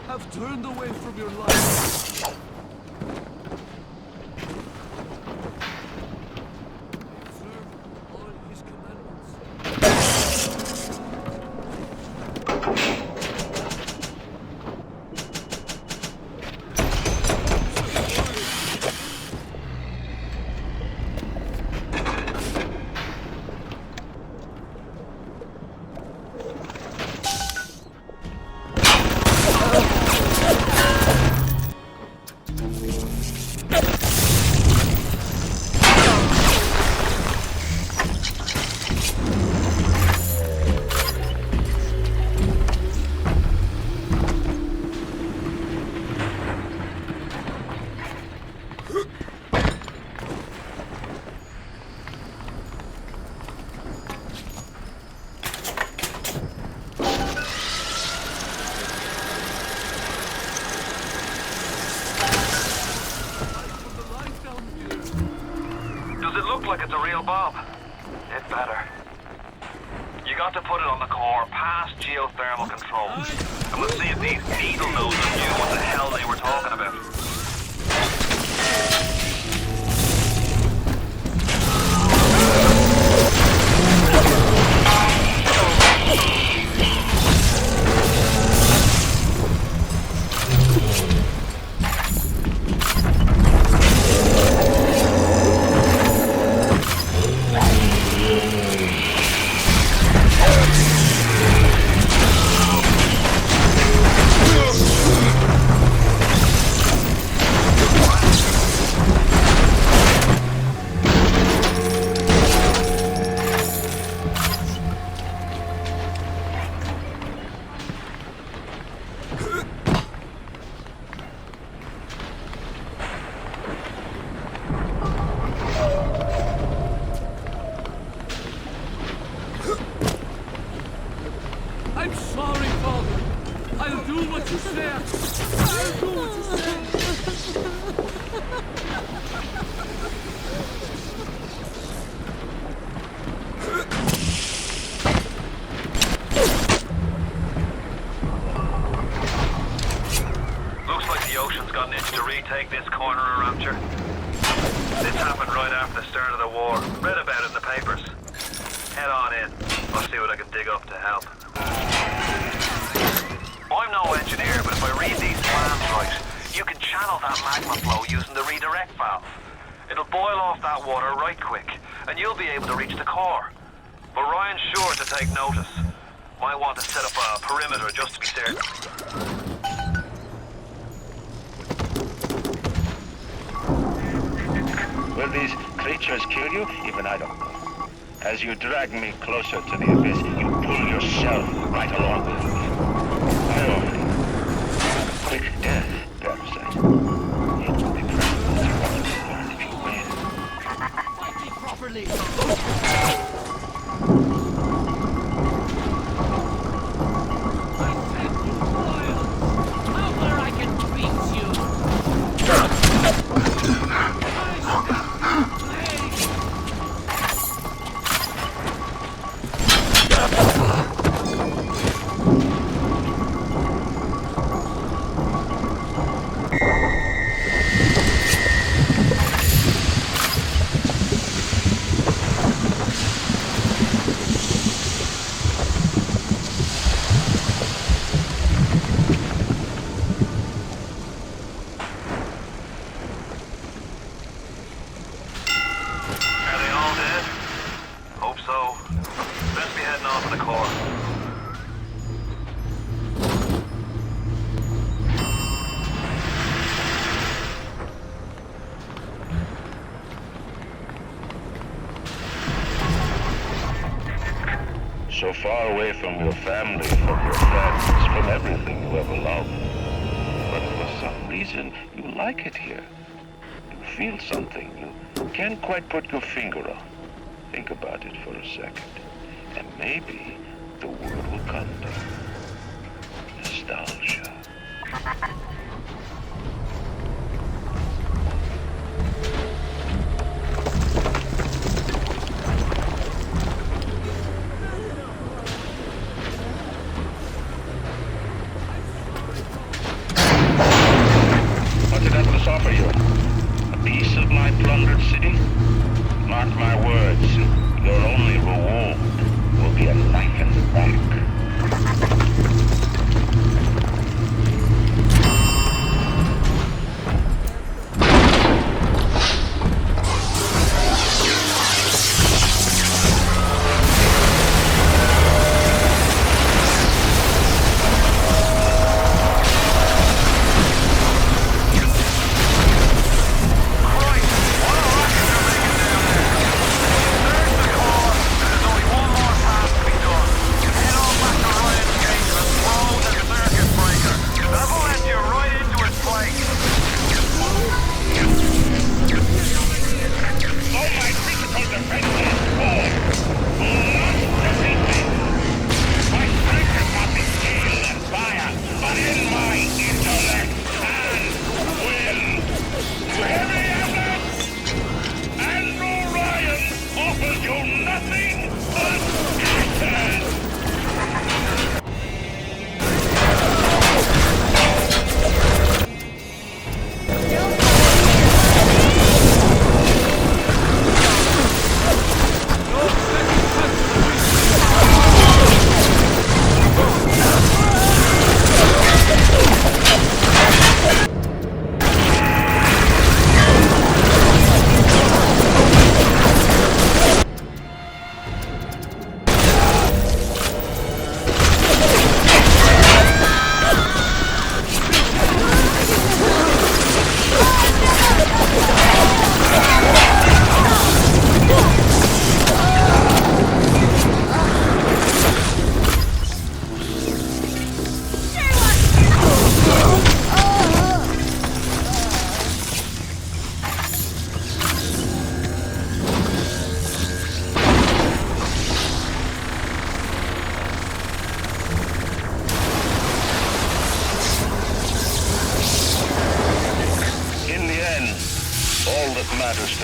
N: Have turned away from your life. Serve all his
D: Like it's a real bomb. It better. You got to put it on the core, past geothermal control. And we'll see if these needle nosers knew what the hell they were talking about.
N: I'm sorry, Father. I'll do what you say. I'll do what you say.
D: Looks like the ocean's got an itch to retake this corner of Rapture. This happened right after the start of the war. Read about it in the papers. Head on in. I'll see what I can dig up to help. I'm no engineer, but if I read these plans right, you can channel that magma flow using the redirect valve. It'll boil off that water right quick, and you'll be able to reach the core. But Ryan's sure to take notice. Might want to set up a perimeter just to be certain.
G: Will these creatures kill you? Even I don't know. As you drag me closer to the abyss, you pull yourself right along with me. I offer you quick death, Parasite. It will be preferable to what you learn if you win.
N: Fight me properly.
G: So far away from your family, from your friends, from everything you ever loved. But for some reason, you like it here. You feel something you can't quite put your finger on. Think about it for a second, and maybe the word will come to you. Nostalgia. What did Atlas offer you? A piece of my plundered city? Mark my words, your only reward will be a knife in the back.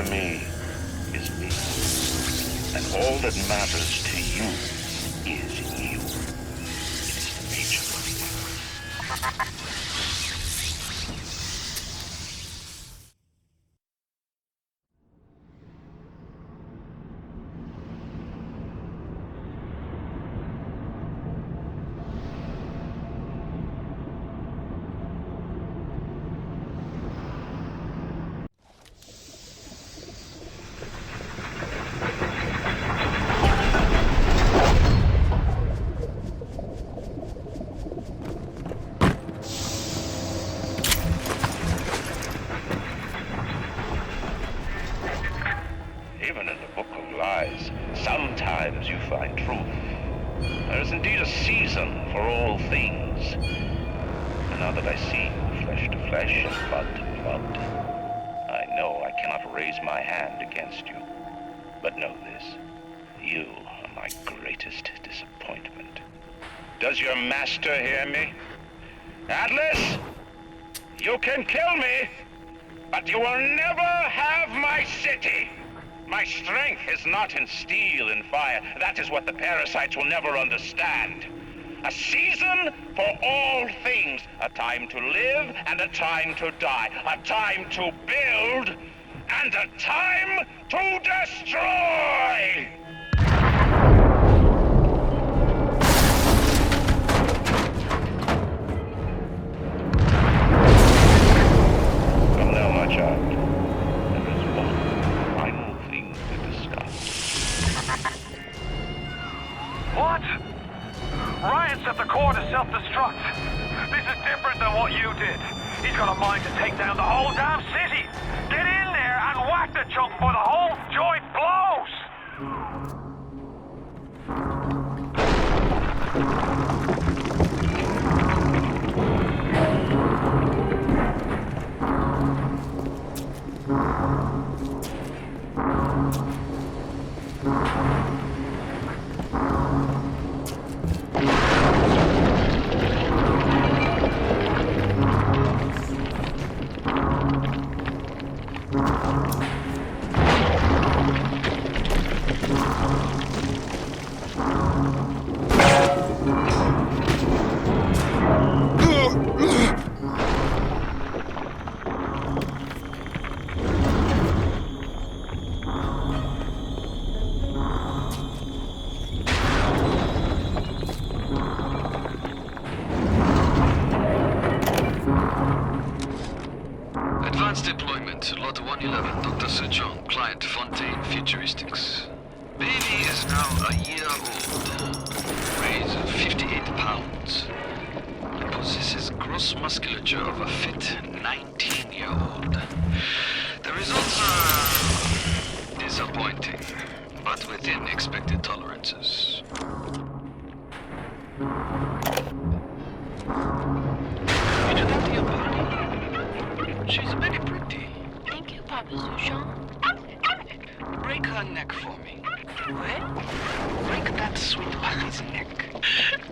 G: to me is me. And all that matters to you is you. It's the nature of it. Sometimes you find truth. There is indeed a season for all things. And now that I see you flesh to flesh and blood to blood, I know I cannot raise my hand against you. But know this, you are my greatest disappointment. Does your master hear me? Atlas, you can kill me, but you will never have my city. My strength is not in steel and fire. That is what the parasites will never understand. A season for all things. A time to live and a time to die. A time to build and a time to destroy! Come now, my child.
D: What? Ryan's at the core to self-destruct. This is different than what you did. He's got a mind to take down the whole damn city. Get in there and whack the chunk before the whole joint blows!
L: Advanced deployment, Lot 111, Dr. Sir John, client Fontaine Futuristics. Baby is now a year old, weighs 58 pounds, and possesses gross musculature of a fit 19-year-old. The results are disappointing, but within expected tolerances. You do that to your body? She's very pretty.
C: Thank you, Papa Zuchan.
L: Break her neck for me. What? Break that sweet puppy's neck.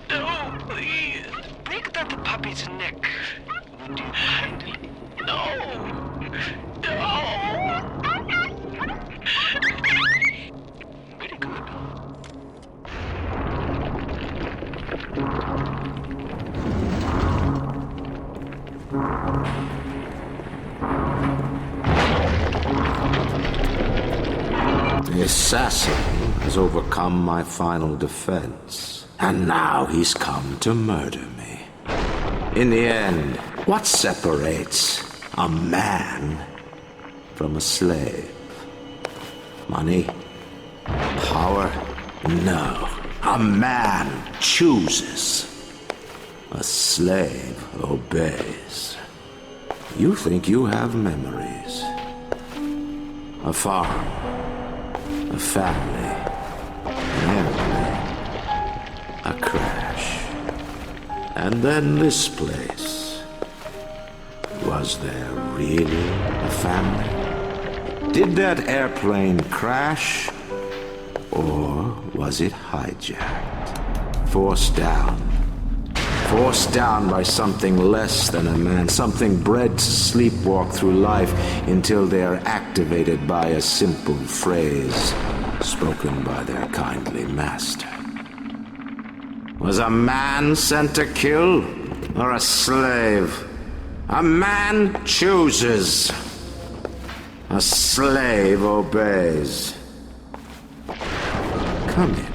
L: No, please. Break that puppy's neck. Would you kindly? No. No. Very good.
V: The assassin has overcome my final defense, and now he's come to murder me. In the end, what separates a man from a slave? Money? Power? No. A man chooses. A slave obeys. You think you have memories. A farm. A family, an airplane, a crash, and then this place. Was there really a family? Did that airplane crash, or was it hijacked, forced down, Forced down by something less than a man, something bred to sleepwalk through life until they are activated by a simple phrase spoken by their kindly master. Was a man sent to kill, or a slave? A man chooses. A slave obeys. Come in.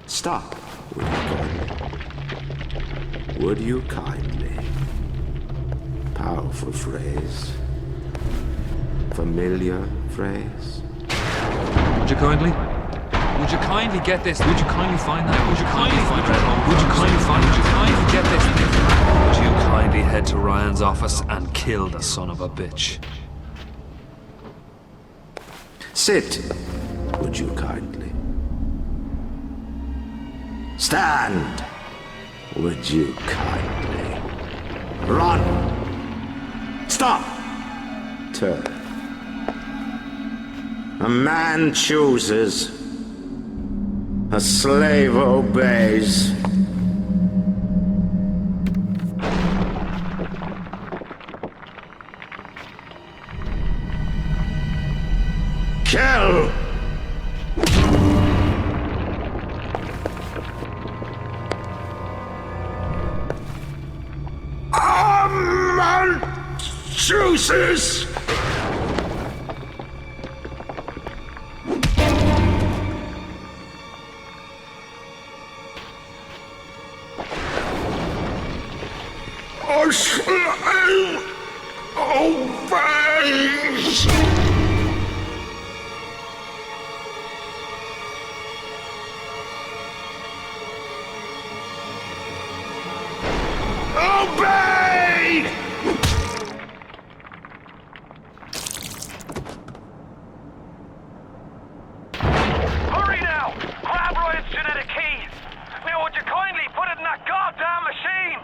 V: Stop, would you kindly? Powerful phrase. Familiar phrase.
N: Would you kindly? Would you kindly get this? Would you kindly find that? Would you kindly find that? Would you kindly find? Would you kindly get this? Would you kindly head to Ryan's office and kill the son of a bitch?
V: Sit, would you kindly? Stand, would you kindly? Run! Stop! Turn. A man chooses. A slave obeys. Kill! A man chooses! A slave obeys! Obey!
I: Hurry now! Grab Ryan's genetic key! Now would you kindly put it in that goddamn machine?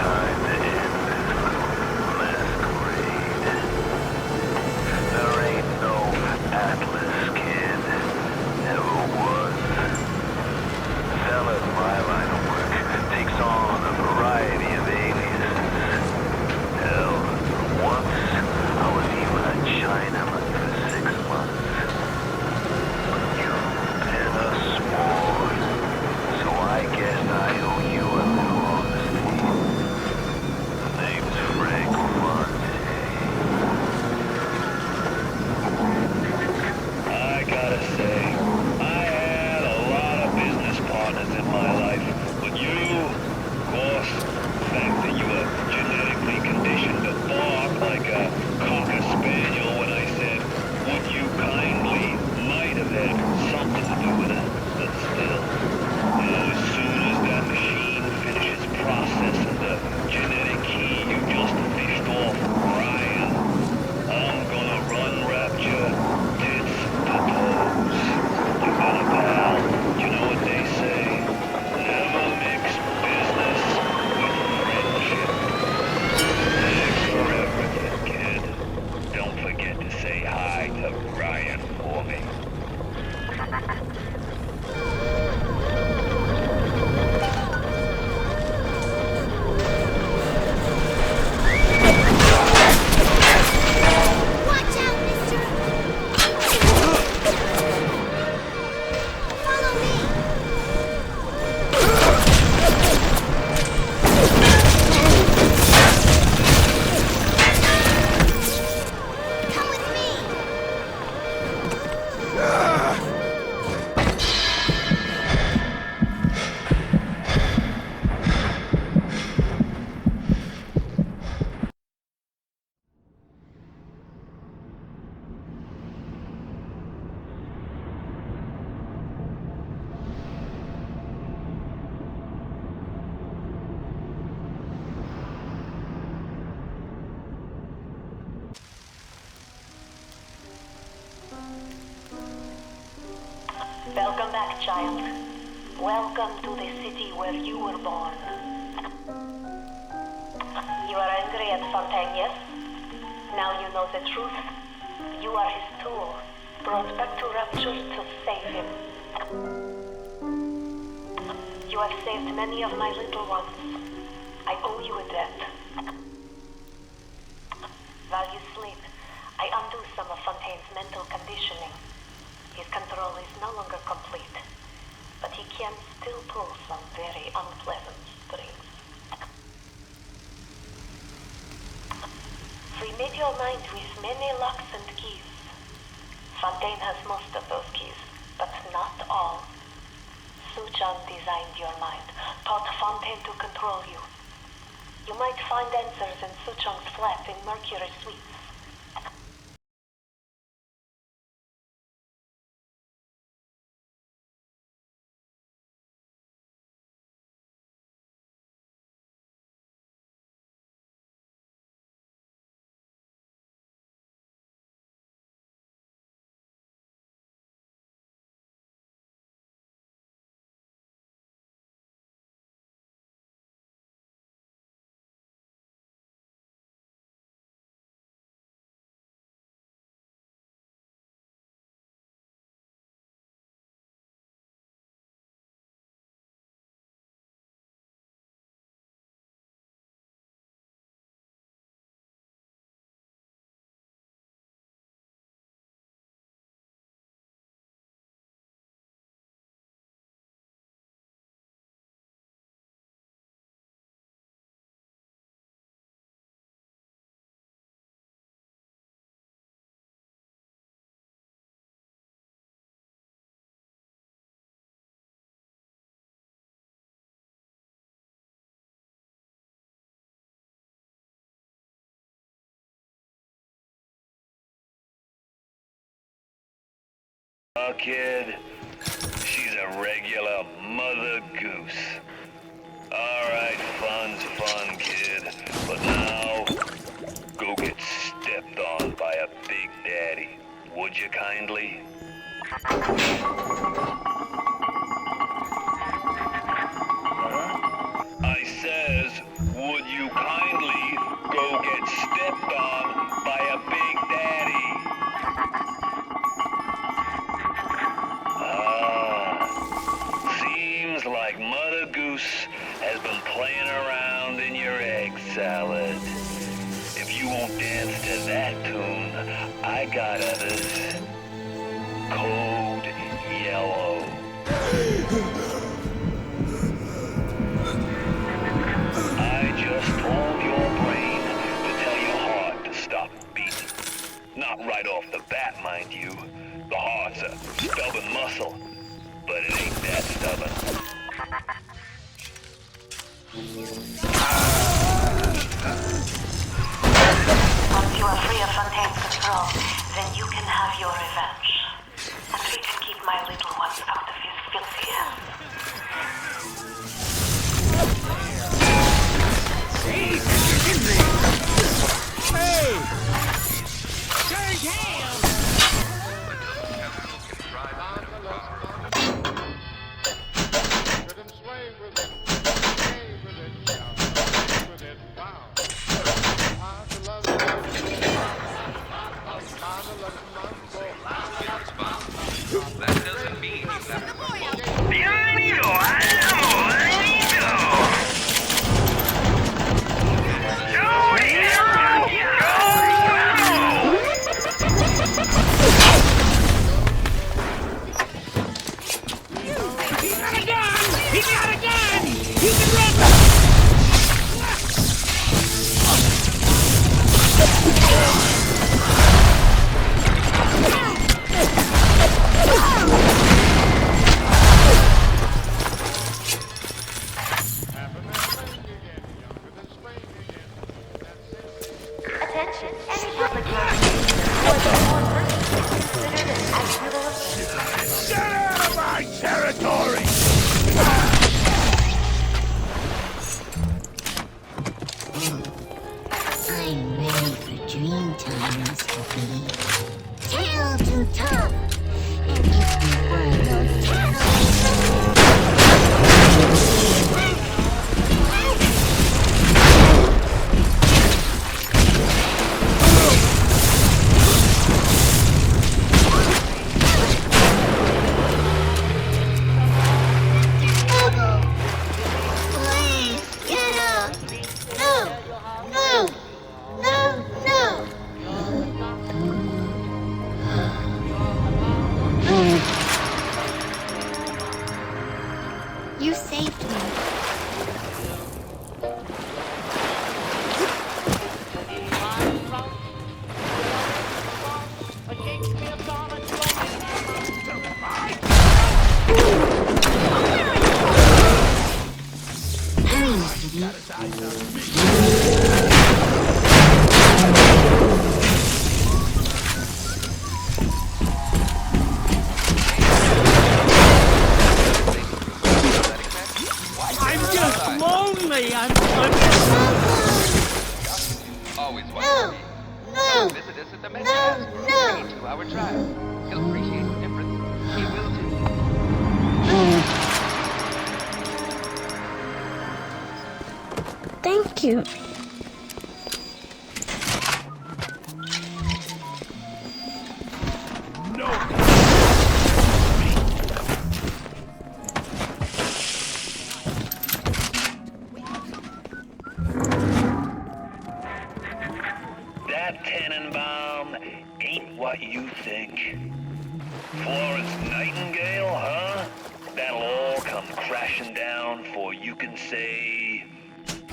D: It's time to
C: child. Welcome to the city where you were born. You are angry at Fontaine, yes? Now you know the truth. You are his tool, brought back to Rapture to save him. You have saved many of my little ones. I owe you a debt. While you sleep, I undo some of Fontaine's mental conditioning. His control is no longer complete, but he can still pull some very unpleasant strings. Free your mind with many locks and keys. Fontaine has most of those keys, but not all. Suchong designed your mind, taught Fontaine to control you. You might find answers in Suchong's flat in Mercury Suites.
G: Kid, she's a regular mother goose. Alright, fun's fun, kid. But now, go get stepped on by a big daddy. Would you kindly? I says, would you kindly go get stepped on by a big daddy? Seems like Mother Goose has been playing around in your egg salad. If you won't dance to that tune, I got others. Code Yellow. I just told your brain to tell your heart to stop beating. Not right off the bat, mind you. The heart's a stubborn muscle, but it ain't that stubborn.
C: Once you are free of Fontaine's control, then you can have your revenge. And we can keep my little ones out of his filthy hands.
E: Hey! Change hands!
S: That doesn't mean you have to promote.
I: Bienvenido al mundo.
E: He got a gun! He got a gun! He can run!
C: Attention, any public transportation or the more person is considered an actionable offense.
E: Get out of my territory!
R: I'm ready for dream time, Mr. B. Tail to top! And if you find those tattles
E: I'm just lonely. I'm
S: Always welcome. Come visit us at the Metcalf. Free 2-hour trial. He'll appreciate the difference. He will too.
R: Thank you.
G: That Tannenbaum ain't what you think. Florence Nightingale, huh? That'll all come crashing down for you can say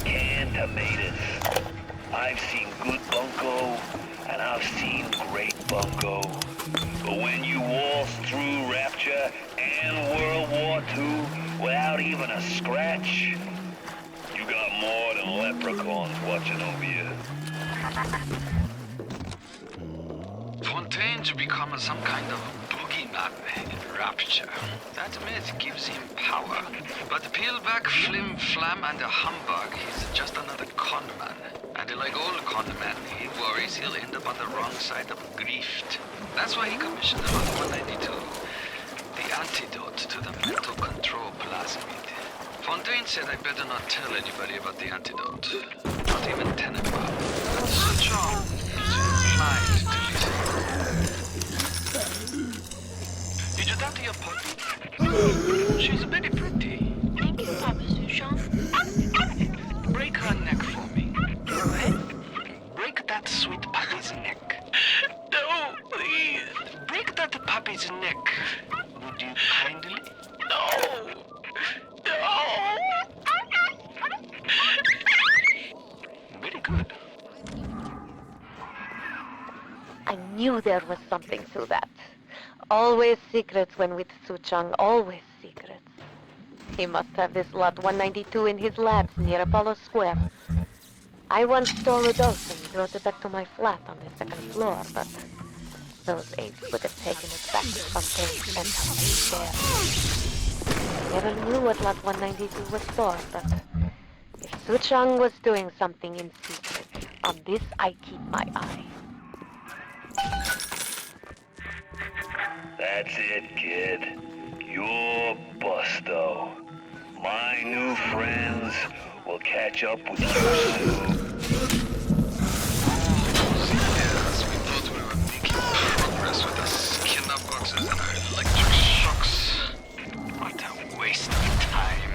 G: canned tomatoes. I've seen good bunco, and I've seen great bunco. But when you waltz through Rapture and World War II without even a scratch, you got more than leprechauns watching over you.
M: Fontaine's become some kind of boogeyman in Rapture. That myth gives him power. But peel back Flim Flam and a humbug, he's just another con man. And like all con men, he worries he'll end up on the wrong side of grift. That's why he commissioned Lot 192, the antidote to the mental control plasmid. Fontaine said I better not tell anybody about the antidote. Not even Tannenbaum. But Suchong is inclined to listen. Did you talk to your puppy? She's very pretty.
C: Thank you, Papa Suchong.
L: Break her neck for me. Break that sweet puppy's neck.
M: No, please.
L: Break that puppy's neck. Would you kindly?
M: No.
L: Very good.
T: I knew there was something to that. Always secrets when with Suchong, always secrets. He must have this Lot 192 in his labs near Apollo Square. I once stole a dose and brought it back to my flat on the second floor, but those apes would have taken it back to Fontaine's penthouse there. Never knew what Lot 192 was for, but if Suchong was doing something in secret, on this I keep my eye.
G: That's it, kid. You're busto. My new friends will catch up with you soon.
M: Yes, we thought we were making progress with our skinner boxes and our electric shocks. What a waste of time.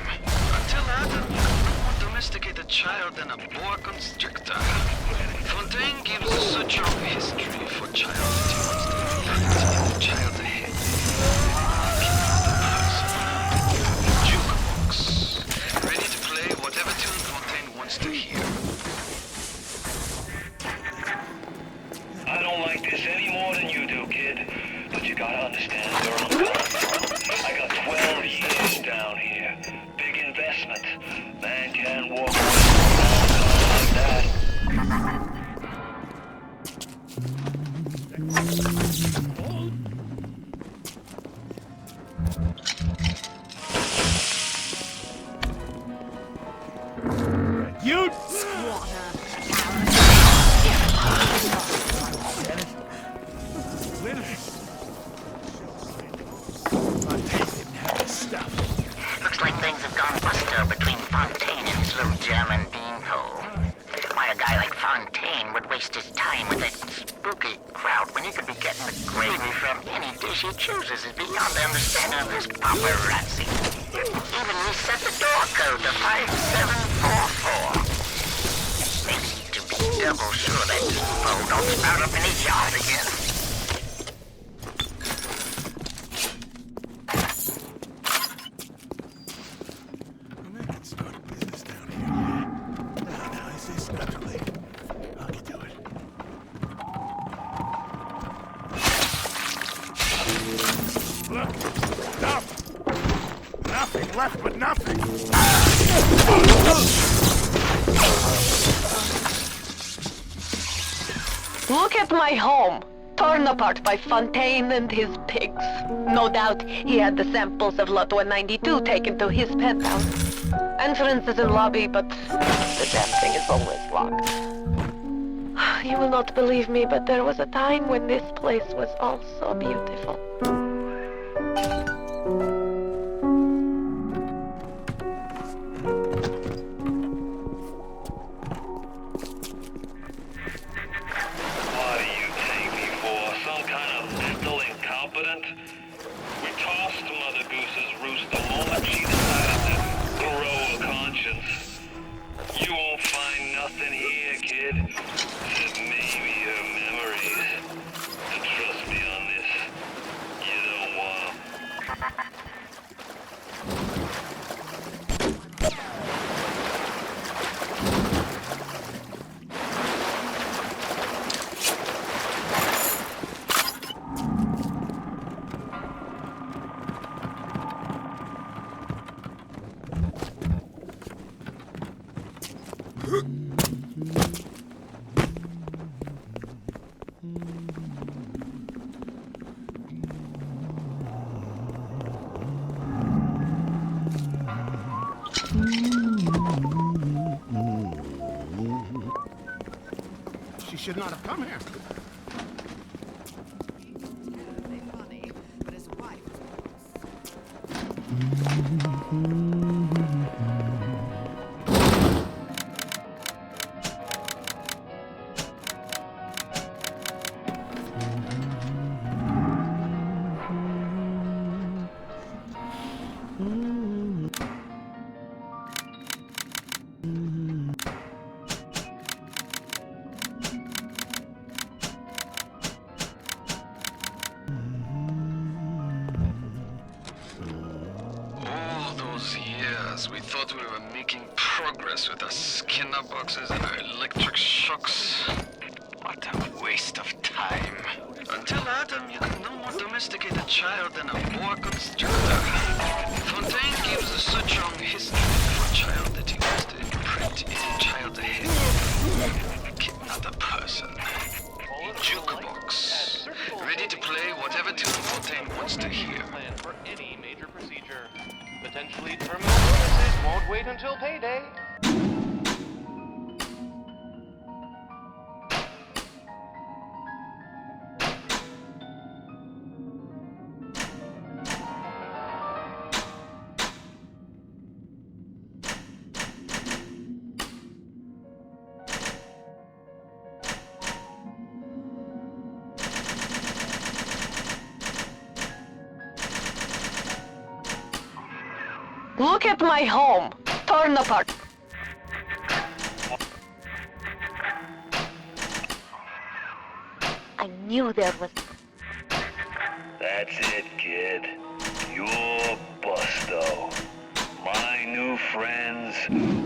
M: Until Adam, you could no more domesticate a child than a boa constrictor. Fontaine gives such a history for child tunes to the child's head. Jukebox. Ready to play whatever tune Fontaine wants to hear.
G: I don't like this any more than you do, kid. But you gotta understand where I'm coming from. I got 12 years down here. Big investment. Man can't walk away like that.
E: You squatter!
U: Looks like things have gone buster between Fontaine and his little German beanpole. Why a guy like Fontaine would waste his time with that spooky crowd when he could be getting the gravy from any dish he chooses is beyond the understanding of this paparazzi. Even reset the door code to 5744. Makes you to be double sure that beanpole don't spout up in his yard again.
E: Look, stuff! Nothing left but nothing!
T: Look at my home, torn apart by Fontaine and his pigs. No doubt he had the samples of Lot 192 taken to his penthouse. Entrance is in lobby, but the damn thing is always locked. You will not believe me, but there was a time when this place was all so beautiful.
I: What do you take me for? Some kind of mental incompetent? We tossed Mother Goose's roost the moment she decided to grow a conscience. You won't find nothing here, kid, except maybe her memories. And trust me on this, you don't want 'em.
E: She should not have come here.
M: All those years, we thought we were making progress with our Skinner boxes and our electric shocks. What a waste of time. Until Adam, you could no more domesticate a child than a boa constrictor. Fontaine gives us such a history for a child that he wants to imprint in a child's head. Kid, not a person. Jukebox. Ready to play whatever tune Fontaine wants to hear.
S: Plan for any major procedure. Potentially terminal illnesses won't wait until payday.
T: Look at my home, torn apart. I knew there was...
I: That's it, kid. You're busto. My new friends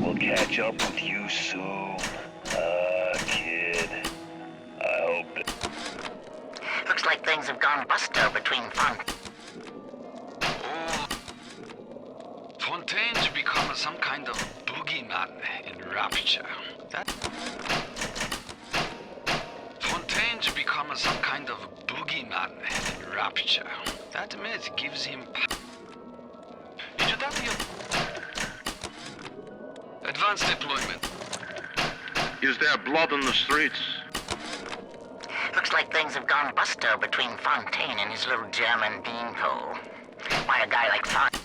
I: will catch up with you soon. Kid. I hope that...
U: Looks like things have gone busto between Font.
M: Fontaine to become some kind of boogeyman in Rapture. Fontaine to become some kind of boogeyman in Rapture. That myth gives him Did you that your advanced deployment?
I: Is there blood in the streets?
U: Looks like things have gone busto between Fontaine and his little German beanpole. Why a guy like Fontaine?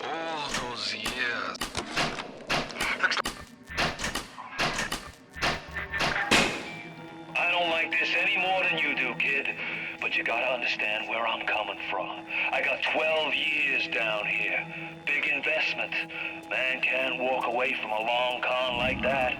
M: All those years.
I: I don't like this any more than you do, kid. But you gotta understand where I'm coming from. I got 12 years down here. Big investment. Man can't walk away from a long con like that.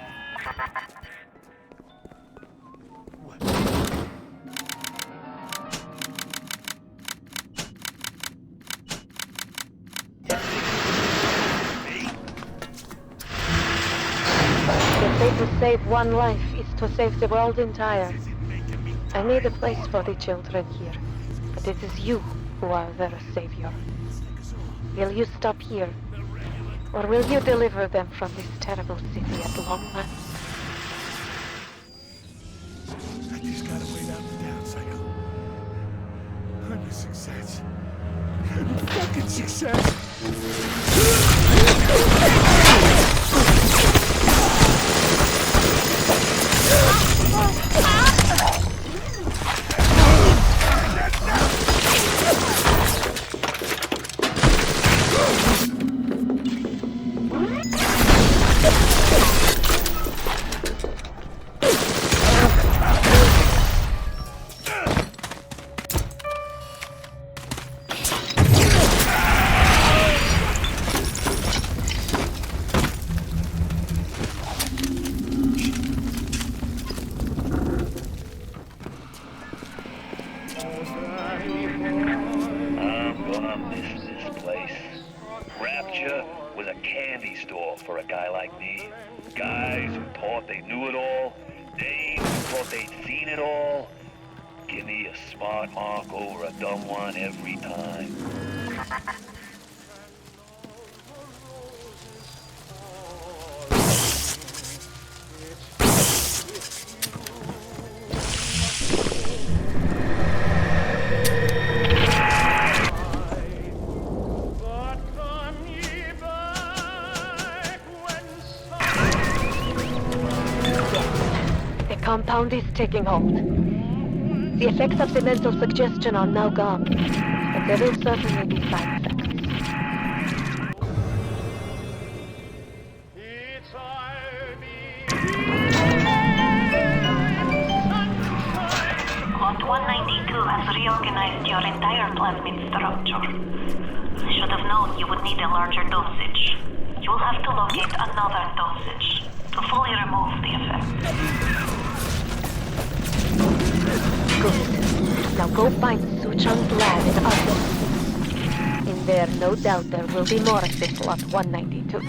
T: The way to save one life is to save the world entire. I made a place for the children here, but it is you who are their savior. Will you stop here, or will you deliver them from this terrible city at long last?
E: Success. Fucking success.
G: Rapture was a candy store for a guy like me. Guys who thought they knew it all, dames who thought they'd seen it all. Give me a smart mark over a dumb one every time.
T: Compound is taking hold. The effects of the mental suggestion are now gone, but there will certainly be side effects.
F: Lot 192 has reorganized your entire plasmid structure. I should have known you would need a larger dosage. You will have to locate another dosage to fully remove the effect.
T: Good. Now go find Suchang's lab in Arthur. In there, no doubt there will be more of this Lot 192.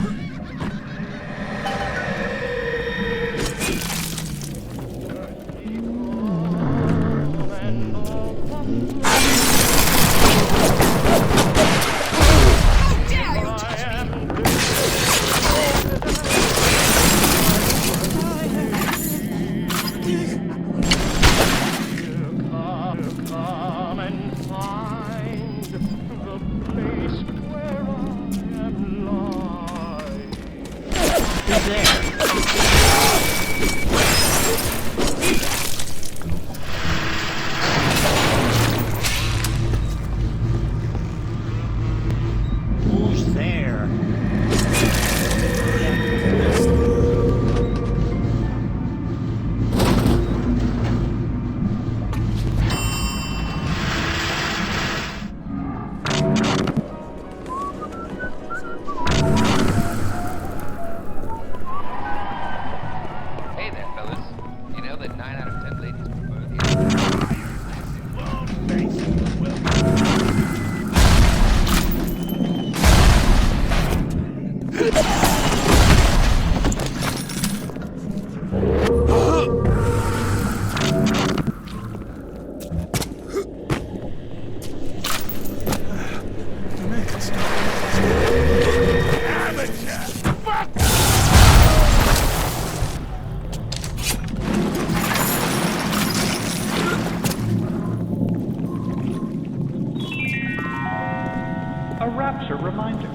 P: Reminder.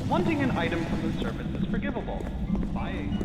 P: Wanting an item from the surface is forgivable. Buying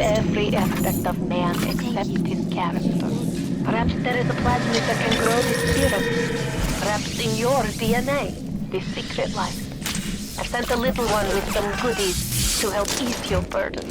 T: every aspect of man except his character. Perhaps there is a plasmid that can grow the spirit. Perhaps in your DNA, the secret life. I've sent a little one with some goodies to help ease your burden.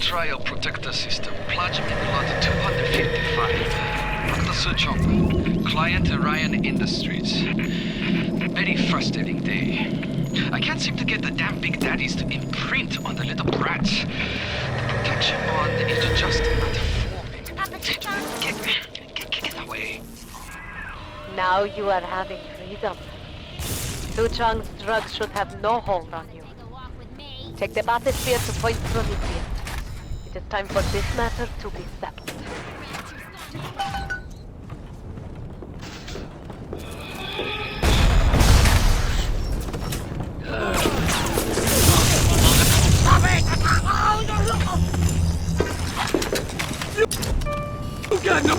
M: Trial protector system, plasma blood 255. Dr. Suchong, client Orion Industries. Very frustrating day. I can't seem to get the damn big daddies to imprint on the little brats. The protection bond is just not forming. Get away.
T: Now you are having freedom. Suchong's drugs should have no hold on you. Take the bathysphere to Point Prometheus. It is time for this matter to be settled.
E: Stop it! You got no...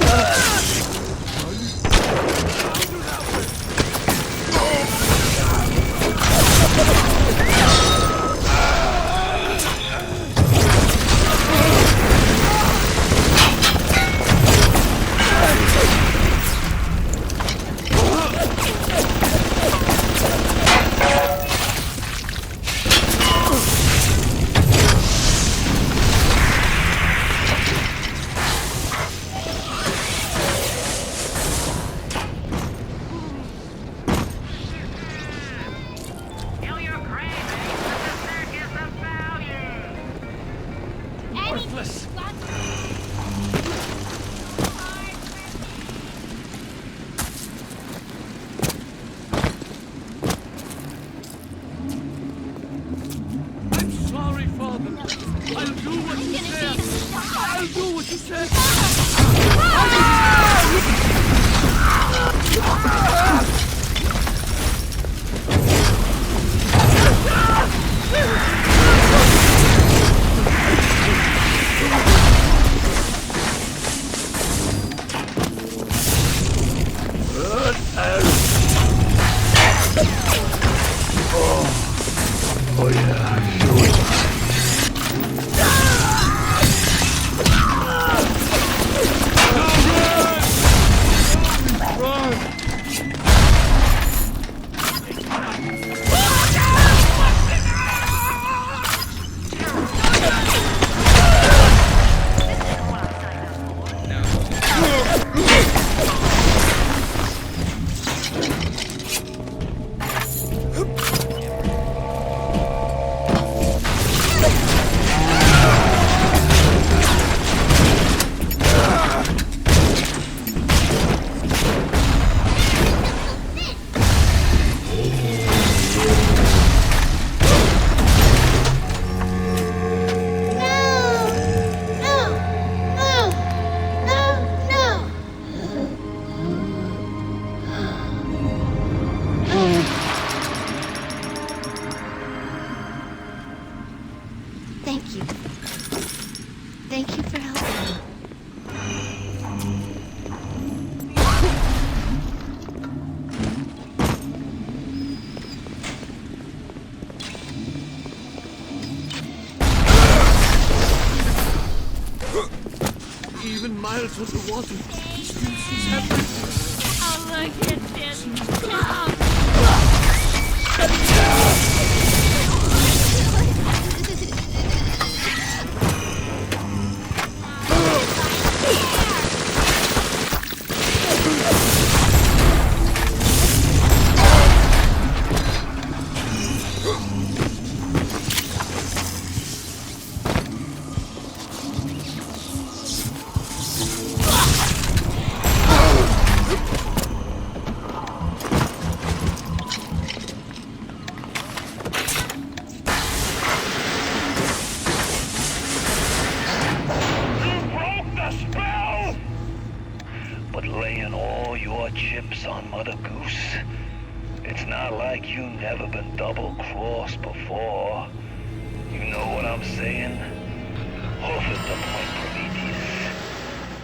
R: Thank you. Thank you for helping me.
E: Even miles underwater, he still sees everything.
R: Oh, look at this. Now.
I: But laying all your chips on Mother Goose, it's not like you never been double-crossed before. You know what I'm saying? Hoof at the point, Prometheus.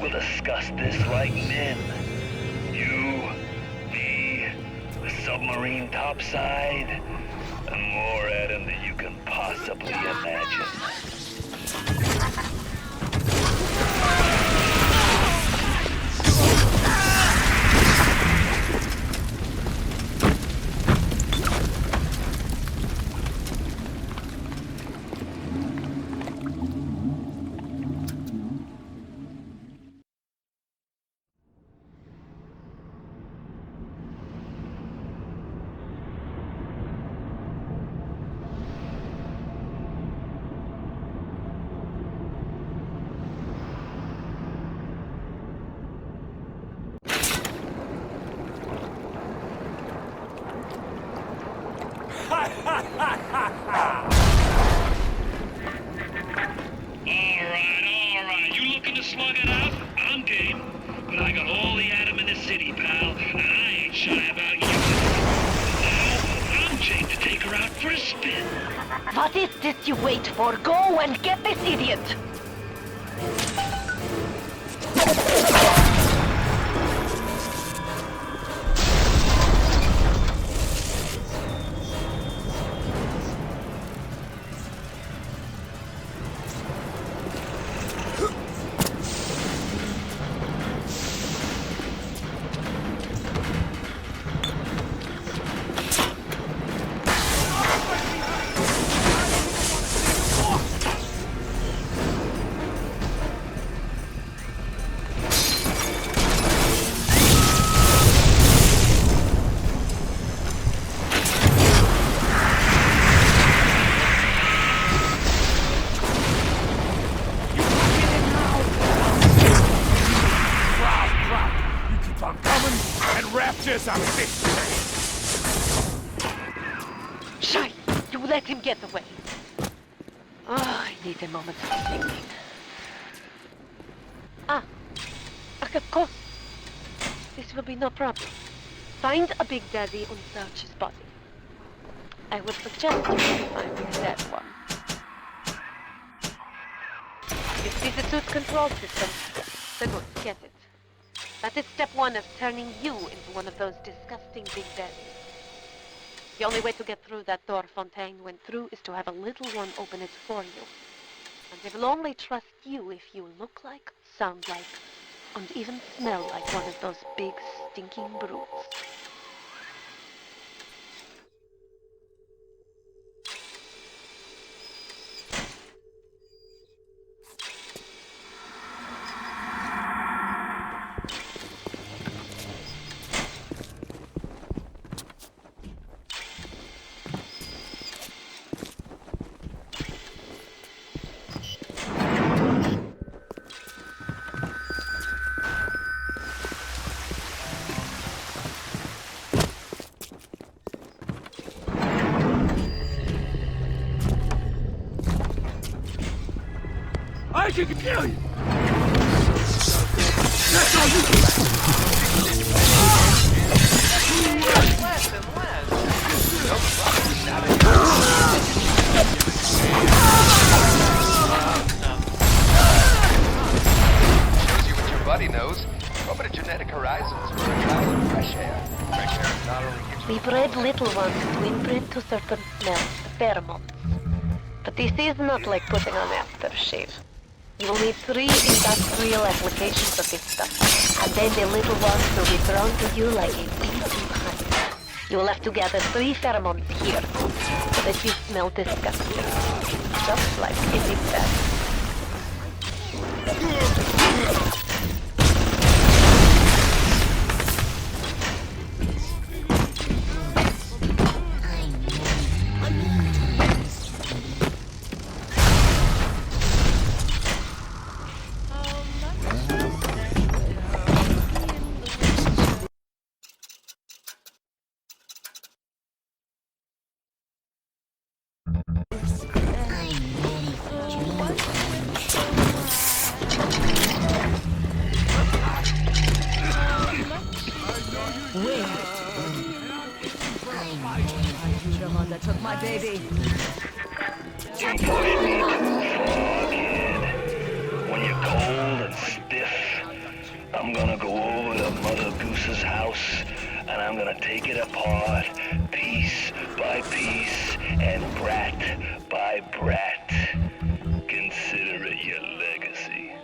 I: We'll discuss this like men. You, me, the submarine topside, and more at him than you can possibly imagine. Alright, you looking to slug it out? I'm game. But I got all the Adam in the city, pal, and I ain't shy about you. Now, I'm Jake to take her out for a spin.
T: What is this you wait for? Go and get this idiot! Shite! You let him get away. I need a moment of thinking. Of course. This will be no problem. Find a Big Daddy and search his body. I would suggest you find the dead one. You see the suit control system? So good, get it. That is step one of turning you into one of those disgusting Big Daddies. The only way to get through that door Fontaine went through is to have a little one open it for you. And they will only trust you if you look like, sound like, and even smell like one of those big stinking brutes.
E: I can kill you! That's all you can.
S: Less and less. Shows you what your buddy knows. Open a genetic horizons for a trial of fresh air. Fresh air not only gives you...
T: We bred little ones to inbreed to certain smells, pheromones. But this is not like putting on aftershave. You will need 3 industrial applications of this stuff, and then the little ones will be thrown to you like a piece of honey. You will have to gather 3 pheromones here, so that you smell disgusting. Just like in Big Bad.
J: That took my baby.
I: You pushed me too far, kid. When you're cold and stiff, I'm gonna go over to Mother Goose's house, and I'm gonna take it apart, piece by piece, and brat by brat. Consider it your legacy.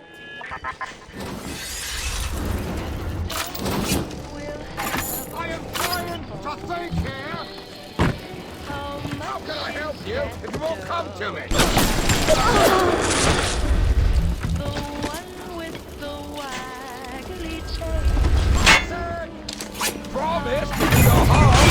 E: I am trying to think here! How can I help you if you won't come to me?
J: The one with the waggly tail.
E: I promise to be your home!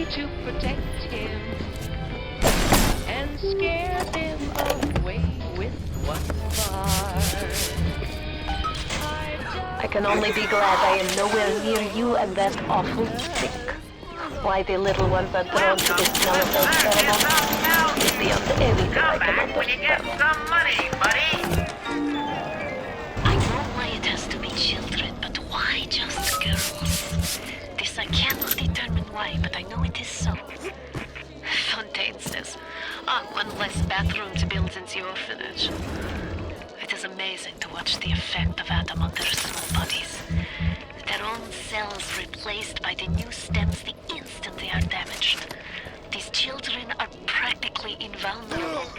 J: To protect him and scare them away with one bar.
T: I can only be glad I am nowhere near you and that awful stink. Why the little ones are drawn to the smell of those pheromones is beyond anything I can understand.
C: I know why it has to be children, but why just girls? This I cannot determine why, but I know it is so. Fontaine says, one less bathroom to build in the orphanage. It is amazing to watch the effect of Adam on their small bodies. Their own cells replaced by the new stems the instant they are damaged. These children are practically invulnerable.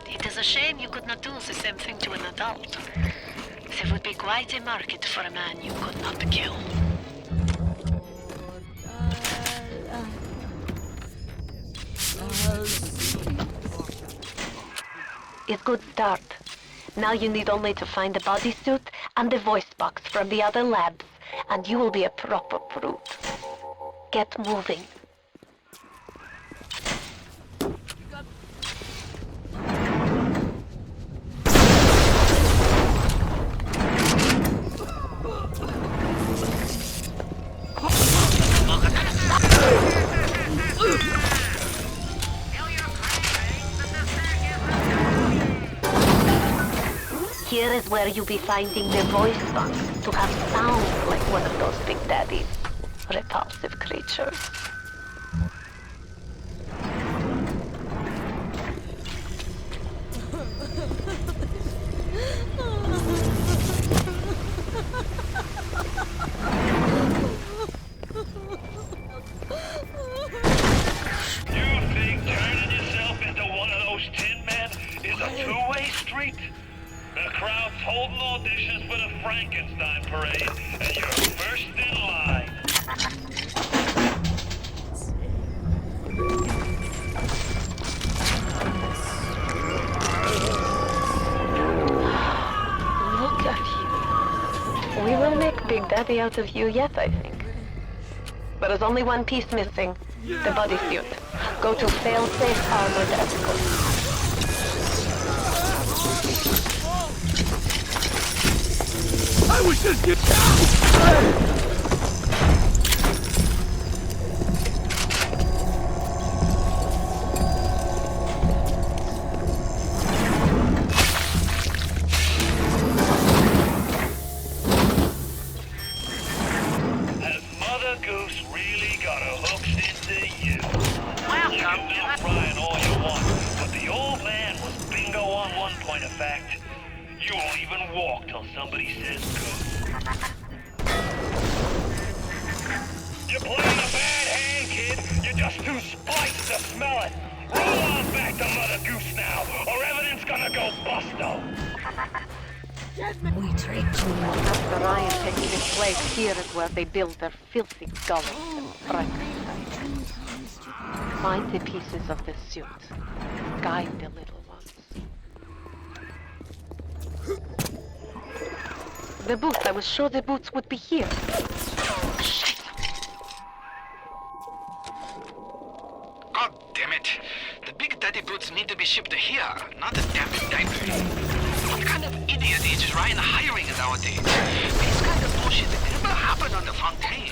C: It is a shame you could not do the same thing to an adult. There would be quite a market for a man you could not kill.
T: It's good start. Now you need only to find a bodysuit and the voice box from the other labs, and you will be a proper brute. Get moving. is where you'll be finding the voice box to have sound like one of those big daddies. Repulsive creatures.
I: two-way street. The crowd's holding auditions for the Frankenstein parade, and you're first in line.
T: Look at you. We will make Big Daddy out of you yet, I think. But there's only one piece missing. The bodysuit. Go to fail-safe armored escort.
E: I was just getting...
T: Where they build their filthy golems and Frankenstein. Find the pieces of the suit. Guide the little ones. The boots. I was sure the boots would be here. Shit.
M: God damn it. The Big Daddy boots need to be shipped here, not a damn diaper. What kind of idiot is Ryan hiring nowadays? This kind of bullshit never happened on the Fontaine.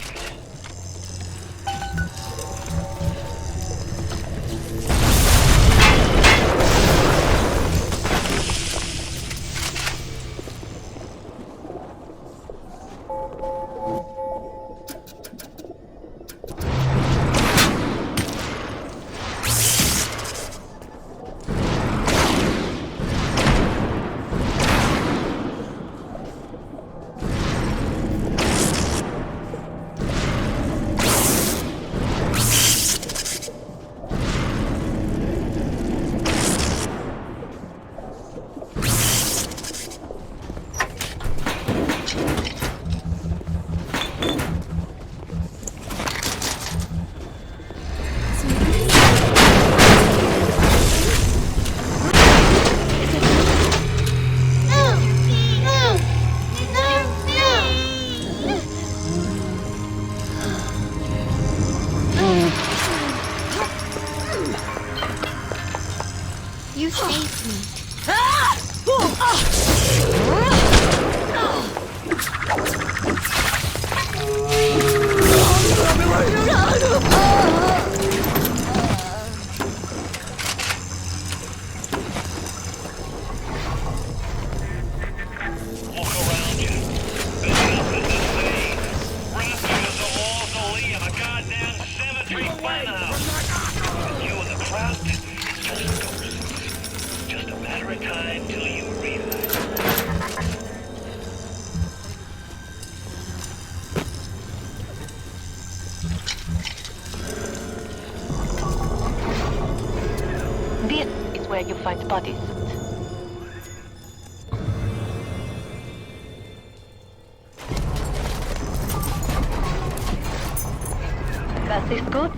R: You saved me.
T: Where you find bodies. That is good.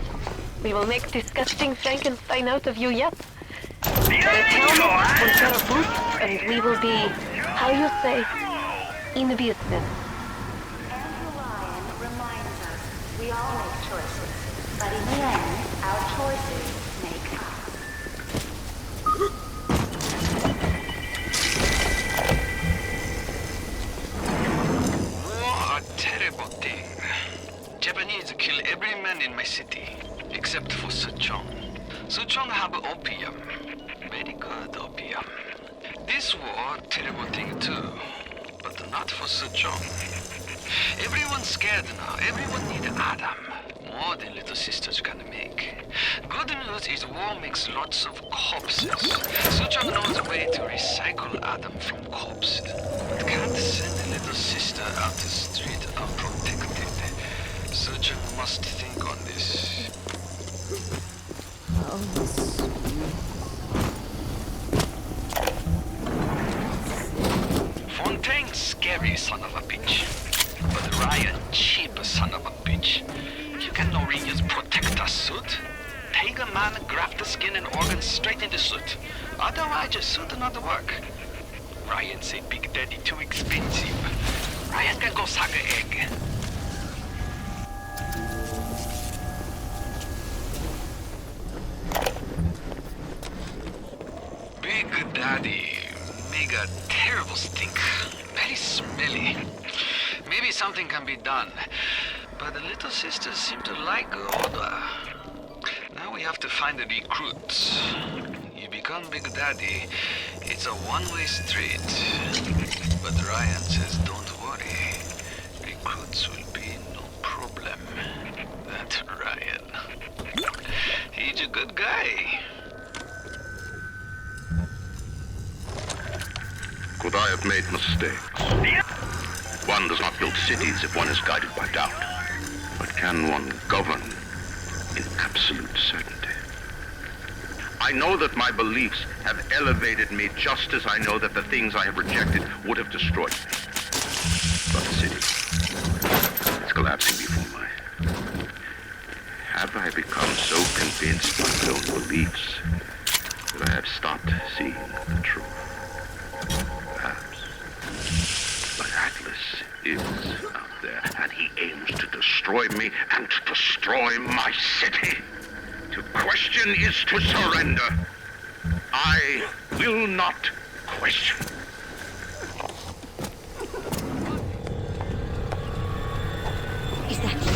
T: We will make disgusting Frankenstein out of you yet. The helmet will wear boots, and we will be, how you say, in business.
K: We all make choices, but in the end, our choices make us.
M: Oh, a terrible thing. Japanese kill every man in my city, except for Suchong. Suchong have opium. Very good opium. This war, terrible thing too. But not for Suchong. Everyone's scared now. Everyone needs Adam. More than little sisters can make. Good news is war makes lots of corpses. Suchong knows a way to recycle Adam from corpses. But can't send a little sister out the street unprotected. Suchong must think on this. Fontaine's scary son of a bitch. But Ryan cheap son of a bitch. You can no reuse protector suit. Take a man, graft the skin and organs straight into suit. Otherwise your suit not work. Ryan say Big Daddy too expensive. Ryan can go suck an egg. Big Daddy make a terrible stink. Very smelly. Maybe something can be done. But the little sisters seem to like order. Now we have to find the recruits. You become Big Daddy, it's a one-way street. But Ryan says don't worry. Recruits will be no problem. That's Ryan. He's a good guy.
O: Could I have made mistakes? One does not build cities if one is guided by doubt. But can one govern in absolute certainty? I know that my beliefs have elevated me just as I know that the things I have rejected would have destroyed me. But the city is collapsing before my... Have I become so convinced by my own beliefs that I have stopped seeing the truth? Perhaps. But Atlas is out there, and he aims to destroy me and to destroy my city. To question is to surrender. I will not question.
R: Is that you?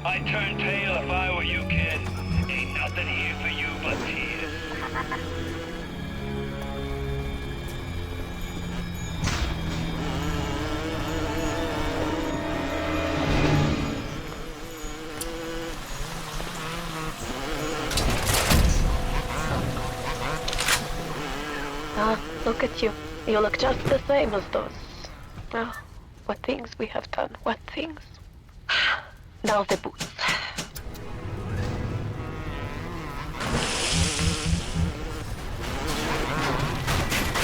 I: I'd turn tail if I were you, kid. Ain't nothing here for you but tears.
T: Ah, look at you. You look just the same as those. Ah, what things we have done. What things. Now the boots.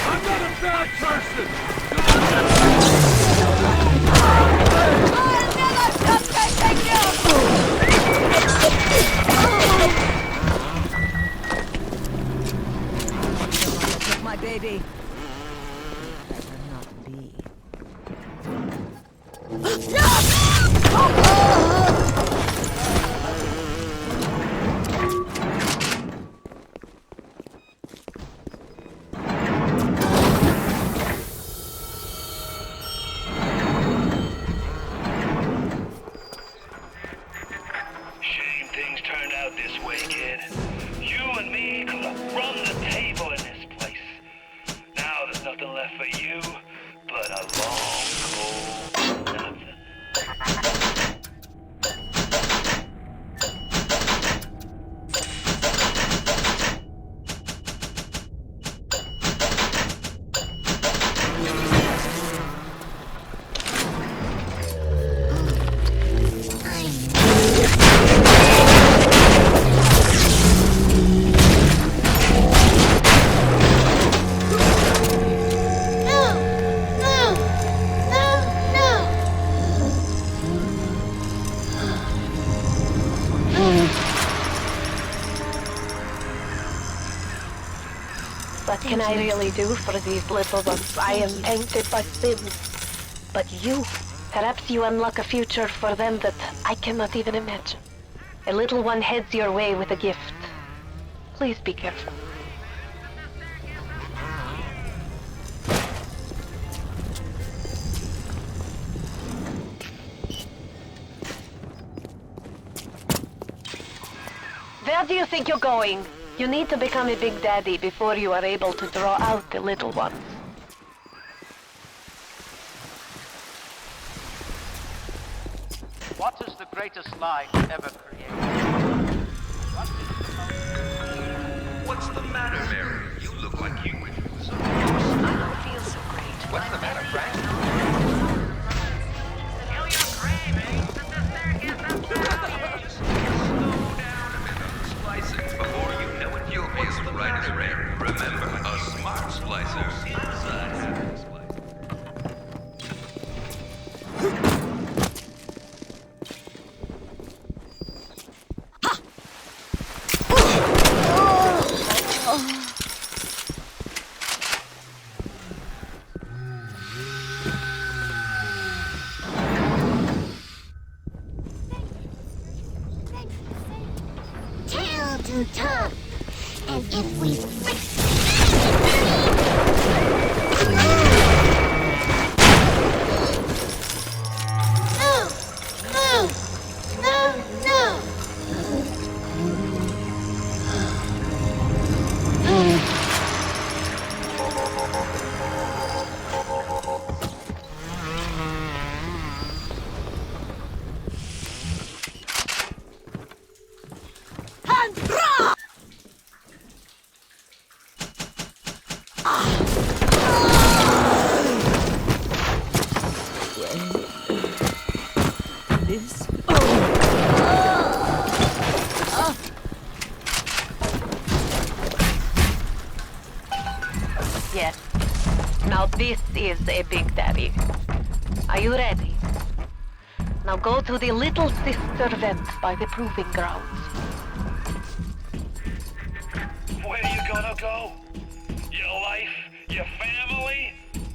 Q: I'm not a bad person!
W: Take my baby. Better not be.
I: Shame things turned out this way, kid. You and me could have run the table in this place. Now there's nothing left for you but a long, cold nothing.
T: What can I really do for these little ones? I am tainted by sins. But you, perhaps you unlock a future for them that I cannot even imagine. A little one heads your way with a gift. Please be careful. Where do you think you're going? You need to become a big daddy before you are able to draw out the little ones.
A: What is the greatest lie ever created?
D: What's the matter, Mary? You look like you could use a
C: I don't feel so great.
D: What's the matter, Frank? Splicing. Before you know it, you'll be as bright as rain. Remember, a smart splicer inside.
R: Tail to top. And if we
T: Yes. Now this is a big daddy. Are you ready? Now go to the little sister vent by the proving grounds.
I: Where you gonna go? Your life? Your family?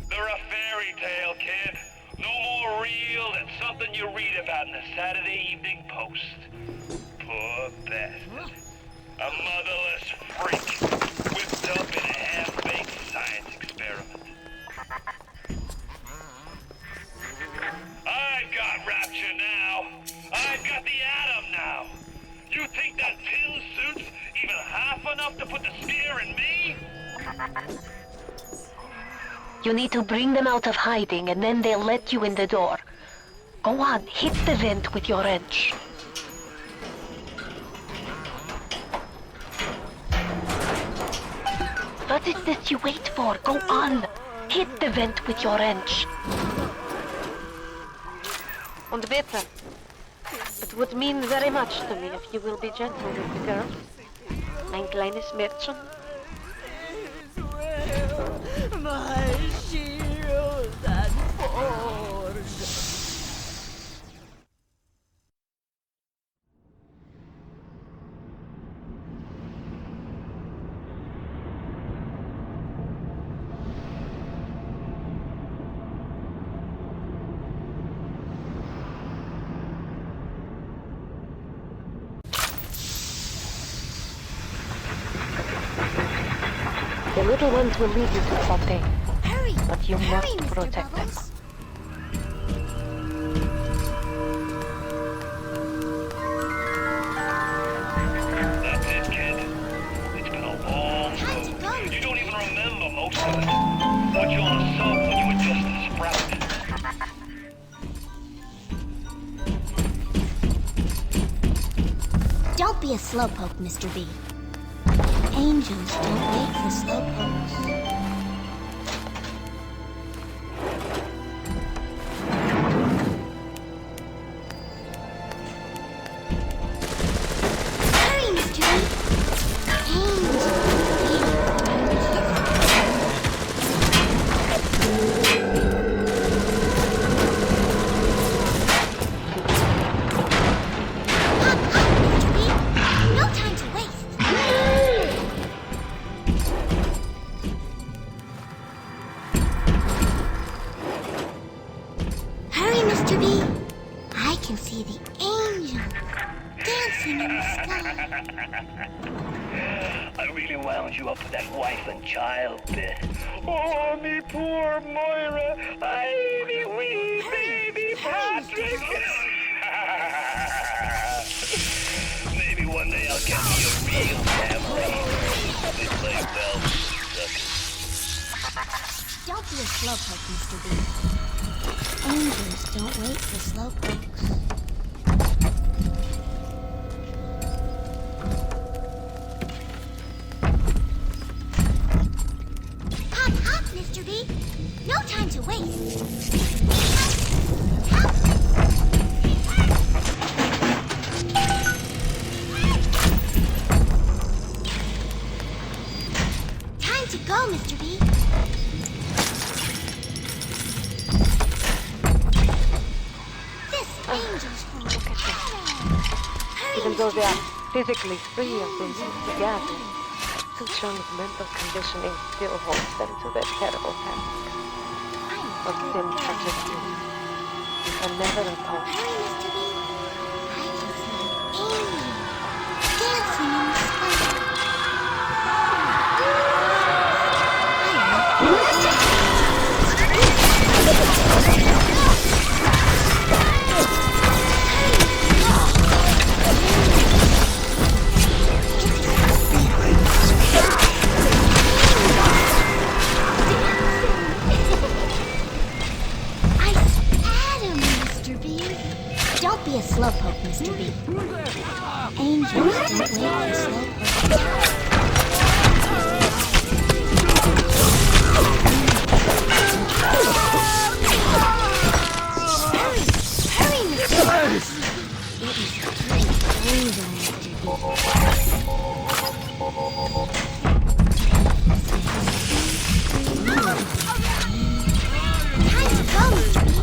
I: They're a fairy tale, kid. No more real than something you read about in the Saturday Evening Post. Poor bastard. A motherless freak, whipped up in a half-baked science experiment. I've got Rapture now. I've got the Atom now. You think that tin suit's even half enough to put the scare in me?
T: You need to bring them out of hiding and then they'll let you in the door. Go on, hit the vent with your wrench. What is this you wait for? Go on! Hit the vent with your wrench. Und bitte. It would mean very much to me if you will be gentle with the girl. Mein kleines Mädchen.
W: My shield and forge.
T: The little ones will lead you to something. But you must protect them.
I: That's it, kid. It's been a long road. You don't even remember most of it. Put you on a sub when you were just a sprout.
R: Don't be a slowpoke, Mr. B. Angels don't wait for slowpokes. Hurry, Mr. B. Angels Mr. B. No time to waste. Hurry, Mr. B. I can see the angel dancing in the sky.
I: I really wound you up with that wife and child bit. Oh, me poor Moira. I wee baby Patrick. Maybe one day I'll get you
R: Don't be a slowpoke, Mr. B. Angels don't wait for slowpokes. Hop, hop, Mr. B. No time to waste. Time to go, Mr. B.
T: Even though they are physically free of the youth gathering, Suchong's mental conditioning still holds them to their terrible task of sin such as this, and never opposed.
R: Dancing in the sky. Don't be a slowpoke, Mr. B. Angels don't wait for slowpokes. Hurry, Mr. B. It is angel, Time to go, Mr. B.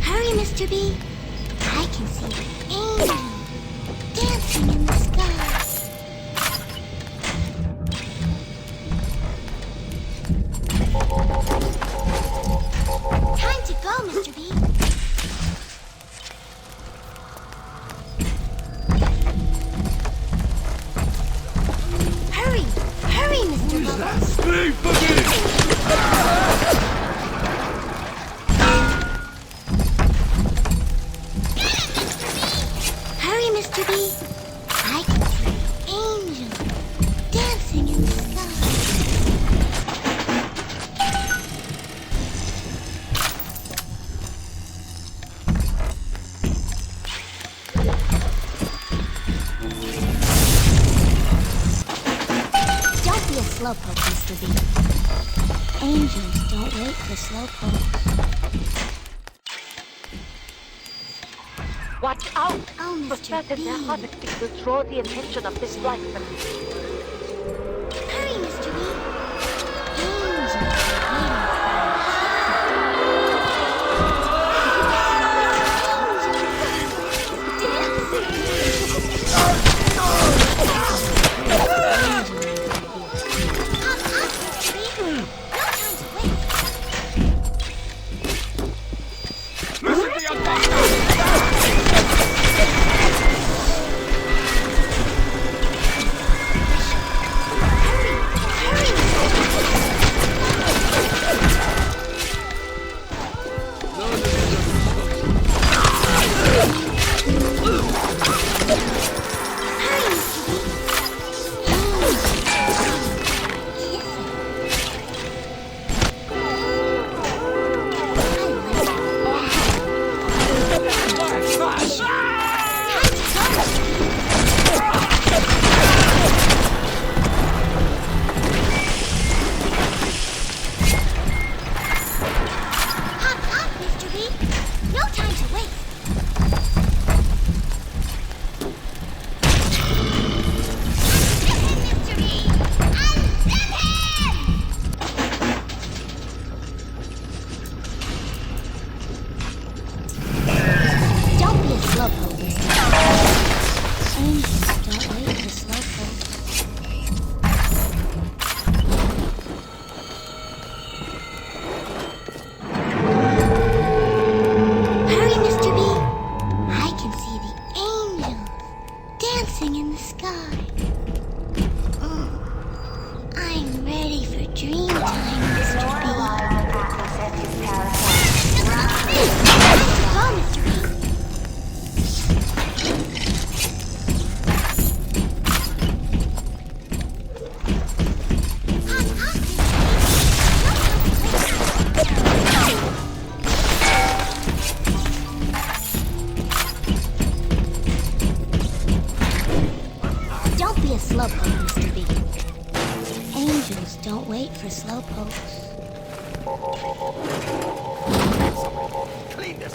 R: Hurry, Mr. B. I can see the angel dancing in the sky. Time to go, Mr. B. Hurry! Hurry, Mr. Bubbles! Hurry, Mr. B. I can see an angel dancing in the sky. Don't be a slowpoke, Mr. B. Angels don't wait for slowpokes.
T: Watch out!
R: Oh,
T: For
R: Mr.
T: certain, their
R: B.
T: harvesting will draw the attention of this flight from you.
R: Hurry, Mr. B. Angels are Hurry! dancing in the sky. I'm ready for dream time, Mr. B. Go, Mr. B. Don't be a slowpoke, Mr. B. Angels don't wait for slowpokes.
Q: Clean this.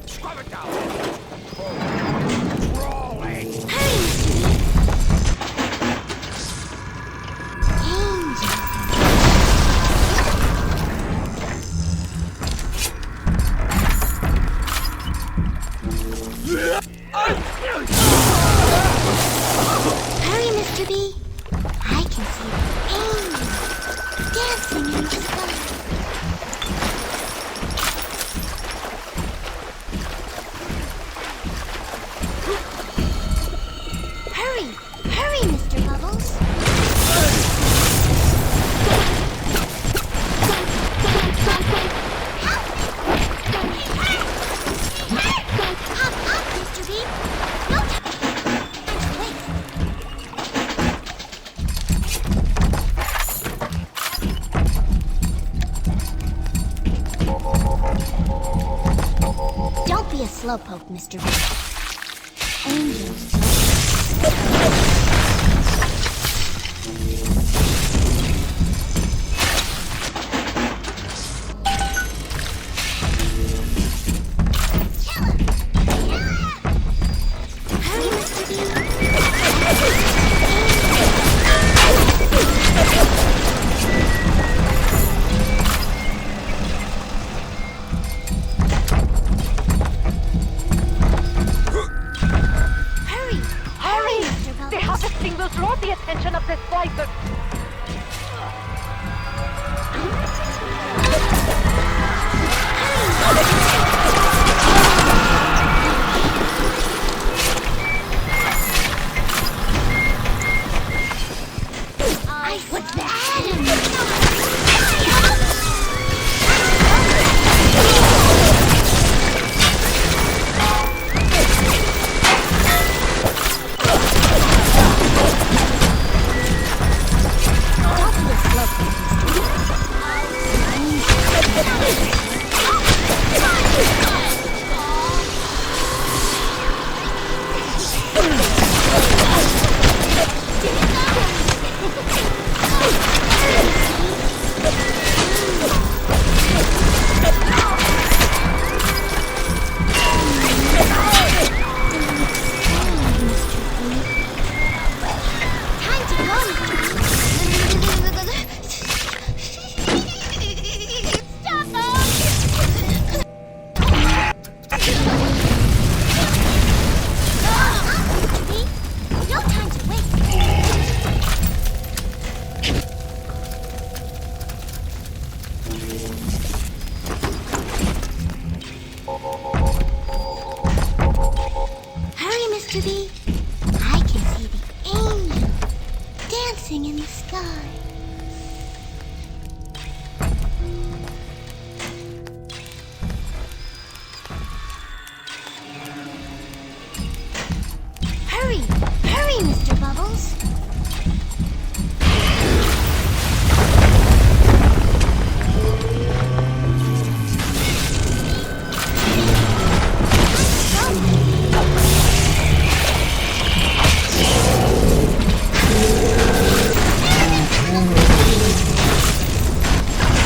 Q: Scrub it down.
R: Hurry, Mr. B. Angels. Hurry, Mr. B. I can see the angels dancing in the sky. Hurry! Hurry, Mr. Bubbles! Hop up, Mr. B! No time to waste. Don't be a slowpoke, Mr. B. Angels Hurry, Mr. B. Hurry! Hurry, Mr. Bubbles!
T: The harvesting will draw the attention of the slicer.
R: I put the Adam. Don't be a slowpoke, Time to go, no time to waste. Hurry, Mr. B. I can see the angels dancing in the sky. Hurry! Hurry, Mr. Bubbles!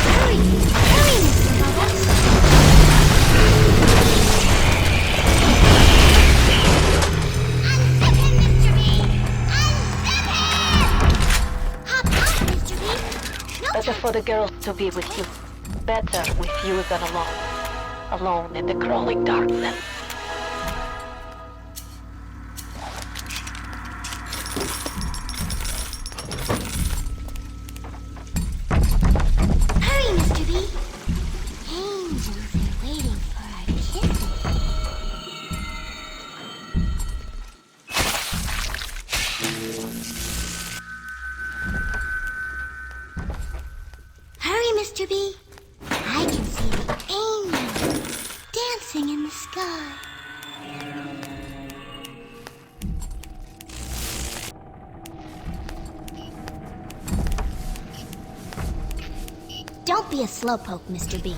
R: Hurry! Hurry, Mr. Bubbles! Unzip him, Mr. B! Unzip him! Hop up, Mr. B! No
T: Better
R: time
T: for the girls to be with you. Better with you than alone. Alone in the crawling darkness.
R: Hurry, Mr. B! Angels are waiting for our kisses. Hurry, Mr. B. I can see the angels dancing in the sky. Don't be a slowpoke, Mr. B.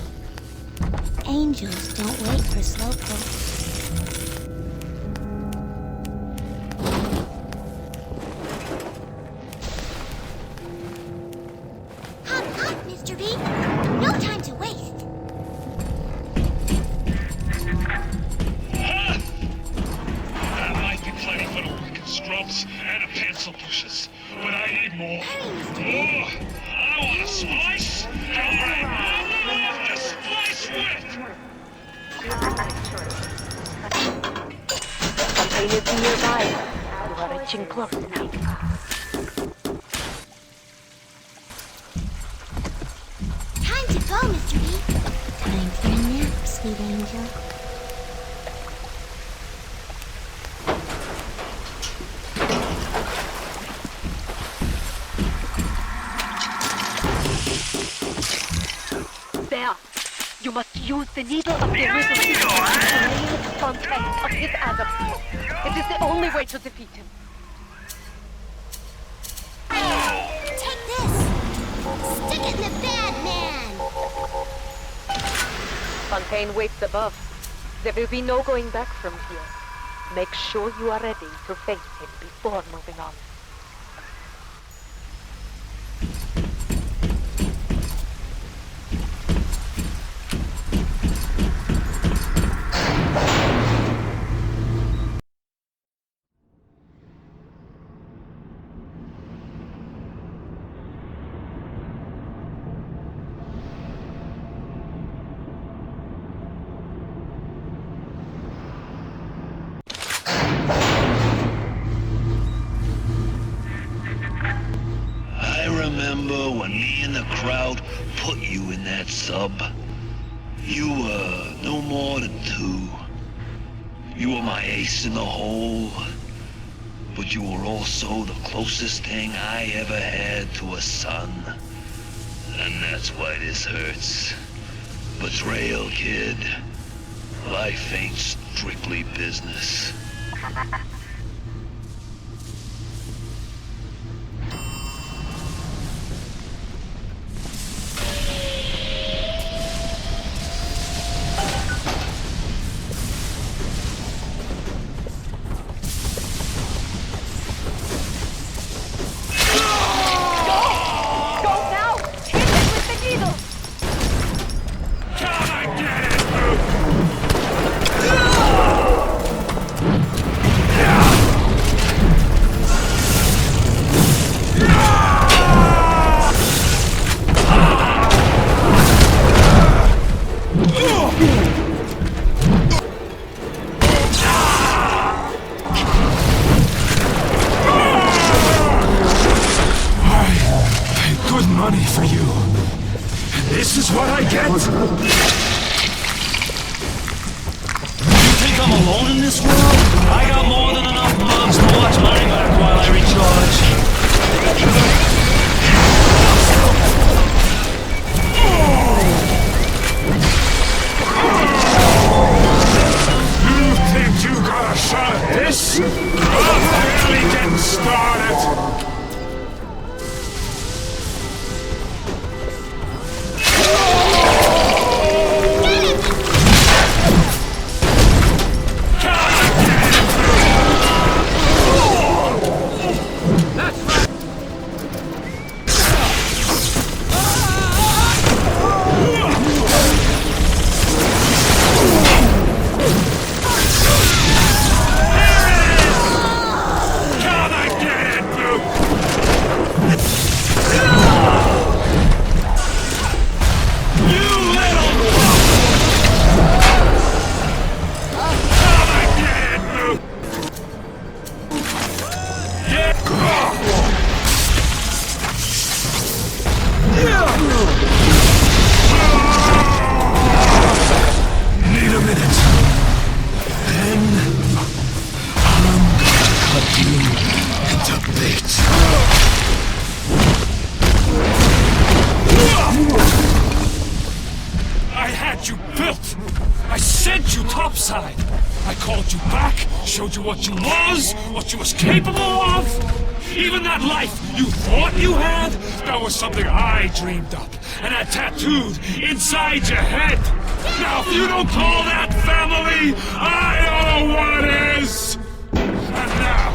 R: Angels don't wait for slowpokes. Hop up, Mr. B. No time to waste.
B: That might be plenty for the wicked scrubs and the pencil pushers, but I need more. More! I want a slice! Alright, I love to slice with!
T: Something is nearby. You are reaching close now.
R: Time to go, Mr. B. Time for a nap, sweet angel.
T: There! You must use the needle of the riddle to drain the contents of his Adam. It is the only way to defeat him.
R: Take this! Stick it in the bad man!
T: Fontaine waits above. There will be no going back from here. Make sure you are ready to face him before moving on.
B: I remember when me and the crowd put you in that sub. You were no more than 2. You were my ace in the hole, but you were also the closest thing I ever had to a son. And that's why this hurts. Betrayal, kid. Life ain't strictly business.
E: Money for you. And this is what I get? You think I'm alone in this world? I got more than enough bugs to watch my back while I recharge. You think you got a shot at this? I'm barely getting started. Need a minute. Then I'm gonna cut you What a bitch! I had you built! I sent you topside! I called you back, showed you what you was capable of! Even that life you thought you had, that was something I dreamed up and had tattooed inside your head! Now if you don't call that family, I know what is! And now...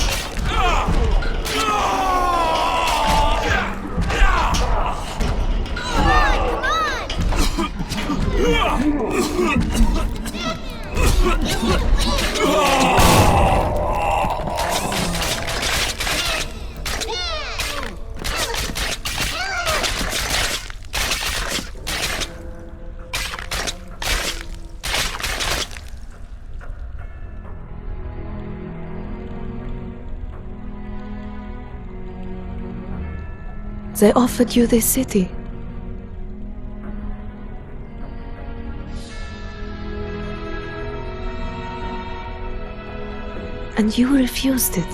H: They offered you this city. And you refused it.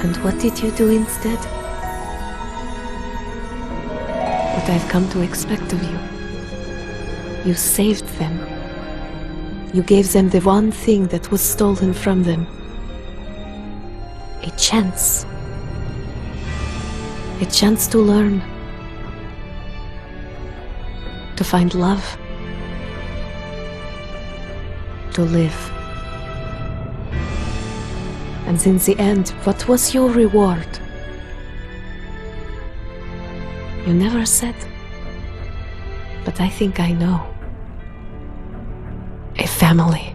H: And what did you do instead? What I've come to expect of you. You saved them. You gave them the one thing that was stolen from them. A chance. A chance to learn. To find love. To live. And in the end, what was your reward? You never said. But I think I know. A family.